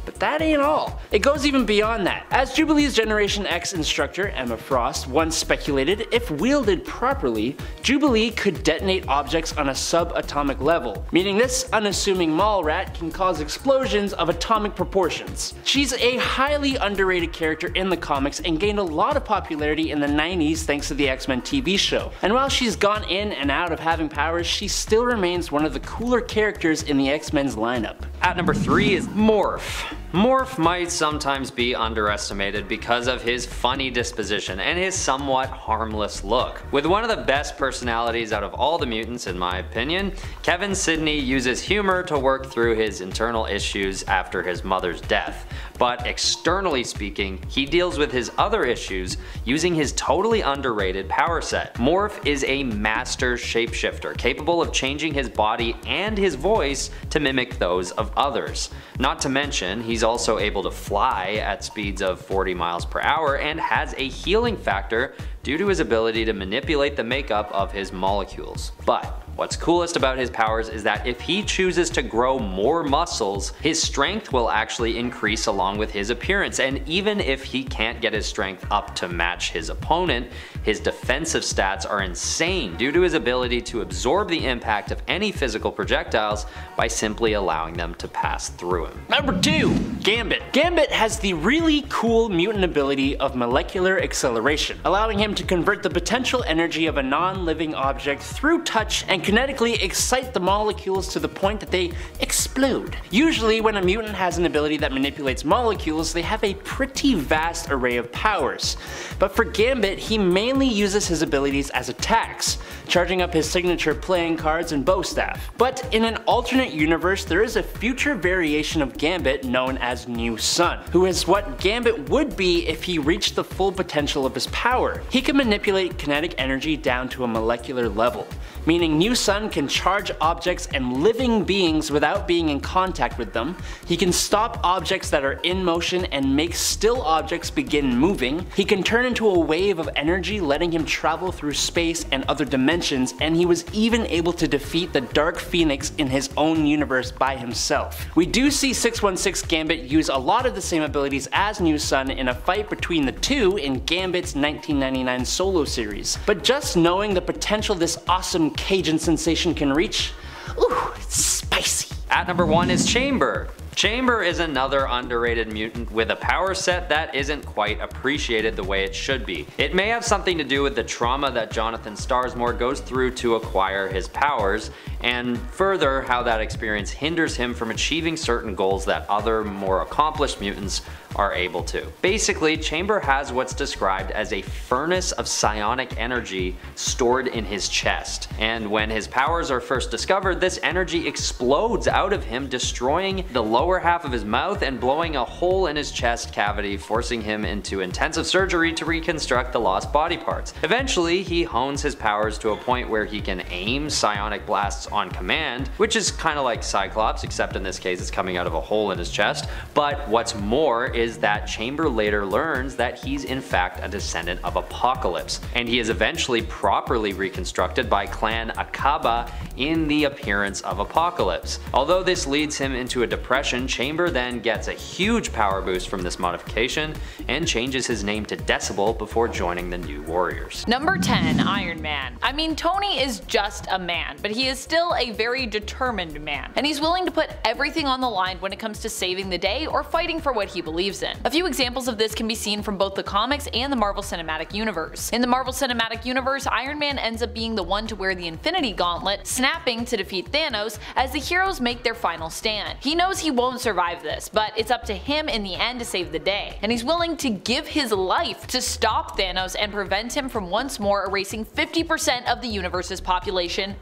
But that ain't all. It goes even beyond that. As Jubilee's Generation X instructor, Emma Frost, once speculated, if wielded properly, Jubilee could detonate objects on a subatomic level, meaning this unassuming mall rat can cause explosions of atomic proportions. She's a highly underrated character in the comics and gained a lot of popularity in the 90s thanks to the X-Men TV show. And while she's gone in and out of having powers, she still remains one of the cooler characters in the X-Men's lineup. At number 3 is Morph. Morph might sometimes be underestimated because of his funny disposition and his somewhat harmless look. With one of the best personalities out of all the mutants in my opinion, Kevin Sidney uses humor to work through his internal issues after his mother's death. But externally speaking, he deals with his other issues using his totally underrated power set. Morph is a master shapeshifter, capable of changing his body and his voice to mimic those of others. Not to mention, he's also able to fly at speeds of 40 miles per hour and has a healing factor due to his ability to manipulate the makeup of his molecules. But what's coolest about his powers is that if he chooses to grow more muscles, his strength will actually increase along with his appearance, and even if he can't get his strength up to match his opponent, his defensive stats are insane due to his ability to absorb the impact of any physical projectiles by simply allowing them to pass through him. Number 2. Gambit. Gambit has the really cool mutant ability of molecular acceleration, allowing him to convert the potential energy of a non-living object through touch and kinetically excite the molecules to the point that they explode. Usually when a mutant has an ability that manipulates molecules, they have a pretty vast array of powers. But for Gambit, he mainly uses his abilities as attacks, charging up his signature playing cards and bow staff. But in an alternate universe, there is a future variation of Gambit known as New Sun, who is what Gambit would be if he reached the full potential of his power. He can manipulate kinetic energy down to a molecular level, meaning New Sun can charge objects and living beings without being in contact with them. He can stop objects that are in motion and make still objects begin moving. He can turn into a wave of energy, letting him travel through space and other dimensions, and he was even able to defeat the Dark Phoenix in his own universe by himself. We do see 616 Gambit use a lot of the same abilities as New Sun in a fight between the two in Gambit's 1999 solo series, but just knowing the potential this awesome Cajun sensation can reach, ooh, it's spicy. At number 1 is Chamber. Chamber is another underrated mutant with a power set that isn't quite appreciated the way it should be. It may have something to do with the trauma that Jonathan Starsmore goes through to acquire his powers, and further how that experience hinders him from achieving certain goals that other more accomplished mutants are able to. Basically, Chamber has what's described as a furnace of psionic energy stored in his chest, and when his powers are first discovered, this energy explodes out of him, destroying the lower half of his mouth and blowing a hole in his chest cavity, forcing him into intensive surgery to reconstruct the lost body parts. Eventually, he hones his powers to a point where he can aim psionic blasts on command, which is kinda like Cyclops, except in this case it's coming out of a hole in his chest. But what's more is that Chamber later learns that he's in fact a descendant of Apocalypse, and he is eventually properly reconstructed by Clan Akaba in the appearance of Apocalypse. Although this leads him into a depression, Chamber then gets a huge power boost from this modification and changes his name to Decibel before joining the New Warriors. Number 10, Iron Man. I mean, Tony is just a man, but he is still a very determined man, and he's willing to put everything on the line when it comes to saving the day or fighting for what he believes in. A few examples of this can be seen from both the comics and the Marvel Cinematic Universe. In the Marvel Cinematic Universe, Iron Man ends up being the one to wear the Infinity Gauntlet, snapping to defeat Thanos as the heroes make their final stand. He knows he won't survive this, but it's up to him in the end to save the day, and he's willing to give his life to stop Thanos and prevent him from once more erasing 50% of the universe's population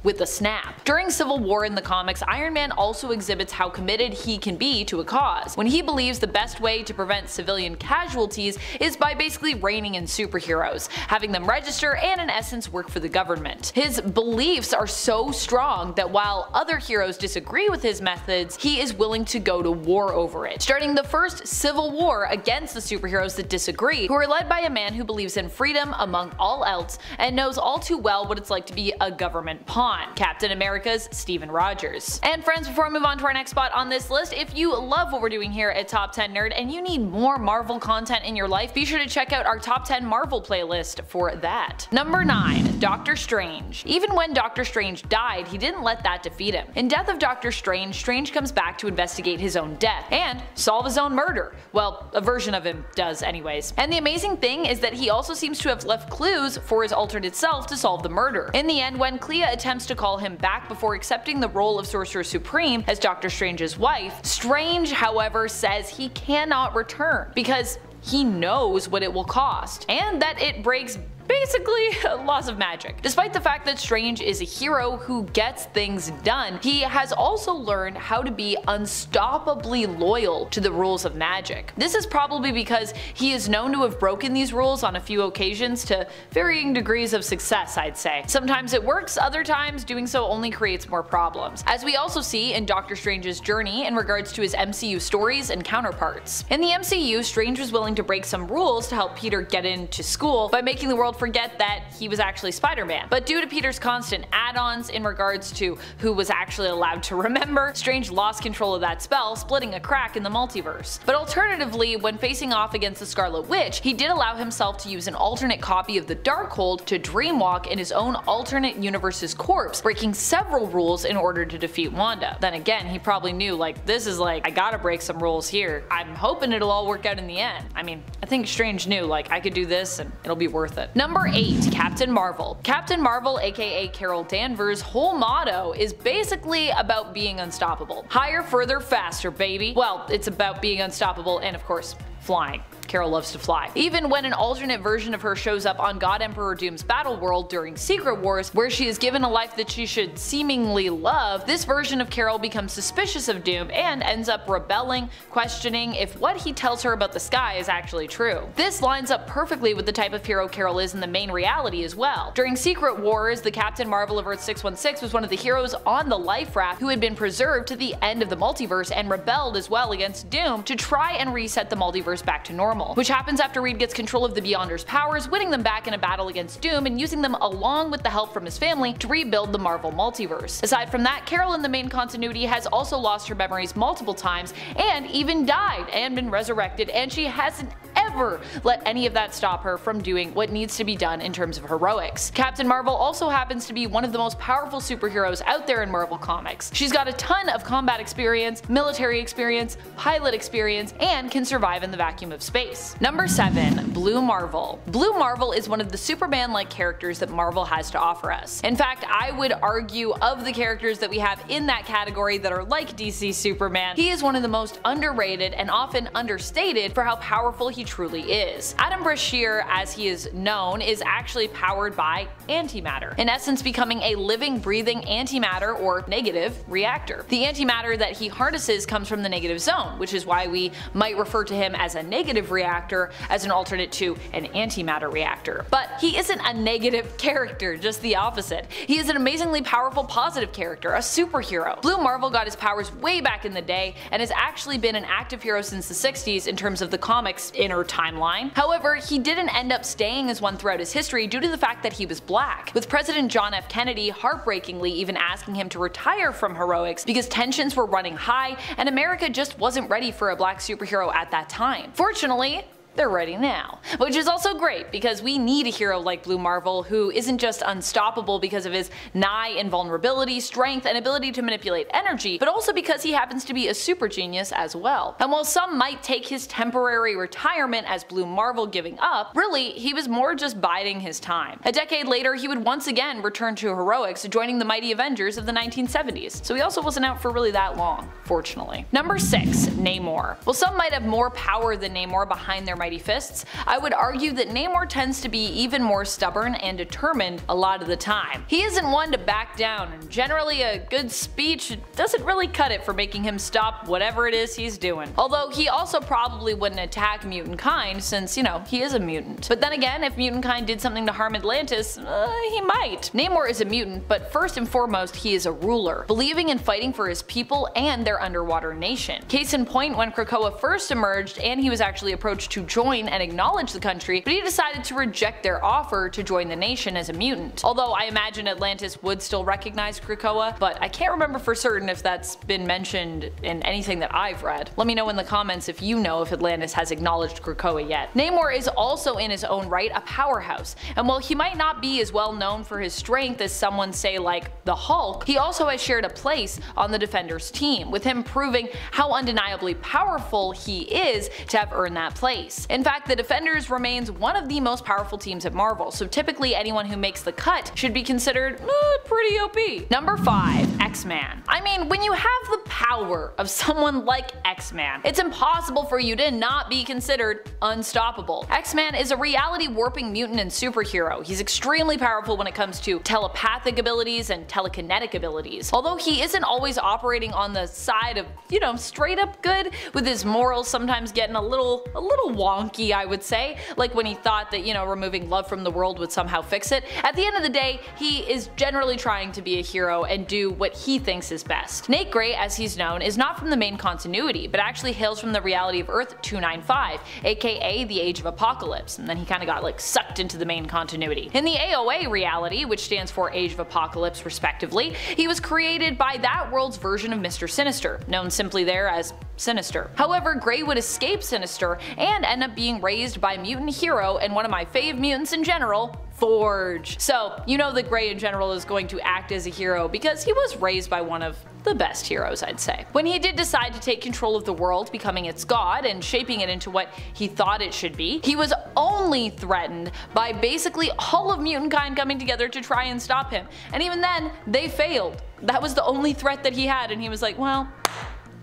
with a snap. During Civil War in the comics, Iron Man also exhibits how committed he can be to a cause, when he believes the best way to prevent civilian casualties is by basically reining in superheroes, having them register and in essence work for the government. His beliefs are so strong that while other heroes disagree with his methods, he is willing to go to war over it, starting the first civil war against the superheroes that disagree, who are led by a man who believes in freedom among all else and knows all too well what it's like to be a government pawn. Captain America's Steven Rogers. And friends, before I move on to our next spot on this list, if you love what we're doing here at Top 10 Nerd and you need more Marvel content in your life, be sure to check out our Top 10 Marvel playlist for that. Number 9. Doctor Strange. Even when Doctor Strange died, he didn't let that defeat him. In Death of Doctor Strange, Strange comes back to investigate his own death and solve his own murder. Well, a version of him does anyways. And the amazing thing is that he also seems to have left clues for his alternate self to solve the murder. In the end, when Clea attempts to call him back before accepting the role of Sorcerer Supreme as Doctor Strange's wife, Strange, however, says he cannot return because he knows what it will cost, and that it breaks basically laws of magic. Despite the fact that Strange is a hero who gets things done, he has also learned how to be unstoppably loyal to the rules of magic. This is probably because he is known to have broken these rules on a few occasions to varying degrees of success, I'd say. Sometimes it works, other times doing so only creates more problems, as we also see in Doctor Strange's journey in regards to his MCU stories and counterparts. In the MCU, Strange was willing to break some rules to help Peter get into school by making the world forget that he was actually Spider-Man. But due to Peter's constant add-ons in regards to who was actually allowed to remember, Strange lost control of that spell, splitting a crack in the multiverse. But alternatively, when facing off against the Scarlet Witch, he did allow himself to use an alternate copy of the Darkhold to dreamwalk in his own alternate universe's corpse, breaking several rules in order to defeat Wanda. Then again, he probably knew, like, this is like, I gotta break some rules here. I'm hoping it'll all work out in the end. I mean, I think Strange knew, like, I could do this and it'll be worth it. Number 8. Captain Marvel. Captain Marvel, aka Carol Danvers' whole motto is basically about being unstoppable. Higher, further, faster, baby. Well, it's about being unstoppable and of course, flying. Carol loves to fly. Even when an alternate version of her shows up on God Emperor Doom's battle world during Secret Wars, where she is given a life that she should seemingly love, this version of Carol becomes suspicious of Doom and ends up rebelling, questioning if what he tells her about the sky is actually true. This lines up perfectly with the type of hero Carol is in the main reality as well. During Secret Wars, the Captain Marvel of Earth 616 was one of the heroes on the Life Raft who had been preserved to the end of the multiverse and rebelled as well against Doom to try and reset the multiverse back to normal, which happens after Reed gets control of the Beyonders' powers, winning them back in a battle against Doom and using them along with the help from his family to rebuild the Marvel multiverse. Aside from that, Carol in the main continuity has also lost her memories multiple times and even died and been resurrected, and she hasn't ever let any of that stop her from doing what needs to be done in terms of heroics. Captain Marvel also happens to be one of the most powerful superheroes out there in Marvel Comics. She's got a ton of combat experience, military experience, pilot experience, and can survive in the vacuum of space. Number 7. Blue Marvel. Blue Marvel is one of the Superman-like characters that Marvel has to offer us. In fact, I would argue of the characters that we have in that category that are like DC Superman, he is one of the most underrated and often understated for how powerful he truly is. Adam Brashear, as he is known, is actually powered by antimatter, in essence becoming a living, breathing antimatter or negative reactor. The antimatter that he harnesses comes from the negative zone, which is why we might refer to him as a negative reactor as an alternate to an antimatter reactor. But he isn't a negative character, just the opposite. He is an amazingly powerful positive character, a superhero. Blue Marvel got his powers way back in the day and has actually been an active hero since the 60s in terms of the comics inner timeline. However, he didn't end up staying as one throughout his history due to the fact that he was black, with President John F. Kennedy heartbreakingly even asking him to retire from heroics because tensions were running high and America just wasn't ready for a black superhero at that time. Fortunately, they're ready now. Which is also great because we need a hero like Blue Marvel who isn't just unstoppable because of his nigh invulnerability, strength, and ability to manipulate energy, but also because he happens to be a super genius as well. And while some might take his temporary retirement as Blue Marvel giving up, really he was more just biding his time. A decade later he would once again return to heroics, joining the mighty Avengers of the 1970s, so he also wasn't out for really that long, fortunately. Number 6. Namor. While some might have more power than Namor behind their mighty fists, I would argue that Namor tends to be even more stubborn and determined a lot of the time. He isn't one to back down, and generally a good speech doesn't really cut it for making him stop whatever it is he's doing. Although he also probably wouldn't attack mutant kind since, you know, he is a mutant. But then again, if mutant kind did something to harm Atlantis, he might. Namor is a mutant, but first and foremost he is a ruler, believing and fighting for his people and their underwater nation. Case in point, when Krakoa first emerged and he was actually approached to join and acknowledge the country, but he decided to reject their offer to join the nation as a mutant. Although I imagine Atlantis would still recognize Krakoa, but I can't remember for certain if that's been mentioned in anything that I've read. Let me know in the comments if you know if Atlantis has acknowledged Krakoa yet. Namor is also in his own right a powerhouse, and while he might not be as well known for his strength as someone say like the Hulk, he also has shared a place on the Defenders team, with him proving how undeniably powerful he is to have earned that place. In fact, the Defenders remains one of the most powerful teams at Marvel, so typically anyone who makes the cut should be considered pretty OP. Number 5. X-Man. I mean, when you have the power of someone like X-Man, it's impossible for you to not be considered unstoppable. X-Man is a reality warping mutant and superhero. He's extremely powerful when it comes to telepathic abilities and telekinetic abilities. Although he isn't always operating on the side of, you know, straight up good, with his morals sometimes getting a little wonky, I would say, like when he thought that, you know, removing love from the world would somehow fix it. At the end of the day, he is generally trying to be a hero and do what he thinks is best. Nate Gray, as he's known, is not from the main continuity, but actually hails from the reality of Earth 295, aka the Age of Apocalypse, and then he kinda got like sucked into the main continuity. In the AOA reality, which stands for Age of Apocalypse respectively, he was created by that world's version of Mr. Sinister, known simply there as Sinister. However, Gray would escape Sinister and end up being raised by mutant hero and one of my fave mutants in general, Forge. So you know that Gray in general is going to act as a hero because he was raised by one of the best heroes, I'd say. When he did decide to take control of the world, becoming its god and shaping it into what he thought it should be, he was only threatened by basically all of mutant kind coming together to try and stop him. And even then, they failed. That was the only threat that he had, and he was like, well,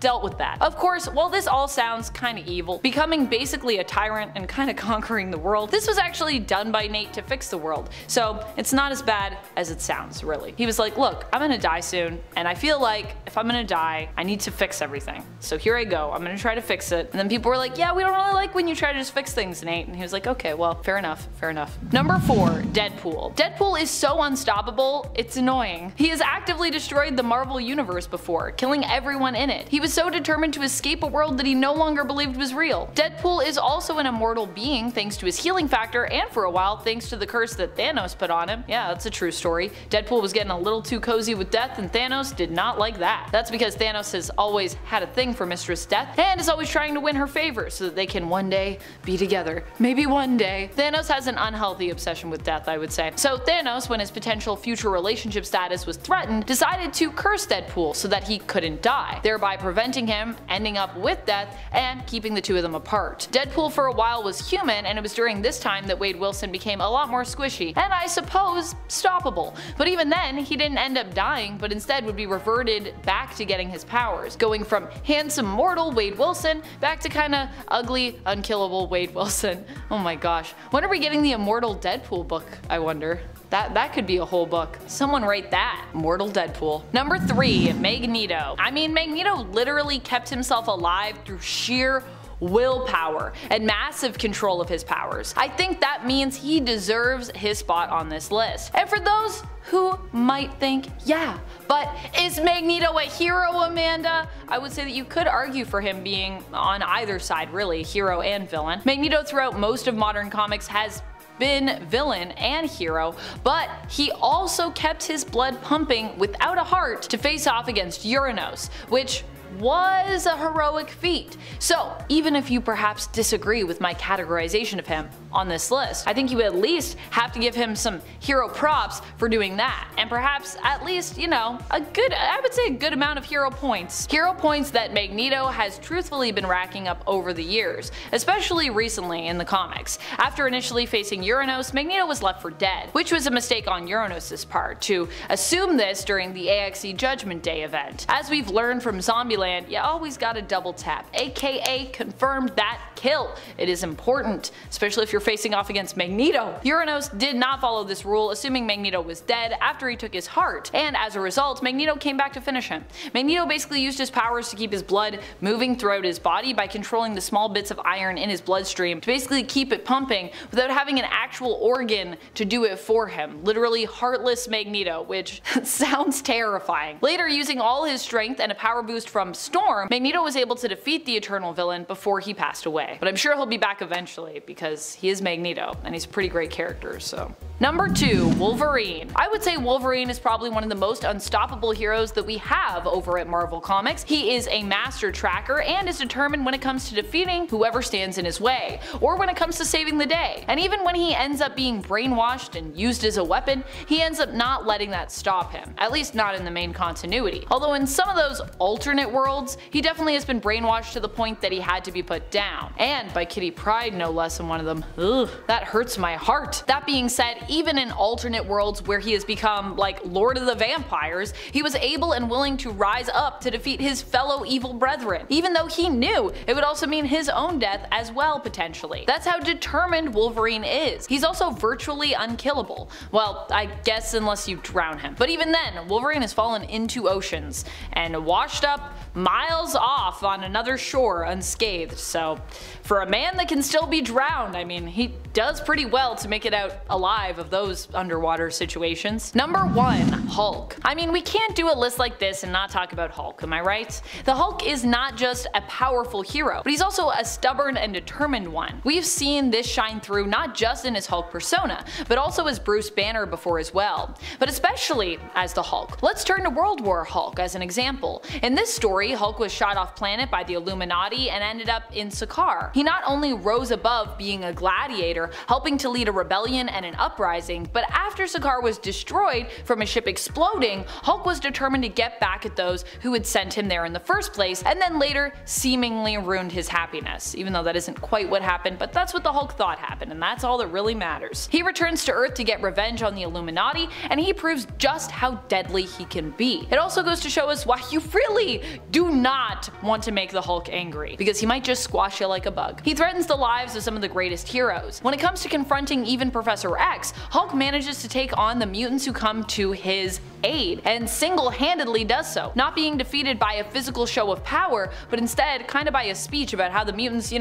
dealt with that. Of course, while this all sounds kinda evil, becoming basically a tyrant and kinda conquering the world, this was actually done by Nate to fix the world, so it's not as bad as it sounds, really. He was like, look, I'm gonna die soon, and I feel like if I'm gonna die, I need to fix everything. So here I go, I'm gonna try to fix it. And then people were like, yeah, we don't really like when you try to just fix things, Nate. And he was like, okay, well, fair enough, fair enough. Number 4, Deadpool. Deadpool is so unstoppable, it's annoying. He has actively destroyed the Marvel universe before, killing everyone in it. He was so determined to escape a world that he no longer believed was real. Deadpool is also an immortal being thanks to his healing factor, and for a while thanks to the curse that Thanos put on him. Yeah, that's a true story. Deadpool was getting a little too cozy with death, and Thanos did not like that. That's because Thanos has always had a thing for Mistress Death, and is always trying to win her favor so that they can one day be together. Maybe one day. Thanos has an unhealthy obsession with death, I would say. So Thanos, when his potential future relationship status was threatened, decided to curse Deadpool so that he couldn't die, thereby preventing him ending up with death and keeping the two of them apart. Deadpool for a while was human, and it was during this time that Wade Wilson became a lot more squishy, and I suppose stoppable. But even then, he didn't end up dying, but instead would be reverted back to getting his powers, going from handsome mortal Wade Wilson back to kinda ugly, unkillable Wade Wilson. Oh my gosh. When are we getting the Immortal Deadpool book, I wonder? That could be a whole book. Someone write that. Mortal Deadpool. Number 3, Magneto. I mean, Magneto literally kept himself alive through sheer willpower and massive control of his powers. I think that means he deserves his spot on this list. And for those who might think, yeah, but is Magneto a hero, Amanda? I would say that you could argue for him being on either side, really, hero and villain. Magneto throughout most of modern comics has been villain and hero, but he also kept his blood pumping without a heart to face off against Uranos, which was a heroic feat. So even if you perhaps disagree with my categorization of him on this list, I think you at least have to give him some hero props for doing that, and perhaps at least, you know, I would say a good amount of hero points. Hero points that Magneto has truthfully been racking up over the years, especially recently in the comics. After initially facing Uranos, Magneto was left for dead, which was a mistake on Uranos' part to assume this during the AXE Judgment Day event. As we've learned from Zombieland, you always gotta double tap, aka confirm that kill. It is important, especially if you're facing off against Magneto. Uranos did not follow this rule, assuming Magneto was dead after he took his heart, and as a result, Magneto came back to finish him. Magneto basically used his powers to keep his blood moving throughout his body by controlling the small bits of iron in his bloodstream to basically keep it pumping without having an actual organ to do it for him. Literally heartless Magneto, which sounds terrifying. Later, using all his strength and a power boost from Storm, Magneto was able to defeat the Eternal Villain before he passed away. But I'm sure he'll be back eventually because he is Magneto and he's a pretty great character, so. Number 2, Wolverine. I would say Wolverine is probably one of the most unstoppable heroes that we have over at Marvel Comics. He is a master tracker and is determined when it comes to defeating whoever stands in his way, or when it comes to saving the day. And even when he ends up being brainwashed and used as a weapon, he ends up not letting that stop him, at least not in the main continuity. Although in some of those alternate worlds, he definitely has been brainwashed to the point that he had to be put down. And by Kitty Pryde, no less, in one of them. Ugh, that hurts my heart. That being said, even in alternate worlds where he has become like Lord of the Vampires, he was able and willing to rise up to defeat his fellow evil brethren, even though he knew it would also mean his own death as well, potentially. That's how determined Wolverine is. He's also virtually unkillable. Well, I guess unless you drown him. But even then, Wolverine has fallen into oceans and washed up miles off on another shore unscathed, so for a man that can still be drowned, I mean, he does pretty well to make it out alive of those underwater situations. Number 1, Hulk. I mean, we can't do a list like this and not talk about Hulk, am I right? The Hulk is not just a powerful hero, but he's also a stubborn and determined one. We've seen this shine through not just in his Hulk persona, but also as Bruce Banner before as well, but especially as the Hulk. Let's turn to World War Hulk as an example. In this story, Hulk was shot off planet by the Illuminati and ended up in Sakaar. He not only rose above being a gladiator, helping to lead a rebellion and an uprising, but after Sakaar was destroyed from a ship exploding, Hulk was determined to get back at those who had sent him there in the first place, and then later seemingly ruined his happiness, even though that isn't quite what happened, but that's what the Hulk thought happened, and that's all that really matters. He returns to Earth to get revenge on the Illuminati, and he proves just how deadly he can be. It also goes to show us why you really do not want to make the Hulk angry, because he might just squash you like a bug. He threatens the lives of some of the greatest heroes. When it comes to confronting even Professor X, Hulk manages to take on the mutants who come to his aid, and single-handedly does so, not being defeated by a physical show of power, but instead kinda by a speech about how the mutants,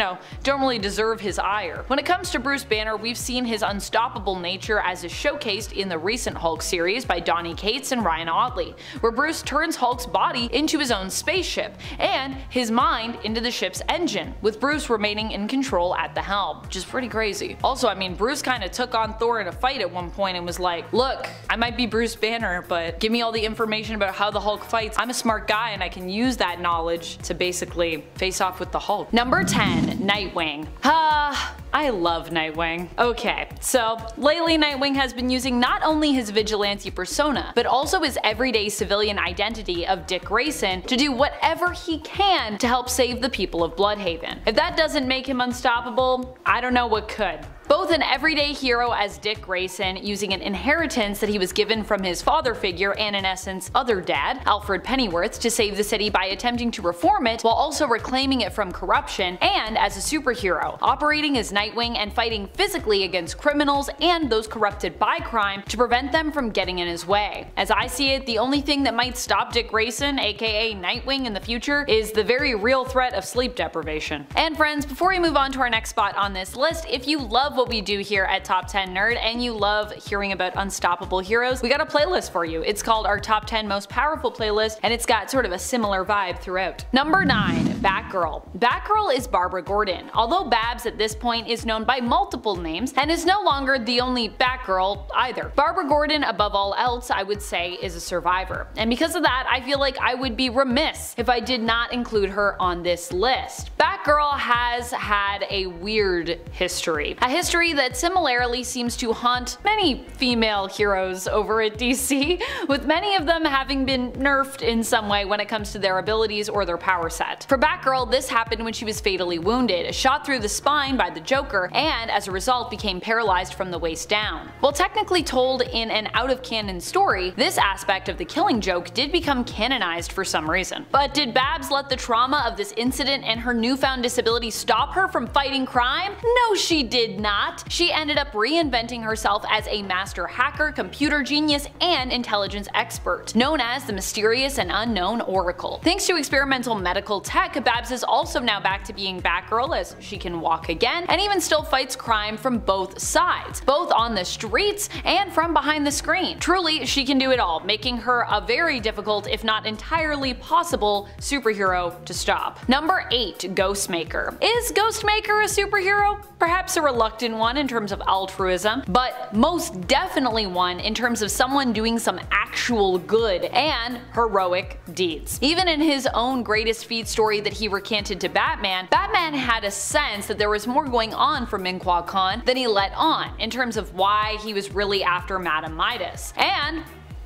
don't really deserve his ire. When it comes to Bruce Banner, we've seen his unstoppable nature as is showcased in the recent Hulk series by Donny Cates and Ryan Ottley, where Bruce turns Hulk's body into his own spaceship, and his mind into the ship's engine, with Bruce remaining in control at the helm, which is pretty crazy. Also, I mean, Bruce kinda took on Thor in a fight at one point and was like, look, I might be Bruce Banner, but give me all the information about how the Hulk fights. I'm a smart guy and I can use that knowledge to basically face off with the Hulk. Number 10. Nightwing. I love Nightwing. Okay, so lately Nightwing has been using not only his vigilante persona, but also his everyday civilian identity of Dick Grayson to do whatever he can to help save the people of Bloodhaven. If that doesn't make him unstoppable, I don't know what could. Both an everyday hero as Dick Grayson, using an inheritance that he was given from his father figure and in essence other dad, Alfred Pennyworth, to save the city by attempting to reform it while also reclaiming it from corruption, and as a superhero, operating as Nightwing and fighting physically against criminals and those corrupted by crime to prevent them from getting in his way. As I see it, the only thing that might stop Dick Grayson, aka Nightwing, in the future is the very real threat of sleep deprivation. And friends, before we move on to our next spot on this list, if you love what we do here at Top 10 Nerd and you love hearing about unstoppable heroes, we got a playlist for you. It's called our Top 10 Most Powerful playlist, and it's got sort of a similar vibe throughout. Number 9. Batgirl. Batgirl is Barbara Gordon, although Babs at this point is known by multiple names and is no longer the only Batgirl either. Barbara Gordon, above all else, I would say is a survivor, and because of that I feel like I would be remiss if I did not include her on this list. Batgirl has had a weird history. A history that similarly seems to haunt many female heroes over at DC, with many of them having been nerfed in some way when it comes to their abilities or their power set. For Batgirl, this happened when she was fatally wounded, shot through the spine by the Joker, and as a result became paralyzed from the waist down. While technically told in an out-of-canon story, this aspect of the Killing Joke did become canonized for some reason. But did Babs let the trauma of this incident and her newfound disability stop her from fighting crime? No, she did not. She ended up reinventing herself as a master hacker, computer genius, and intelligence expert, known as the Mysterious and Unknown Oracle. Thanks to experimental medical tech, Babs is also now back to being Batgirl, as she can walk again, and even still fights crime from both sides, both on the streets and from behind the screen. Truly, she can do it all, making her a very difficult, if not entirely possible, superhero to stop. Number 8. Ghostmaker. Is Ghostmaker a superhero? Perhaps a reluctant one in terms of altruism, but most definitely one in terms of someone doing some actual good and heroic deeds. Even in his own greatest feat story that he recanted to Batman, Batman had a sense that there was more going on for Ming-Hua Khan than he let on in terms of why he was really after Madame Midas. And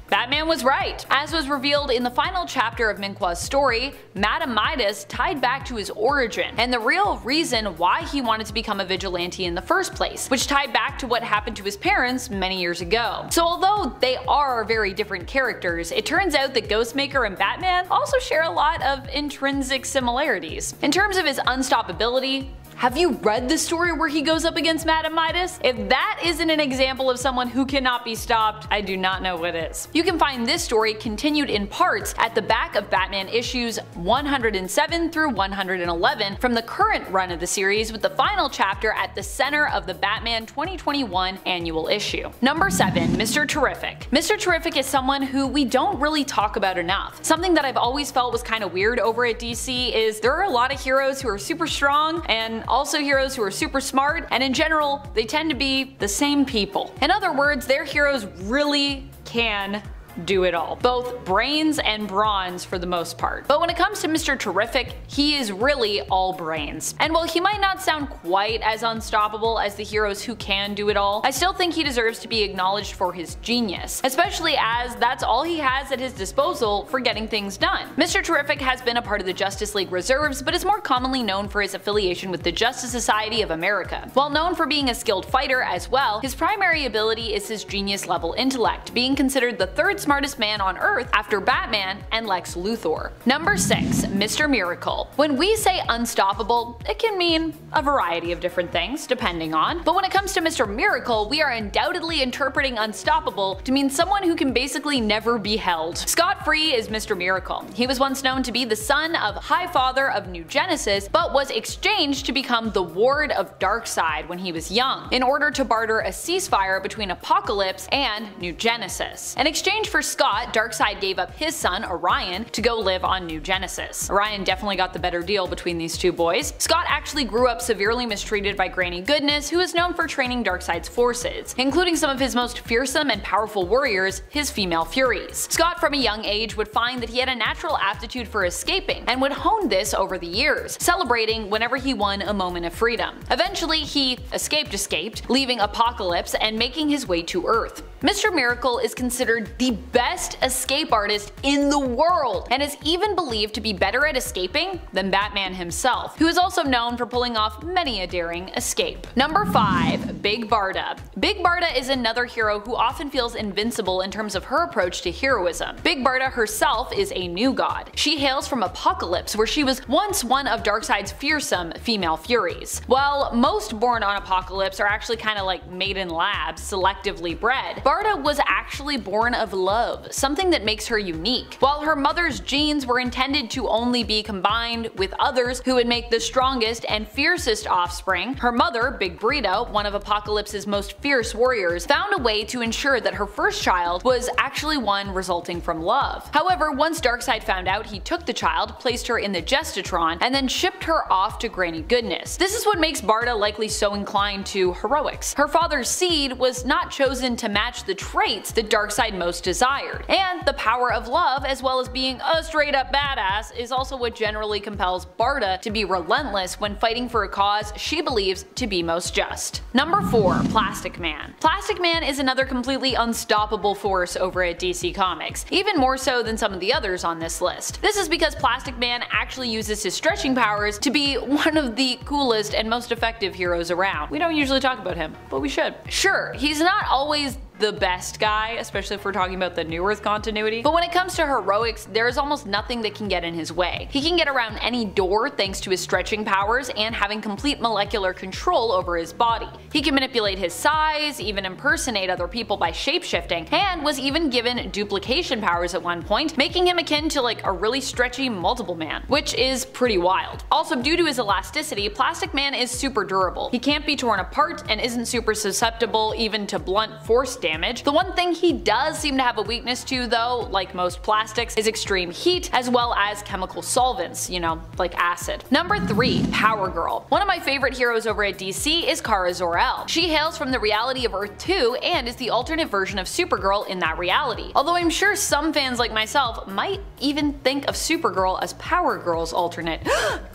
Batman was right. As was revealed in the final chapter of Ming-Hua's story, Madame Midas tied back to his origin and the real reason why he wanted to become a vigilante in the first place, which tied back to what happened to his parents many years ago. So although they are very different characters, it turns out that Ghostmaker and Batman also share a lot of intrinsic similarities. In terms of his unstoppability, have you read the story where he goes up against Madame Midas? If that isn't an example of someone who cannot be stopped, I do not know what is. You can find this story continued in parts at the back of Batman issues 107 through 111 from the current run of the series, with the final chapter at the center of the Batman 2021 annual issue. Number 7. Mr. Terrific. Mr. Terrific is someone who we don't really talk about enough. Something that I've always felt was kind of weird over at DC is there are a lot of heroes who are super strong and also heroes who are super smart, and in general, they tend to be the same people. In other words, their heroes really can do it all. Both brains and brawns for the most part. But when it comes to Mr. Terrific, he is really all brains. And while he might not sound quite as unstoppable as the heroes who can do it all, I still think he deserves to be acknowledged for his genius, especially as that's all he has at his disposal for getting things done. Mr. Terrific has been a part of the Justice League Reserves, but is more commonly known for his affiliation with the Justice Society of America. While known for being a skilled fighter as well, his primary ability is his genius level intellect, being considered the third smartest man on Earth after Batman and Lex Luthor. Number 6. Mr. Miracle. When we say unstoppable, it can mean a variety of different things, depending on, but when it comes to Mr. Miracle, we are undoubtedly interpreting unstoppable to mean someone who can basically never be held. Scot-free is Mr. Miracle. He was once known to be the son of High Father of New Genesis, but was exchanged to become the ward of Darkseid when he was young, in order to barter a ceasefire between Apocalypse and New Genesis. In exchange for Scott, Darkseid gave up his son, Orion, to go live on New Genesis. Orion definitely got the better deal between these two boys. Scott actually grew up severely mistreated by Granny Goodness, who is known for training Darkseid's forces, including some of his most fearsome and powerful warriors, his female Furies. Scott from a young age would find that he had a natural aptitude for escaping, and would hone this over the years, celebrating whenever he won a moment of freedom. Eventually he escaped, leaving Apocalypse and making his way to Earth. Mr. Miracle is considered the best escape artist in the world, and is even believed to be better at escaping than Batman himself, who is also known for pulling off many a daring escape. Number 5. Big Barda. Big Barda is another hero who often feels invincible in terms of her approach to heroism. Big Barda herself is a new god. She hails from Apocalypse, where she was once one of Darkseid's fearsome female Furies. While most born on Apocalypse are actually kinda like made in labs, selectively bred, Barda was actually born of love, something that makes her unique. While her mother's genes were intended to only be combined with others who would make the strongest and fiercest offspring, her mother, Big Barda, one of Apocalypse's most fierce warriors, found a way to ensure that her first child was actually one resulting from love. However, once Darkseid found out, he took the child, placed her in the Gestatron, and then shipped her off to Granny Goodness. This is what makes Barda likely so inclined to heroics. Her father's seed was not chosen to match the traits that Darkseid most desired, and the power of love, as well as being a straight up badass, is also what generally compels Barda to be relentless when fighting for a cause she believes to be most just. Number 4. Plastic Man. Plastic Man is another completely unstoppable force over at DC Comics, even more so than some of the others on this list. This is because Plastic Man actually uses his stretching powers to be one of the coolest and most effective heroes around. We don't usually talk about him, but we should. Sure, he's not always the best guy, especially if we're talking about the New Earth continuity, but when it comes to heroics, there is almost nothing that can get in his way. He can get around any door thanks to his stretching powers and having complete molecular control over his body. He can manipulate his size, even impersonate other people by shapeshifting, and was even given duplication powers at one point, making him akin to like a really stretchy multiple man, which is pretty wild. Also, due to his elasticity, Plastic Man is super durable. He can't be torn apart and isn't super susceptible even to blunt force damage. The one thing he does seem to have a weakness to, though, like most plastics, is extreme heat as well as chemical solvents, you know, like acid. Number 3. Power Girl. One of my favorite heroes over at DC is Kara Zor-El. She hails from the reality of Earth 2 and is the alternate version of Supergirl in that reality, although I'm sure some fans like myself might even think of Supergirl as Power Girl's alternate.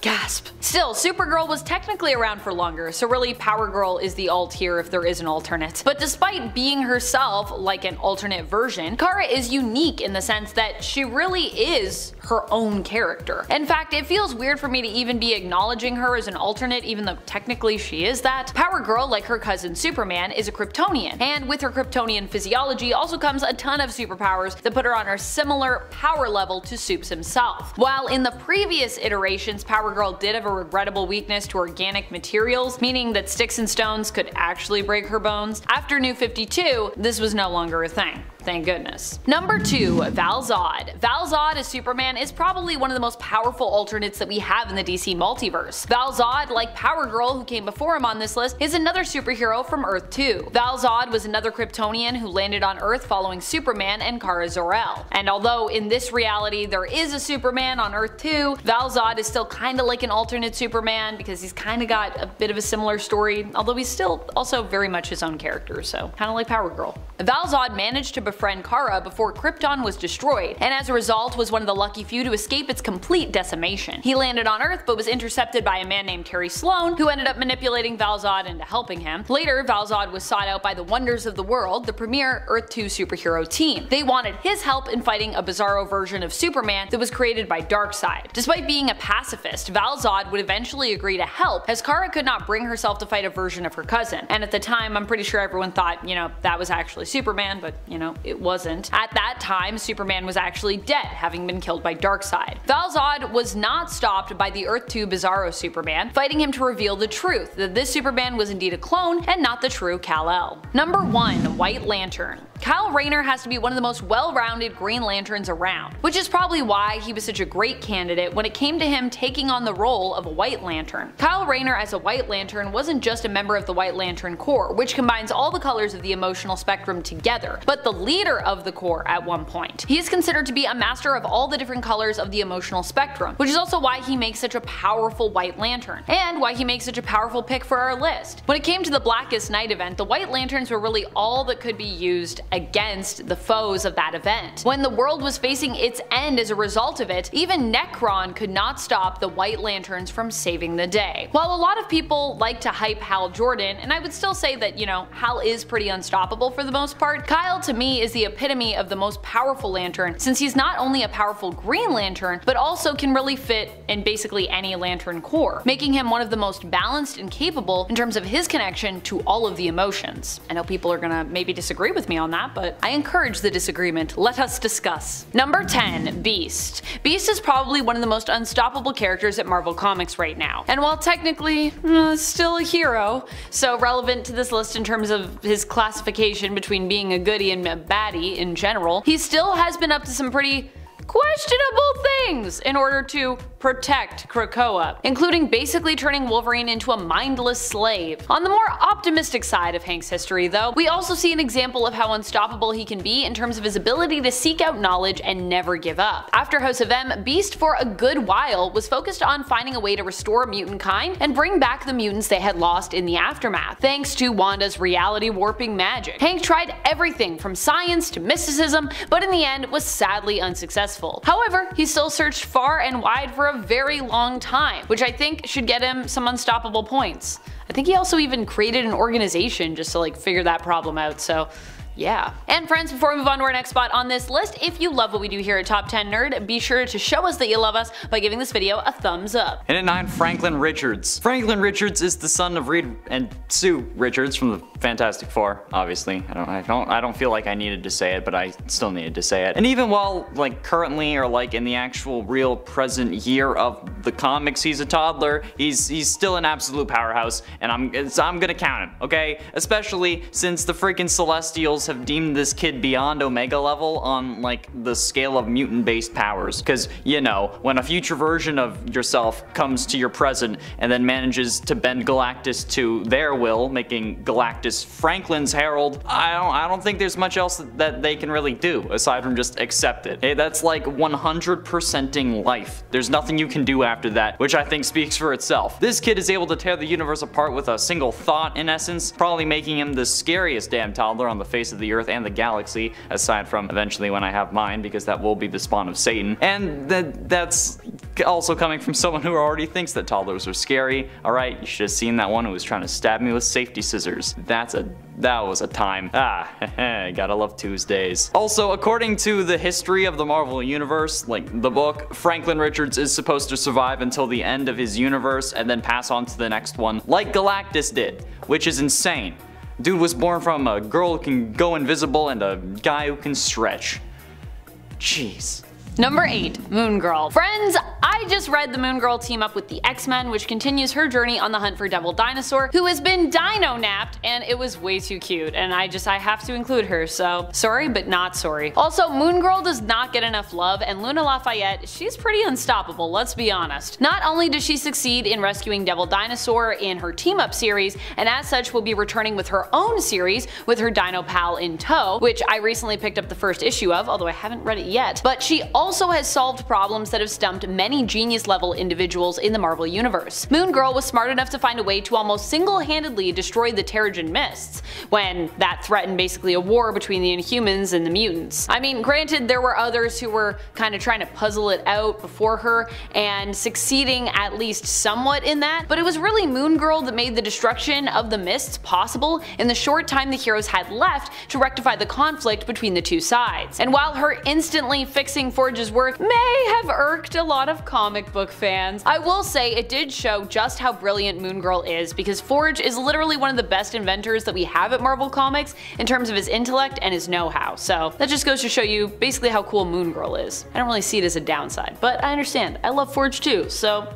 Gasp. Still, Supergirl was technically around for longer, so really Power Girl is the alt here if there is an alternate. But despite being herself like an alternate version, Kara is unique in the sense that she really is her own character. In fact, it feels weird for me to even be acknowledging her as an alternate even though technically she is that. Power Girl, like her cousin Superman, is a Kryptonian, and with her Kryptonian physiology also comes a ton of superpowers that put her on a similar power level to Supes himself. While in the previous iterations, Power Girl did have a regrettable weakness to organic materials, meaning that sticks and stones could actually break her bones, after New 52, this was no longer a thing. Thank goodness. Number 2. Val-Zod. Val-Zod as Superman is probably one of the most powerful alternates that we have in the DC multiverse. Val-Zod, like Power Girl who came before him on this list, is another superhero from Earth 2. Val-Zod was another Kryptonian who landed on Earth following Superman and Kara Zor-El. And although in this reality there is a Superman on Earth 2, Val-Zod is still kinda like an alternate Superman because he's kinda got a bit of a similar story, although he's still also very much his own character, so kinda like Power Girl. Val-Zod managed to befriend Kara before Krypton was destroyed, and as a result was one of the lucky few to escape its complete decimation. He landed on Earth but was intercepted by a man named Terry Sloan, who ended up manipulating Val-Zod into helping him. Later, Val-Zod was sought out by the Wonders of the World, the premier Earth 2 superhero team. They wanted his help in fighting a bizarro version of Superman that was created by Darkseid. Despite being a pacifist, Val-Zod would eventually agree to help, as Kara could not bring herself to fight a version of her cousin, and at the time I'm pretty sure everyone thought, you know, that was actually Superman, but you know, it wasn't. At that time, Superman was actually dead, having been killed by Darkseid. Val-Zod was not stopped by the Earth 2 Bizarro Superman, fighting him to reveal the truth, that this Superman was indeed a clone and not the true Kal-El. Number 1. White Lantern. Kyle Rayner has to be one of the most well-rounded Green Lanterns around, which is probably why he was such a great candidate when it came to him taking on the role of a White Lantern. Kyle Rayner as a White Lantern wasn't just a member of the White Lantern Corps, which combines all the colors of the emotional spectrum together, but the leader of the Corps at one point. He is considered to be a master of all the different colors of the emotional spectrum, which is also why he makes such a powerful White Lantern, and why he makes such a powerful pick for our list. When it came to the Blackest Night event, the White Lanterns were really all that could be used against the foes of that event. When the world was facing its end as a result of it, even Nekron could not stop the White Lanterns from saving the day. While a lot of people like to hype Hal Jordan, and I would still say that, you know, Hal is pretty unstoppable for the most part, Kyle to me is the epitome of the most powerful Lantern, since he's not only a powerful Green Lantern, but also can really fit in basically any Lantern Corps, making him one of the most balanced and capable in terms of his connection to all of the emotions. I know people are gonna maybe disagree with me on that, but I encourage the disagreement. Let us discuss. Number 10. Beast. Beast is probably one of the most unstoppable characters at Marvel Comics right now, and while technically still a hero, so relevant to this list in terms of his classification between being a goodie and a baddie in general, he still has been up to some pretty questionable things in order to protect Krakoa, including basically turning Wolverine into a mindless slave. On the more optimistic side of Hank's history though, we also see an example of how unstoppable he can be in terms of his ability to seek out knowledge and never give up. After House of M, Beast for a good while was focused on finding a way to restore mutant kind and bring back the mutants they had lost in the aftermath, thanks to Wanda's reality warping magic. Hank tried everything from science to mysticism, but in the end was sadly unsuccessful. However, he still searched far and wide for a very long time, which I think should get him some unstoppable points. I think he also even created an organization just to like figure that problem out, so yeah. And friends, before we move on to our next spot on this list, if you love what we do here at Top 10 Nerd, be sure to show us that you love us by giving this video a thumbs up. And at 9, Franklin Richards. Franklin Richards is the son of Reed and Sue Richards from the Fantastic Four, obviously. I don't feel like I needed to say it, but I still needed to say it. And even while like currently or like in the actual real present year of the comics he's a toddler, he's still an absolute powerhouse, and I'm gonna count him, okay? Especially since the freaking Celestials have deemed this kid beyond Omega level on like the scale of mutant based powers, because you know, when a future version of yourself comes to your present and then manages to bend Galactus to their will, making Galactus Franklin's herald, I don't think there's much else that they can really do aside from just accept it. Hey, that's like 100%ing life. There's nothing you can do after that, which I think speaks for itself. This kid is able to tear the universe apart with a single thought, in essence, probably making him the scariest damn toddler on the face of the earth and the galaxy, aside from eventually when I have mine, because that will be the spawn of Satan. And that's also coming from someone who already thinks that toddlers are scary. Alright, you should have seen that one who was trying to stab me with safety scissors. That was a time. Gotta love Tuesdays. Also, according to the history of the Marvel Universe, like the book, Franklin Richards is supposed to survive until the end of his universe and then pass on to the next one, like Galactus did, which is insane. Dude was born from a girl who can go invisible and a guy who can stretch. Jeez. Number 8. Moon Girl. Friends, I just read the Moon Girl team up with the X-Men, which continues her journey on the hunt for Devil Dinosaur, who has been dino-napped, and it was way too cute, and I have to include her, so sorry but not sorry. Also, Moon Girl does not get enough love, and Luna Lafayette, she's pretty unstoppable, let's be honest. Not only does she succeed in rescuing Devil Dinosaur in her team-up series, and as such will be returning with her own series with her Dino pal in tow, which I recently picked up the first issue of, although I haven't read it yet, but she also has solved problems that have stumped many genius-level individuals in the Marvel Universe. Moon Girl was smart enough to find a way to almost single-handedly destroy the Terrigen Mists, when that threatened basically a war between the Inhumans and the mutants. I mean, granted, there were others who were kind of trying to puzzle it out before her, and succeeding at least somewhat in that, but it was really Moon Girl that made the destruction of the Mists possible in the short time the heroes had left to rectify the conflict between the two sides. And while her instantly fixing 4 Forge's work may have irked a lot of comic book fans. I will say it did show just how brilliant Moon Girl is, because Forge is literally one of the best inventors that we have at Marvel Comics in terms of his intellect and his know-how, so that just goes to show you basically how cool Moon Girl is. I don't really see it as a downside, but I understand. I love Forge too, so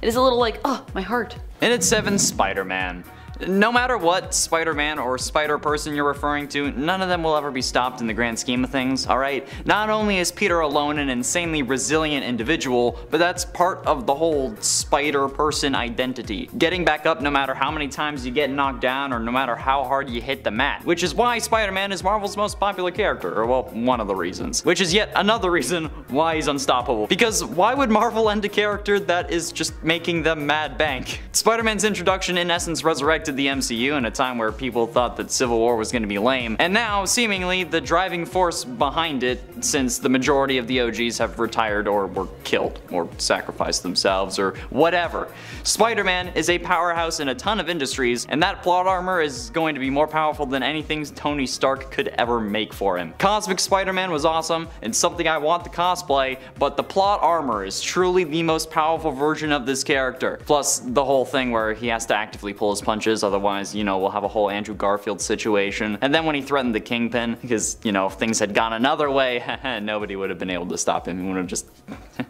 it is a little like, oh, my heart. And at 7, Spider-Man. No matter what Spider-Man or Spider-Person you're referring to, none of them will ever be stopped in the grand scheme of things, alright? Not only is Peter alone an insanely resilient individual, but that's part of the whole Spider-Person identity. Getting back up no matter how many times you get knocked down or no matter how hard you hit the mat. Which is why Spider-Man is Marvel's most popular character, or well, one of the reasons. Which is yet another reason why he's unstoppable. Because why would Marvel end a character that is just making them mad bank? Spider-Man's introduction in essence resurrected the MCU in a time where people thought that Civil War was going to be lame, and now seemingly the driving force behind it, since the majority of the OGs have retired or were killed or sacrificed themselves or whatever. Spider-Man is a powerhouse in a ton of industries, and that plot armor is going to be more powerful than anything Tony Stark could ever make for him. Cosmic Spider-Man was awesome and something I want to cosplay, but the plot armor is truly the most powerful version of this character. Plus the whole thing where he has to actively pull his punches, otherwise, you know, we'll have a whole Andrew Garfield situation. And then when he threatened the Kingpin, because, you know, if things had gone another way, nobody would have been able to stop him. He would have just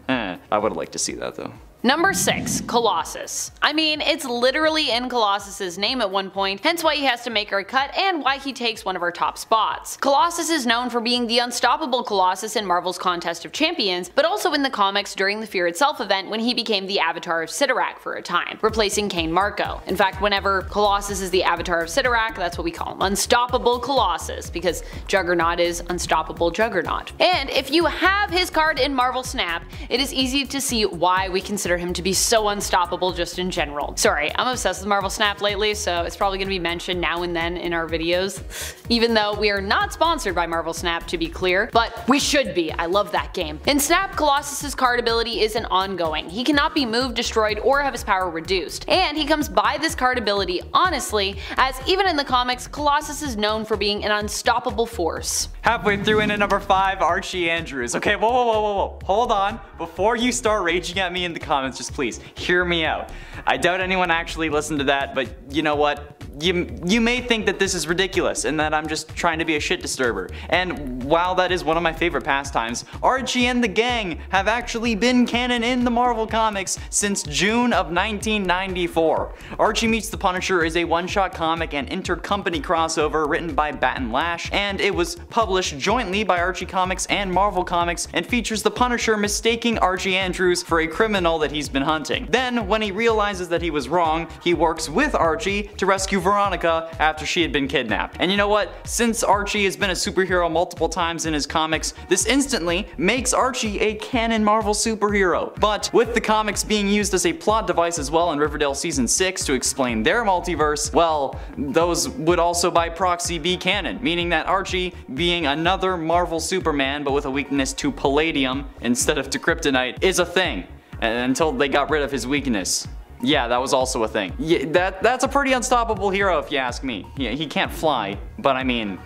I would have liked to see that though. Number 6. Colossus. I mean, it's literally in Colossus's name at one point, hence why he has to make our cut and why he takes one of our top spots. Colossus is known for being the unstoppable Colossus in Marvel's Contest of Champions, but also in the comics during the Fear Itself event when he became the avatar of Sidorak for a time, replacing Cain Marko. In fact, whenever Colossus is the avatar of Sidorak, that's what we call him, Unstoppable Colossus, because Juggernaut is Unstoppable Juggernaut. And if you have his card in Marvel Snap, it is easy to see why we consider him to be so unstoppable just in general. Sorry, I'm obsessed with Marvel Snap lately, so it's probably going to be mentioned now and then in our videos. Even though we are not sponsored by Marvel Snap, to be clear, but we should be. I love that game. In Snap, Colossus's card ability is an ongoing. He cannot be moved, destroyed, or have his power reduced. And he comes by this card ability honestly, as even in the comics, Colossus is known for being an unstoppable force. Halfway through in at number 5, Archie Andrews. Okay, whoa. Hold on. Before you start raging at me in the comments, just please hear me out. I doubt anyone actually listened to that, but you know what? You may think that this is ridiculous and that I'm just trying to be a shit disturber. And while that is one of my favorite pastimes, Archie and the gang have actually been canon in the Marvel Comics since June of 1994. Archie Meets the Punisher is a one-shot comic and intercompany crossover written by Bat and Lash, and it was published jointly by Archie Comics and Marvel Comics and features the Punisher mistaking Archie Andrews for a criminal that he's been hunting. Then, when he realizes that he was wrong, he works with Archie to rescue Veronica after she had been kidnapped. And you know what? Since Archie has been a superhero multiple times in his comics, this instantly makes Archie a canon Marvel superhero. But with the comics being used as a plot device as well in Riverdale Season 6 to explain their multiverse, well, those would also by proxy be canon, meaning that Archie, being another Marvel Superman but with a weakness to palladium instead of to kryptonite, is a thing. Until they got rid of his weakness. Yeah, that was also a thing. Yeah, that's a pretty unstoppable hero if you ask me. Yeah, he can't fly, but I mean,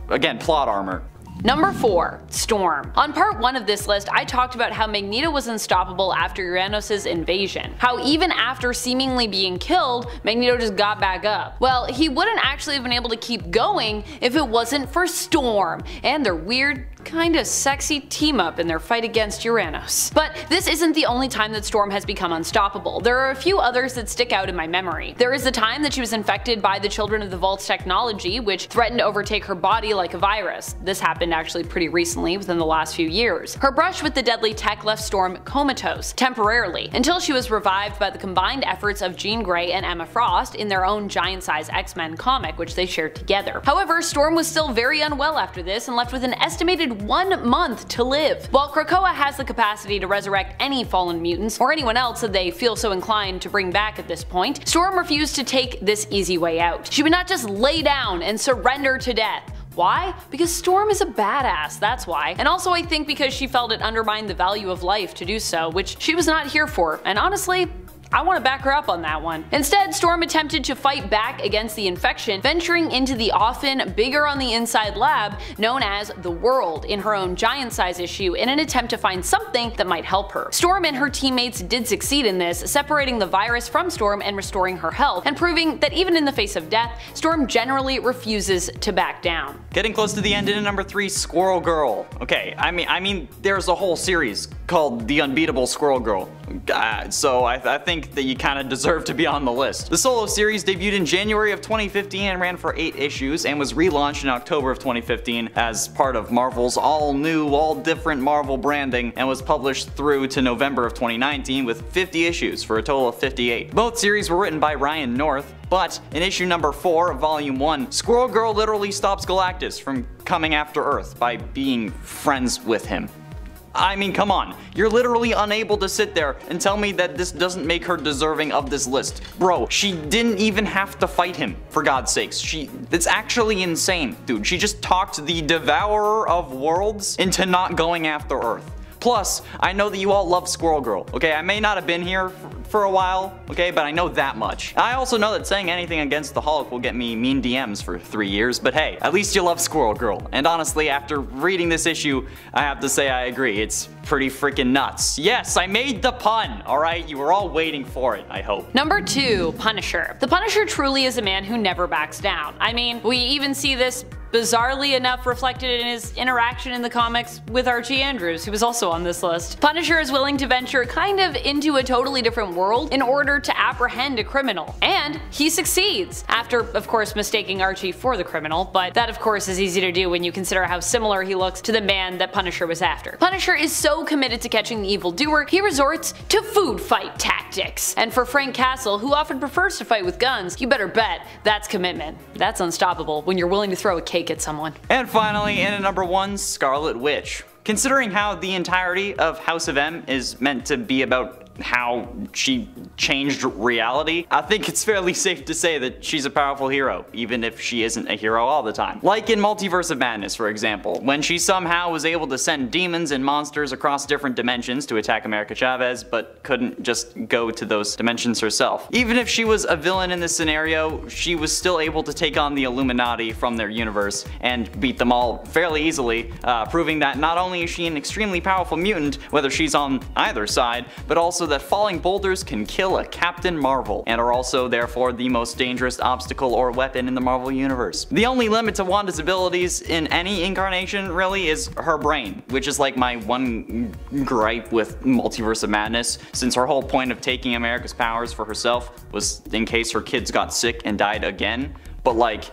again, plot armor. Number 4. Storm. On part 1 of this list, I talked about how Magneto was unstoppable after Uranos' invasion. How even after seemingly being killed, Magneto just got back up. Well, he wouldn't actually have been able to keep going if it wasn't for Storm and their weird, kinda sexy team up in their fight against Uranos. But this isn't the only time that Storm has become unstoppable. There are a few others that stick out in my memory. There is the time that she was infected by the Children of the Vault's technology, which threatened to overtake her body like a virus. This happened actually pretty recently, within the last few years. Her brush with the deadly tech left Storm comatose, temporarily, until she was revived by the combined efforts of Jean Grey and Emma Frost in their own giant-size X-Men comic, which they shared together. However, Storm was still very unwell after this and left with an estimated 1 month to live. While Krakoa has the capacity to resurrect any fallen mutants, or anyone else that they feel so inclined to bring back at this point, Storm refused to take this easy way out. She would not just lay down and surrender to death. Why? Because Storm is a badass, that's why. And also I think because she felt it undermined the value of life to do so, which she was not here for, and honestly, I want to back her up on that one. Instead, Storm attempted to fight back against the infection, venturing into the often bigger on the inside lab known as the World in her own giant-size issue in an attempt to find something that might help her. Storm and her teammates did succeed in this, separating the virus from Storm and restoring her health, and proving that even in the face of death, Storm generally refuses to back down. Getting close to the end in number 3, Squirrel Girl. Okay, I mean, there's a whole series called The Unbeatable Squirrel Girl, so I think that you kind of deserve to be on the list. The solo series debuted in January of 2015 and ran for 8 issues and was relaunched in October of 2015 as part of Marvel's all-new, all-different Marvel branding, and was published through to November of 2019 with 50 issues for a total of 58. Both series were written by Ryan North, but in issue number 4 of volume 1, Squirrel Girl literally stops Galactus from coming after Earth by being friends with him. I mean, come on, you're literally unable to sit there and tell me that this doesn't make her deserving of this list. Bro, she didn't even have to fight him, for God's sakes. That's actually insane, dude. She just talked the Devourer of Worlds into not going after Earth. Plus, I know that you all love Squirrel Girl, okay? I may not have been here for a while, okay, but I know that much. I also know that saying anything against the Hulk will get me mean DMs for 3 years, but hey, at least you love Squirrel Girl. And honestly, after reading this issue, I have to say I agree. It's pretty freaking nuts. Yes, I made the pun, alright? You were all waiting for it, I hope. Number 2, Punisher. The Punisher truly is a man who never backs down. I mean, we even see this bizarrely enough reflected in his interaction in the comics with Archie Andrews, who was also on this list. Punisher is willing to venture kind of into a totally different world in order to apprehend a criminal. And he succeeds, after of course mistaking Archie for the criminal, but that of course is easy to do when you consider how similar he looks to the man that Punisher was after. Punisher is so committed to catching the evildoer, he resorts to food fight tactics. And for Frank Castle, who often prefers to fight with guns, you better bet that's commitment. That's unstoppable when you're willing to throw a cake at someone. And finally, in at number 1, Scarlet Witch. Considering how the entirety of House of M is meant to be about how she changed reality, I think it's fairly safe to say that she's a powerful hero, even if she isn't a hero all the time. Like in Multiverse of Madness, for example, when she somehow was able to send demons and monsters across different dimensions to attack America Chavez, but couldn't just go to those dimensions herself. Even if she was a villain in this scenario, she was still able to take on the Illuminati from their universe and beat them all fairly easily, proving that not only is she an extremely powerful mutant, whether she's on either side, but also that falling boulders can kill a Captain Marvel, and are also therefore the most dangerous obstacle or weapon in the Marvel universe. The only limit to Wanda's abilities in any incarnation really is her brain, which is like my one gripe with Multiverse of Madness, since her whole point of taking America's powers for herself was in case her kids got sick and died again. But like,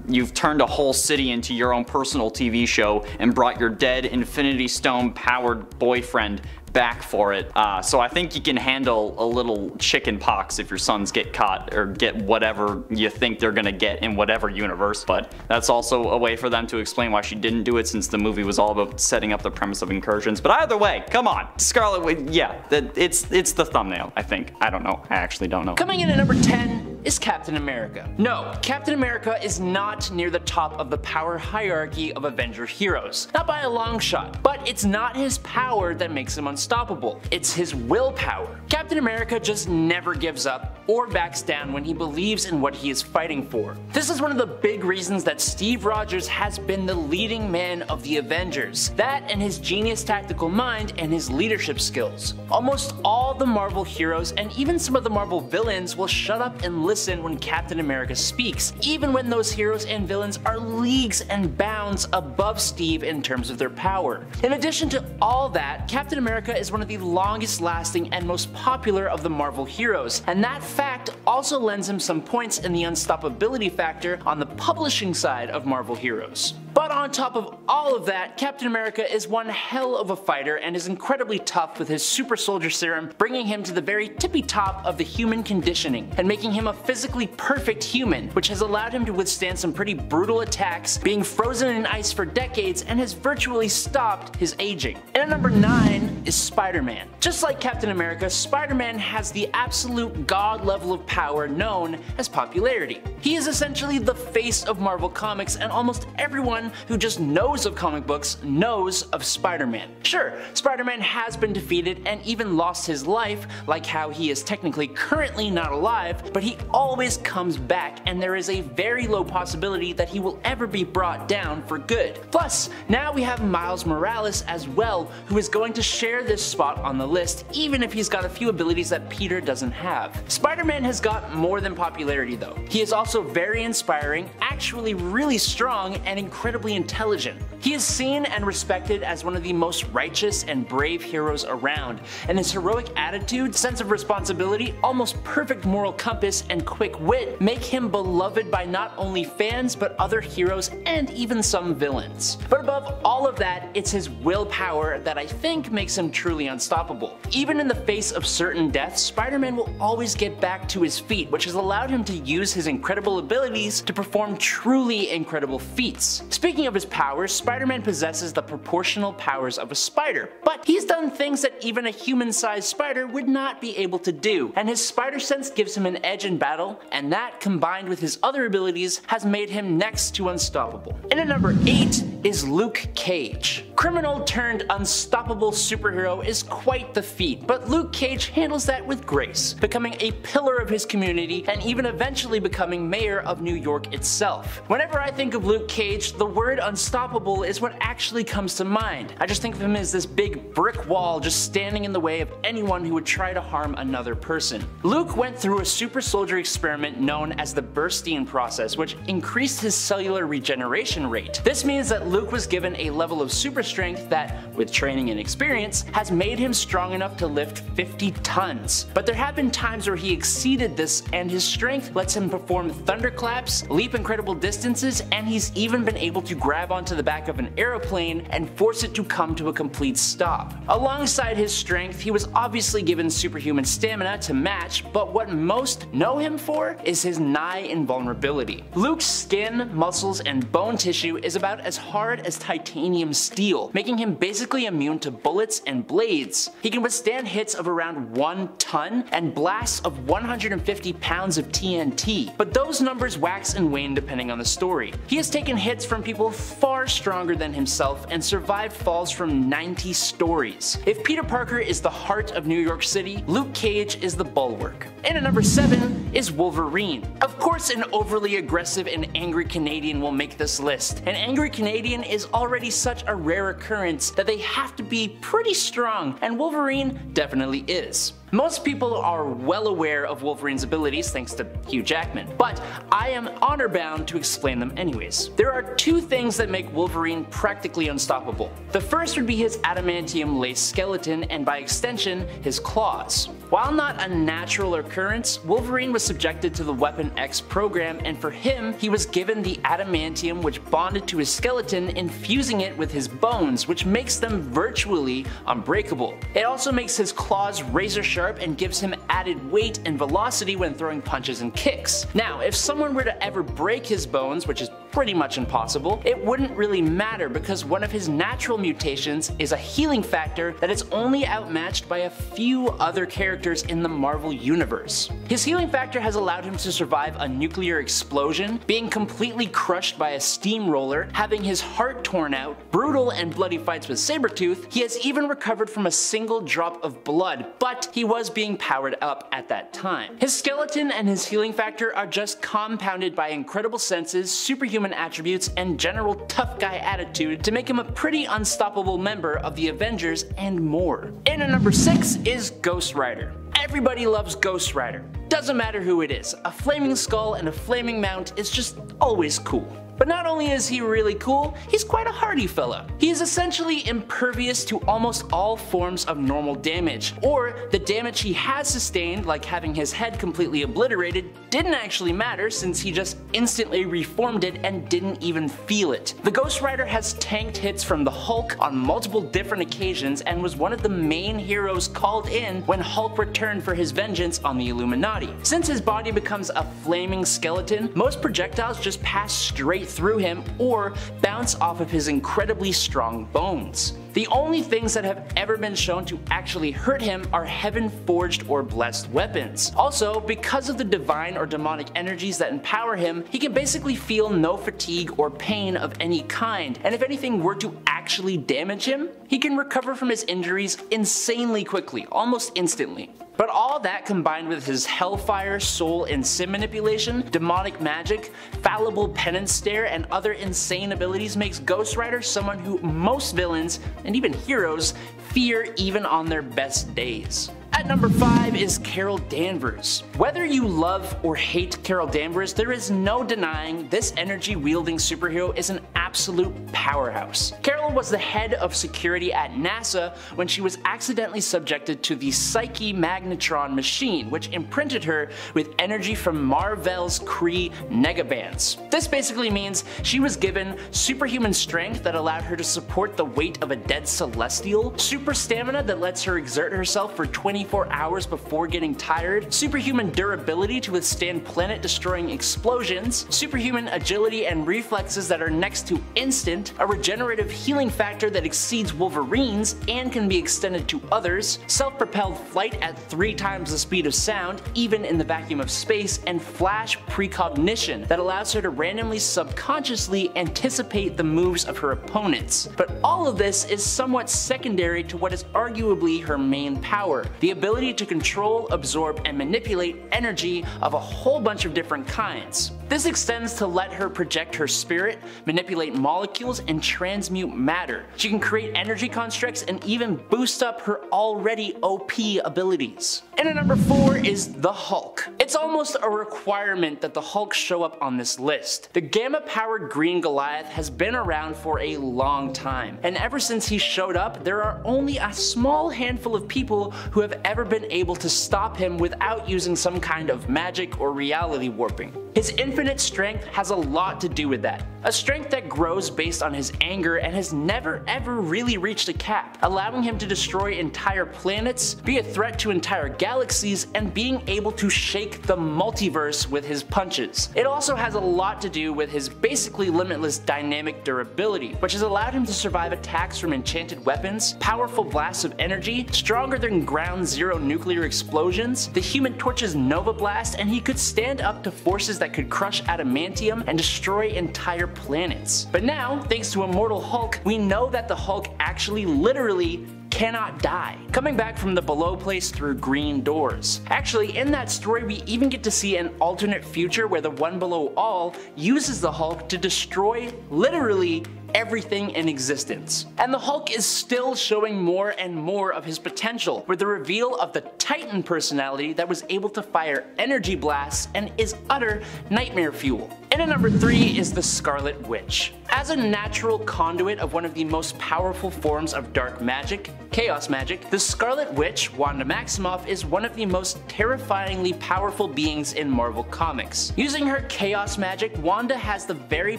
you've turned a whole city into your own personal TV show and brought your dead Infinity Stone powered boyfriend back for it. So I think you can handle a little chicken pox if your sons get caught or get whatever you think they're gonna get in whatever universe, but that's also a way for them to explain why she didn't do it, since the movie was all about setting up the premise of incursions. But either way, come on, Scarlet Witch, yeah, it's the thumbnail, I think. I don't know, I actually don't know. Coming in at number 10 is Captain America. No, Captain America is not near the top of the power hierarchy of Avenger heroes. Not by a long shot. But it's not his power that makes him unstoppable. It's his willpower. Captain America just never gives up or backs down when he believes in what he is fighting for. This is one of the big reasons that Steve Rogers has been the leading man of the Avengers. That and his genius tactical mind and his leadership skills. Almost all the Marvel heroes and even some of the Marvel villains will shut up and listen when Captain America speaks, even when those heroes and villains are leagues and bounds above Steve in terms of their power. In addition to all that, Captain America is one of the longest lasting and most popular of the Marvel heroes, and that fact also lends him some points in the unstoppability factor on the publishing side of Marvel heroes. But on top of all of that, Captain America is one hell of a fighter and is incredibly tough with his super soldier serum, bringing him to the very tippy top of the human conditioning and making him a physically perfect human, which has allowed him to withstand some pretty brutal attacks, being frozen in ice for decades, and has virtually stopped his aging. And at number 9 is Spider-Man. Just like Captain America, Spider-Man has the absolute god level of power known as popularity. He is essentially the face of Marvel Comics, and almost everyone who just knows of comic books knows of Spider-Man. Sure, Spider-Man has been defeated and even lost his life, like how he is technically currently not alive, but he always comes back, and there is a very low possibility that he will ever be brought down for good. Plus, now we have Miles Morales as well, who is going to share this spot on the list, even if he's got a few abilities that Peter doesn't have. Spider-Man has got more than popularity though. He is also very inspiring, actually really strong, and incredibly intelligent. He is seen and respected as one of the most righteous and brave heroes around, and his heroic attitude, sense of responsibility, almost perfect moral compass, and quick wit make him beloved by not only fans but other heroes and even some villains. But above all of that, it's his willpower that I think makes him truly unstoppable. Even in the face of certain deaths, Spider-Man will always get back to his feet, which has allowed him to use his incredible abilities to perform truly incredible feats. Speaking of his powers, Spider-Man possesses the proportional powers of a spider, but he's done things that even a human-sized spider would not be able to do, and his spider sense gives him an edge in battle, and that combined with his other abilities has made him next to unstoppable. And at number 8 is Luke Cage. Criminal turned unstoppable superhero is quite the feat, but Luke Cage handles that with grace, becoming a pillar of his community and even eventually becoming mayor of New York itself. Whenever I think of Luke Cage, the word unstoppable is what actually comes to mind. I just think of him as this big brick wall just standing in the way of anyone who would try to harm another person. Luke went through a super soldier experiment known as the Burstein process, which increased his cellular regeneration rate. This means that Luke was given a level of super strength that, with training and experience, has made him strong enough to lift 50 tons. But there have been times where he exceeded this, and his strength lets him perform thunderclaps, leap incredible distances, and he's even been able to grab onto the back of an aeroplane and force it to come to a complete stop. Alongside his strength, he was obviously given superhuman stamina to match, but what most know him for is his nigh invulnerability. Luke's skin, muscles, and bone tissue is about as hard as titanium steel, making him basically immune to bullets and blades. He can withstand hits of around 1 ton and blasts of 150 pounds of TNT, but those numbers wax and wane depending on the story. He has taken hits from people far stronger than himself and survived falls from 90 stories. If Peter Parker is the heart of New York City, Luke Cage is the bulwark. And at number 7 is Wolverine. Of course, an overly aggressive and angry Canadian will make this list. An angry Canadian is already such a rare occurrence that they have to be pretty strong, and Wolverine definitely is. Most people are well aware of Wolverine's abilities thanks to Hugh Jackman, but I am honor bound to explain them anyways. There are 2 things that make Wolverine practically unstoppable. The first would be his adamantium lace skeleton, and by extension, his claws. While not a natural occurrence, Wolverine was subjected to the Weapon X program, and for him, he was given the adamantium which bonded to his skeleton, infusing it with his bones, which makes them virtually unbreakable. It also makes his claws razor sharp and gives him added weight and velocity when throwing punches and kicks. Now, if someone were to ever break his bones, which is pretty much impossible, it wouldn't really matter because one of his natural mutations is a healing factor that is only outmatched by a few other characters in the Marvel universe. His healing factor has allowed him to survive a nuclear explosion, being completely crushed by a steamroller, having his heart torn out, brutal and bloody fights with Sabretooth. He has even recovered from a single drop of blood, but he was being powered up at that time. His skeleton and his healing factor are just compounded by incredible senses, superhuman attributes, and general tough guy attitude to make him a pretty unstoppable member of the Avengers and more. And at number 6 is Ghost Rider. Everybody loves Ghost Rider. Doesn't matter who it is, a flaming skull and a flaming mount is just always cool. But not only is he really cool, he's quite a hardy fella. He is essentially impervious to almost all forms of normal damage, or the damage he has sustained, like having his head completely obliterated, didn't actually matter since he just instantly reformed it and didn't even feel it. The Ghost Rider has tanked hits from the Hulk on multiple different occasions and was one of the main heroes called in when Hulk returned for his vengeance on the Illuminati. Since his body becomes a flaming skeleton, most projectiles just pass straight through him or bounce off of his incredibly strong bones. The only things that have ever been shown to actually hurt him are heaven-forged or blessed weapons. Also, because of the divine or demonic energies that empower him, he can basically feel no fatigue or pain of any kind, and if anything were to actually damage him, he can recover from his injuries insanely quickly, almost instantly. But all that combined with his hellfire, soul, and sim manipulation, demonic magic, fallible penance stare, and other insane abilities makes Ghost Rider someone who most villains, and even heroes, fear even on their best days. At number 5 is Carol Danvers. Whether you love or hate Carol Danvers, there is no denying this energy-wielding superhero is an absolute powerhouse. Carol was the head of security at NASA when she was accidentally subjected to the Psyche Magnetron machine, which imprinted her with energy from Mar-Vell's Kree negabands. This basically means she was given superhuman strength that allowed her to support the weight of a dead celestial, super stamina that lets her exert herself for 24 hours before getting tired, superhuman durability to withstand planet-destroying explosions, superhuman agility and reflexes that are next to instant, a regenerative healing factor that exceeds Wolverine's and can be extended to others, self-propelled flight at 3 times the speed of sound, even in the vacuum of space, and flash precognition that allows her to randomly subconsciously anticipate the moves of her opponents. But all of this is somewhat secondary to what is arguably her main power, the ability to control, absorb, and manipulate energy of a whole bunch of different kinds. This extends to let her project her spirit, manipulate molecules, and transmute matter. She can create energy constructs and even boost up her already OP abilities. And at number 4 is the Hulk. It's almost a requirement that the Hulk show up on this list. The gamma-powered Green Goliath has been around for a long time, and ever since he showed up, there are only a small handful of people who have ever been able to stop him without using some kind of magic or reality warping. His infinite strength has a lot to do with that. A strength that grows based on his anger and has never ever really reached a cap, allowing him to destroy entire planets, be a threat to entire galaxies, and being able to shake the multiverse with his punches. It also has a lot to do with his basically limitless dynamic durability, which has allowed him to survive attacks from enchanted weapons, powerful blasts of energy, stronger than ground zero nuclear explosions, the Human Torch's Nova Blast, and he could stand up to forces that could crush adamantium and destroy entire planets. But now, thanks to Immortal Hulk, we know that the Hulk actually literally cannot die, coming back from the below place through green doors. Actually, in that story we even get to see an alternate future where the One Below All uses the Hulk to destroy literally everything in existence. And the Hulk is still showing more and more of his potential, with the reveal of the Titan personality that was able to fire energy blasts and is utter nightmare fuel. And at number 3 is the Scarlet Witch. As a natural conduit of one of the most powerful forms of dark magic, chaos magic, the Scarlet Witch, Wanda Maximoff, is one of the most terrifyingly powerful beings in Marvel Comics. Using her chaos magic, Wanda has the very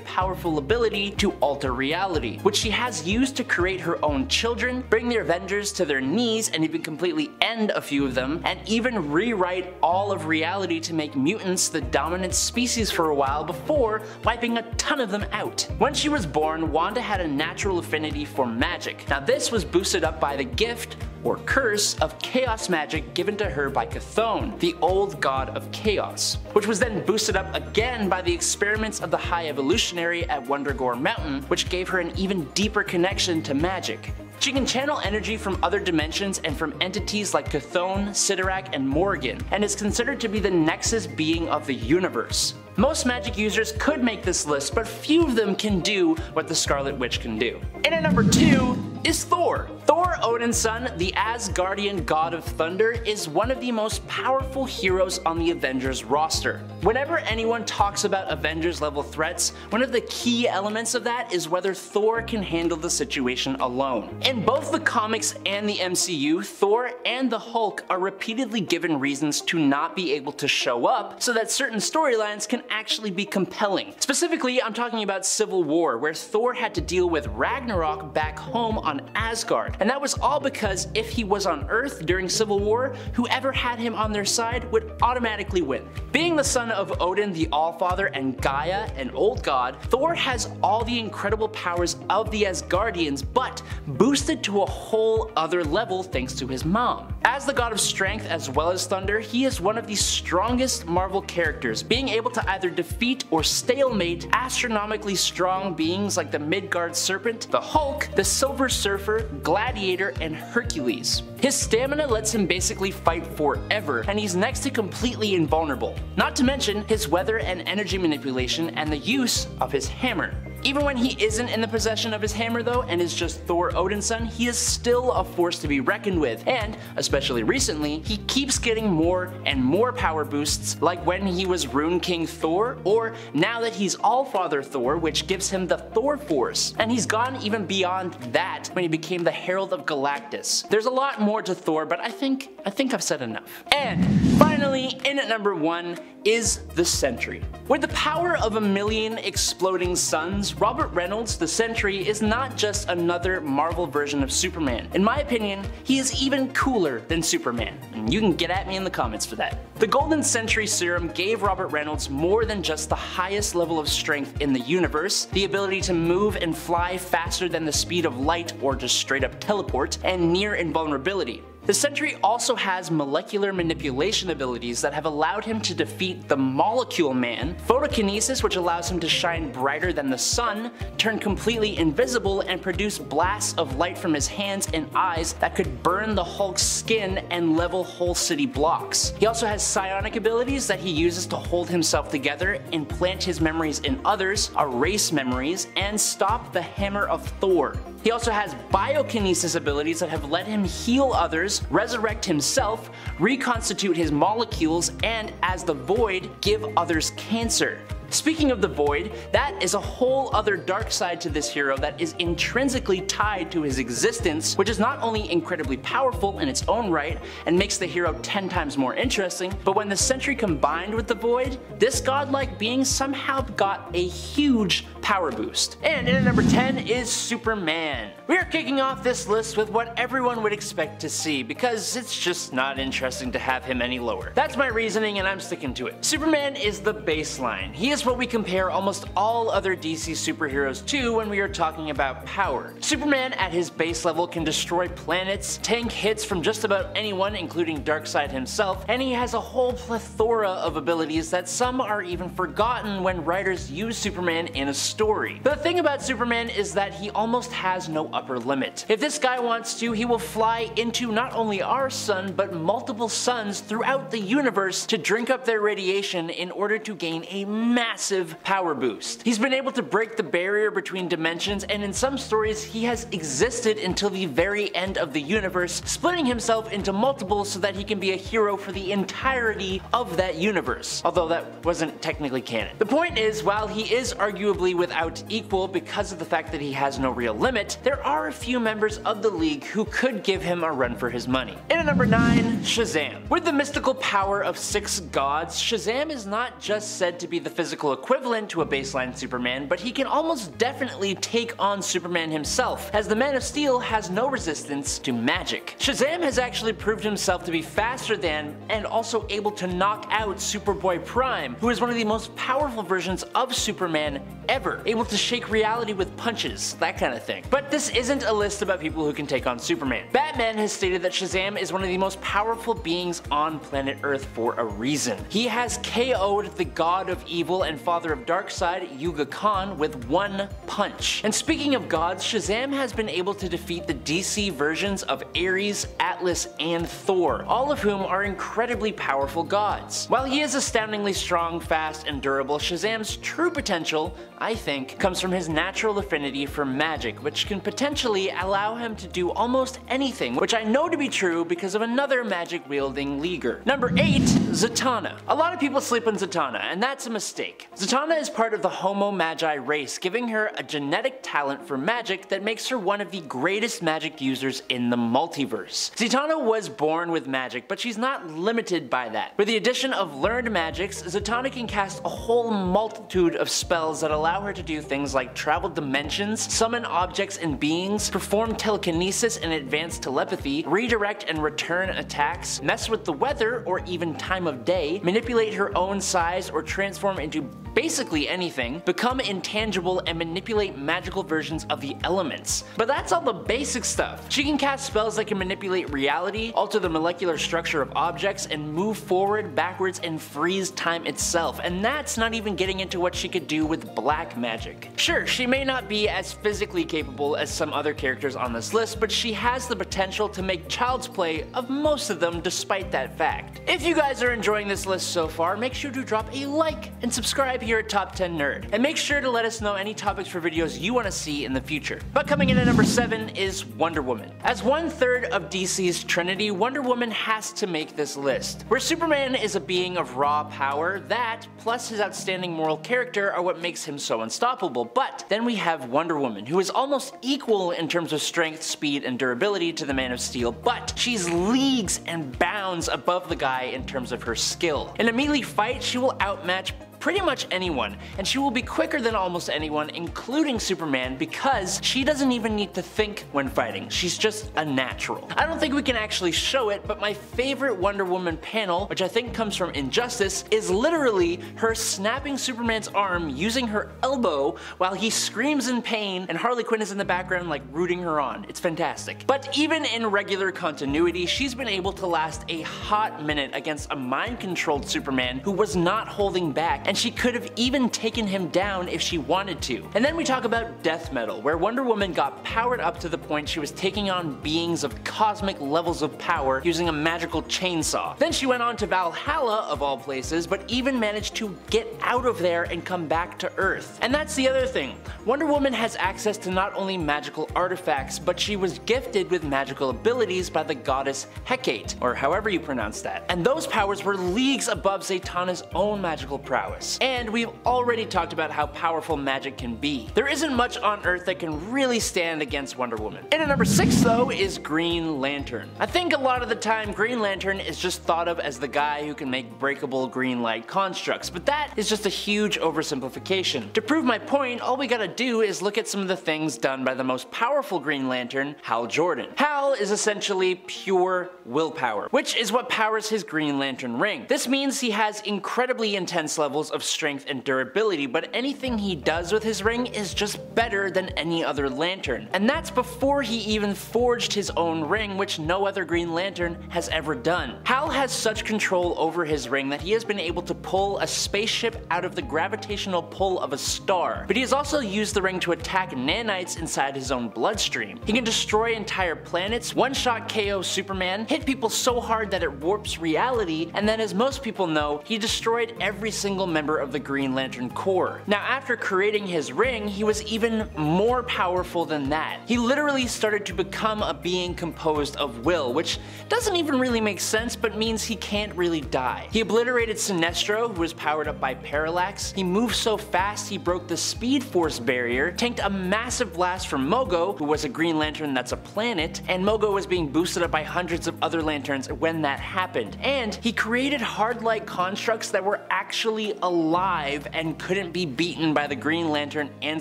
powerful ability to alter reality, which she has used to create her own children, bring the Avengers to their knees and even completely end a few of them, and even rewrite all of reality to make mutants the dominant species for a while before wiping a ton of them out. When she was born, Wanda had a natural affinity for magic. Now this was boosted up by the gift or curse of chaos magic given to her by Chthon, the old god of chaos, which was then boosted up again by the experiments of the High Evolutionary at Wundagore Mountain, which gave her an even deeper connection to magic. She can channel energy from other dimensions and from entities like Chthon, Sidorak, and Morrigan, and is considered to be the nexus being of the universe. Most magic users could make this list, but few of them can do what the Scarlet Witch can do. And at number 2 is Thor. Thor, Odin's son, the Asgardian god of thunder, is one of the most powerful heroes on the Avengers roster. Whenever anyone talks about Avengers level threats, one of the key elements of that is whether Thor can handle the situation alone. In both the comics and the MCU, Thor and the Hulk are repeatedly given reasons to not be able to show up so that certain storylines can actually be compelling. Specifically, I'm talking about Civil War, where Thor had to deal with Ragnarok back home on Asgard, overpowered. And that was all because if he was on Earth during Civil War, whoever had him on their side would automatically win. Being the son of Odin the Allfather and Gaia, an old god, Thor has all the incredible powers of the Asgardians, but boosted to a whole other level thanks to his mom. As the god of strength as well as thunder, he is one of the strongest Marvel characters, being able to either defeat or stalemate astronomically strong beings like the Midgard Serpent, the Hulk, the Silver Surfer, Gladiator, and Hercules. His stamina lets him basically fight forever, and he's next to completely invulnerable. Not to mention his weather and energy manipulation and the use of his hammer. Even when he isn't in the possession of his hammer though, and is just Thor Odin's son, he is still a force to be reckoned with, and, especially recently, he keeps getting more and more power boosts, like when he was Rune King Thor, or now that he's Allfather Thor, which gives him the Thor Force. And he's gone even beyond that when he became the Herald of Galactus. There's a lot more to Thor, but I think I've said enough. And finally, in at number 1 is the Sentry. With the power of 1,000,000 exploding suns, Robert Reynolds, the Sentry, is not just another Marvel version of Superman. In my opinion, he is even cooler than Superman, and you can get at me in the comments for that. The Golden Sentry Serum gave Robert Reynolds more than just the highest level of strength in the universe, the ability to move and fly faster than the speed of light or just straight up teleport, and near invulnerability. The Sentry also has molecular manipulation abilities that have allowed him to defeat the Molecule Man, photokinesis which allows him to shine brighter than the sun, turn completely invisible, and produce blasts of light from his hands and eyes that could burn the Hulk's skin and level whole city blocks. He also has psionic abilities that he uses to hold himself together, implant his memories in others, erase memories, and stop the Hammer of Thor. He also has biokinesis abilities that have let him heal others, resurrect himself, reconstitute his molecules, and as the Void, give others cancer. Speaking of the Void, that is a whole other dark side to this hero that is intrinsically tied to his existence, which is not only incredibly powerful in its own right and makes the hero 10 times more interesting, but when the Sentry combined with the Void, this godlike being somehow got a huge power boost. And in at number 10 is Superman. We are kicking off this list with what everyone would expect to see, because it's just not interesting to have him any lower. That's my reasoning and I'm sticking to it. Superman is the baseline. He is what we compare almost all other DC superheroes to when we are talking about power. Superman at his base level can destroy planets, tank hits from just about anyone including Darkseid himself, and he has a whole plethora of abilities that some are even forgotten when writers use Superman in a story. But the thing about Superman is that he almost has no upper limit. If this guy wants to, he will fly into not only our sun, but multiple suns throughout the universe to drink up their radiation in order to gain a massive power boost. He's been able to break the barrier between dimensions, and in some stories he has existed until the very end of the universe, splitting himself into multiples so that he can be a hero for the entirety of that universe, although that wasn't technically canon. The point is, while he is arguably without equal because of the fact that he has no real limit, there are a few members of the League who could give him a run for his money. In at number 9, Shazam. With the mystical power of 6 gods, Shazam is not just said to be the physical equivalent to a baseline Superman, but he can almost definitely take on Superman himself, as the Man of Steel has no resistance to magic. Shazam has actually proved himself to be faster than, and also able to knock out Superboy Prime, who is one of the most powerful versions of Superman ever, able to shake reality with punches, that kind of thing. But this isn't a list about people who can take on Superman. Batman has stated that Shazam is one of the most powerful beings on planet Earth for a reason. He has KO'd the god of evil and father of Darkseid, Yuga Khan, with one punch. And speaking of gods, Shazam has been able to defeat the DC versions of Ares, Atlas, and Thor, all of whom are incredibly powerful gods. While he is astoundingly strong, fast, and durable, Shazam's true potential, I think, comes from his natural affinity for magic, which can potentially allow him to do almost anything, which I know to be true because of another magic-wielding leaguer. Number 8, Zatanna. A lot of people sleep on Zatanna, and that's a mistake. Zatanna is part of the Homo Magi race, giving her a genetic talent for magic that makes her one of the greatest magic users in the multiverse. Zatanna was born with magic, but she's not limited by that. With the addition of learned magics, Zatanna can cast a whole multitude of spells that allow allow her to do things like travel dimensions, summon objects and beings, perform telekinesis and advanced telepathy, redirect and return attacks, mess with the weather or even time of day, manipulate her own size or transform into basically anything, become intangible, and manipulate magical versions of the elements. But that's all the basic stuff. She can cast spells that can manipulate reality, alter the molecular structure of objects, and move forward, backwards, and freeze time itself. And that's not even getting into what she could do with black magic. Sure, she may not be as physically capable as some other characters on this list, but she has the potential to make child's play of most of them despite that fact. If you guys are enjoying this list so far, make sure to drop a like and subscribe here at Top 10 Nerd. And make sure to let us know any topics for videos you want to see in the future. But coming in at number 7 is Wonder Woman. As 1/3 of DC's Trinity, Wonder Woman has to make this list. Where Superman is a being of raw power, that, plus his outstanding moral character, are what makes him so unstoppable. But then we have Wonder Woman, who is almost equal in terms of strength, speed, and durability to the Man of Steel, but she's leagues and bounds above the guy in terms of her skill. In a melee fight, she will outmatch pretty much anyone, and she will be quicker than almost anyone, including Superman, because she doesn't even need to think when fighting. She's just a natural. I don't think we can actually show it, but my favorite Wonder Woman panel, which I think comes from Injustice, is literally her snapping Superman's arm using her elbow while he screams in pain and Harley Quinn is in the background like rooting her on. It's fantastic. But even in regular continuity, she's been able to last a hot minute against a mind-controlled Superman who was not holding back, and she could have even taken him down if she wanted to. And then we talk about Death Metal, where Wonder Woman got powered up to the point she was taking on beings of cosmic levels of power using a magical chainsaw. Then she went on to Valhalla, of all places, but even managed to get out of there and come back to Earth. And that's the other thing. Wonder Woman has access to not only magical artifacts, but she was gifted with magical abilities by the goddess Hecate, or however you pronounce that. And those powers were leagues above Zatanna's own magical prowess. And we've already talked about how powerful magic can be. There isn't much on Earth that can really stand against Wonder Woman. And at number 6 though is Green Lantern. I think a lot of the time Green Lantern is just thought of as the guy who can make breakable green light constructs, but that is just a huge oversimplification. To prove my point, all we gotta do is look at some of the things done by the most powerful Green Lantern, Hal Jordan. Hal is essentially pure willpower, which is what powers his Green Lantern ring. This means he has incredibly intense levels of strength and durability, but anything he does with his ring is just better than any other lantern. And that's before he even forged his own ring, which no other Green Lantern has ever done. Hal has such control over his ring that he has been able to pull a spaceship out of the gravitational pull of a star, but he has also used the ring to attack nanites inside his own bloodstream. He can destroy entire planets, one-shot KO Superman, hit people so hard that it warps reality, and then as most people know, he destroyed every single member of the Green Lantern Corps. Now after creating his ring, he was even more powerful than that. He literally started to become a being composed of will, which doesn't even really make sense, but means he can't really die. He obliterated Sinestro, who was powered up by Parallax. He moved so fast he broke the Speed Force barrier, tanked a massive blast from Mogo, who was a Green Lantern that's a planet, and Mogo was being boosted up by hundreds of other lanterns when that happened. And he created hard-like constructs that were actually alive and couldn't be beaten by the Green Lantern and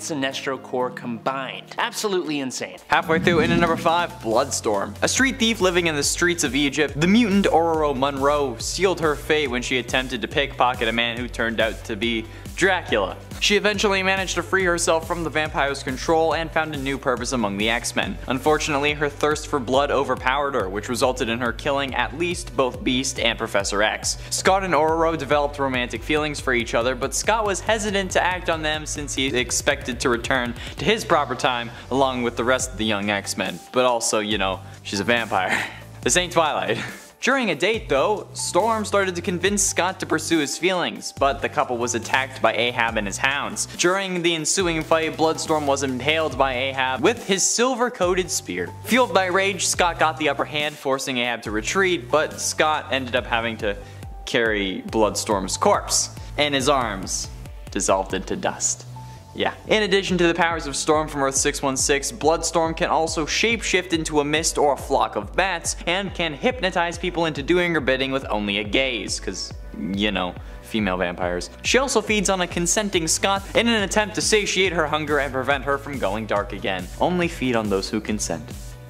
Sinestro Corps combined. Absolutely insane. Halfway through, in at number 5, Bloodstorm. A street thief living in the streets of Egypt, the mutant Ororo Munro sealed her fate when she attempted to pickpocket a man who turned out to be Dracula. She eventually managed to free herself from the vampire's control and found a new purpose among the X-Men. Unfortunately, her thirst for blood overpowered her, which resulted in her killing at least both Beast and Professor X. Scott and Ororo developed romantic feelings for each other, but Scott was hesitant to act on them since he expected to return to his proper time along with the rest of the young X-Men. But also, you know, she's a vampire. This ain't Twilight. During a date though, Storm started to convince Scott to pursue his feelings, but the couple was attacked by Ahab and his hounds. During the ensuing fight, Bloodstorm was impaled by Ahab with his silver-coated spear. Fueled by rage, Scott got the upper hand, forcing Ahab to retreat, but Scott ended up having to carry Bloodstorm's corpse, and his arms dissolved into dust. Yeah. In addition to the powers of Storm from Earth 616, Bloodstorm can also shapeshift into a mist or a flock of bats, and can hypnotize people into doing her bidding with only a gaze, cause, you know, female vampires. She also feeds on a consenting Scott in an attempt to satiate her hunger and prevent her from going dark again. Only feed on those who consent.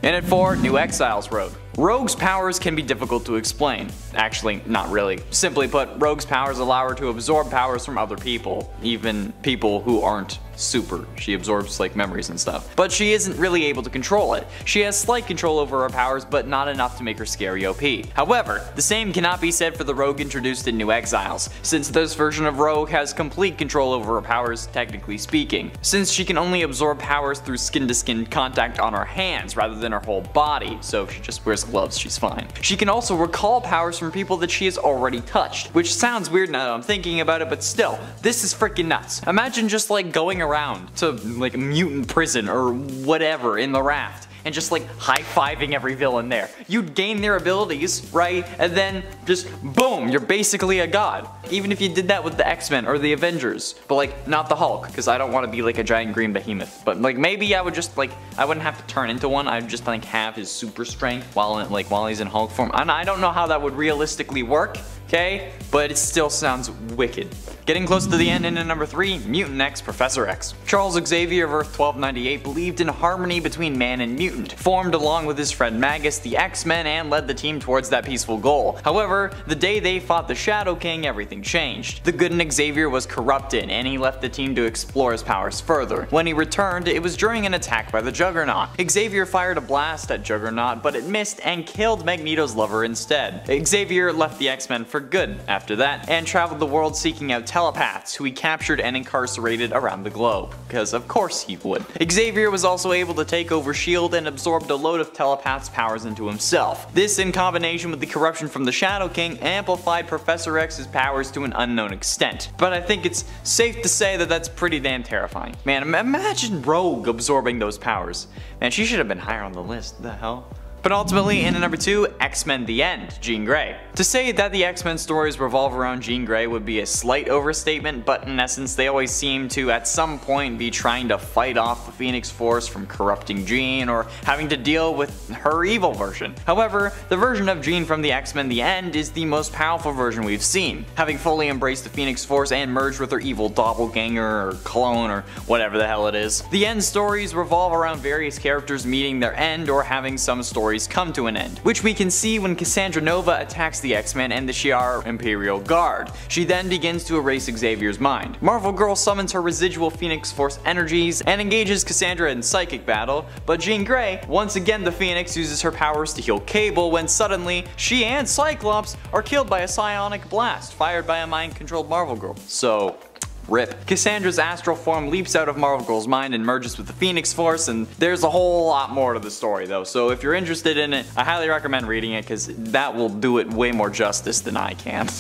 And at 4, New Exiles Rogue. Rogue's powers can be difficult to explain. Actually, not really. Simply put, Rogue's powers allow her to absorb powers from other people, even people who aren't super. She absorbs like memories and stuff. But she isn't really able to control it. She has slight control over her powers, but not enough to make her scary OP. However, the same cannot be said for the Rogue introduced in New Exiles, since this version of Rogue has complete control over her powers, technically speaking, since she can only absorb powers through skin-to-skin contact on her hands rather than her whole body, so if she just wears gloves, she's fine. She can also recall powers from people that she has already touched, which sounds weird now that I'm thinking about it, but still, this is freaking nuts. Imagine just like going around to like a mutant prison or whatever in the raft and just like high-fiving every villain there. You'd gain their abilities, right? And then just boom, you're basically a god. Even if you did that with the X-Men or the Avengers, but like not the Hulk, because I don't want to be like a giant green behemoth. But like maybe I would just like, I wouldn't have to turn into one, I'd just like have his super strength while he's in Hulk form. And I don't know how that would realistically work, okay? But it still sounds wicked. Getting close to the end, into number 3, Mutant X Professor X. Charles Xavier of Earth 1298 believed in harmony between man and mutant, formed along with his friend Magus the X-Men, and led the team towards that peaceful goal. However, the day they fought the Shadow King, everything changed. The good in Xavier was corrupted, and he left the team to explore his powers further. When he returned, it was during an attack by the Juggernaut. Xavier fired a blast at Juggernaut, but it missed and killed Magneto's lover instead. Xavier left the X-Men for good after that, and traveled the world seeking out telepaths who he captured and incarcerated around the globe, because of course he would. Xavier was also able to take over S.H.I.E.L.D. and absorbed a load of telepaths' powers into himself. This, in combination with the corruption from the Shadow King, amplified Professor X's powers to an unknown extent. But I think it's safe to say that that's pretty damn terrifying. Man, imagine Rogue absorbing those powers. Man, she should have been higher on the list, the hell? But ultimately, in number 2, X-Men The End, Jean Grey. To say that the X-Men stories revolve around Jean Grey would be a slight overstatement, but in essence they always seem to at some point be trying to fight off the Phoenix Force from corrupting Jean or having to deal with her evil version. However, the version of Jean from the X-Men The End is the most powerful version we've seen, having fully embraced the Phoenix Force and merged with her evil doppelganger or clone or whatever the hell it is. The End stories revolve around various characters meeting their end or having some stories come to an end, which we can see when Cassandra Nova attacks the X-Men and the Shi'ar Imperial Guard. She then begins to erase Xavier's mind. Marvel Girl summons her residual Phoenix Force energies and engages Cassandra in psychic battle, but Jean Grey, once again the Phoenix, uses her powers to heal Cable when suddenly she and Cyclops are killed by a psionic blast fired by a mind-controlled Marvel Girl. So, RIP. Cassandra's astral form leaps out of Marvel Girl's mind and merges with the Phoenix Force, and there's a whole lot more to the story though, so if you're interested in it, I highly recommend reading it because that will do it way more justice than I can.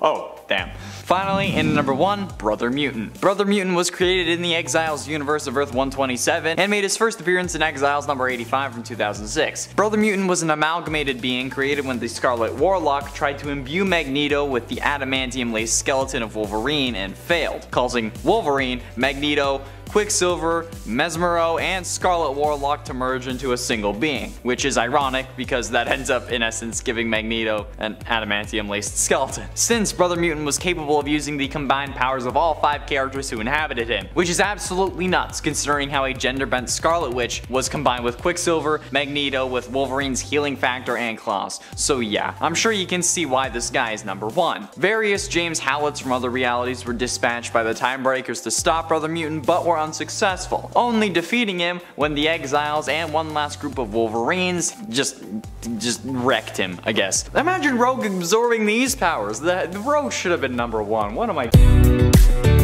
Oh, damn. Finally, in number 1, Brother Mutant. Brother Mutant was created in the Exiles universe of Earth 127 and made his first appearance in Exiles number 85 from 2006. Brother Mutant was an amalgamated being created when the Scarlet Warlock tried to imbue Magneto with the adamantium-laced skeleton of Wolverine and failed, causing Wolverine, Magneto, Quicksilver, Mesmero, and Scarlet Warlock to merge into a single being, which is ironic because that ends up in essence giving Magneto an adamantium-laced skeleton, since Brother Mutant was capable of using the combined powers of all 5 characters who inhabited him, which is absolutely nuts considering how a gender-bent Scarlet Witch was combined with Quicksilver, Magneto with Wolverine's healing factor and claws. So yeah, I'm sure you can see why this guy is number 1. Various James Howletts from other realities were dispatched by the Timebreakers to stop Brother Mutant, but were unsuccessful, only defeating him when the Exiles and one last group of Wolverines just wrecked him, I guess. Imagine Rogue absorbing these powers. The Rogue should have been number 1. What am I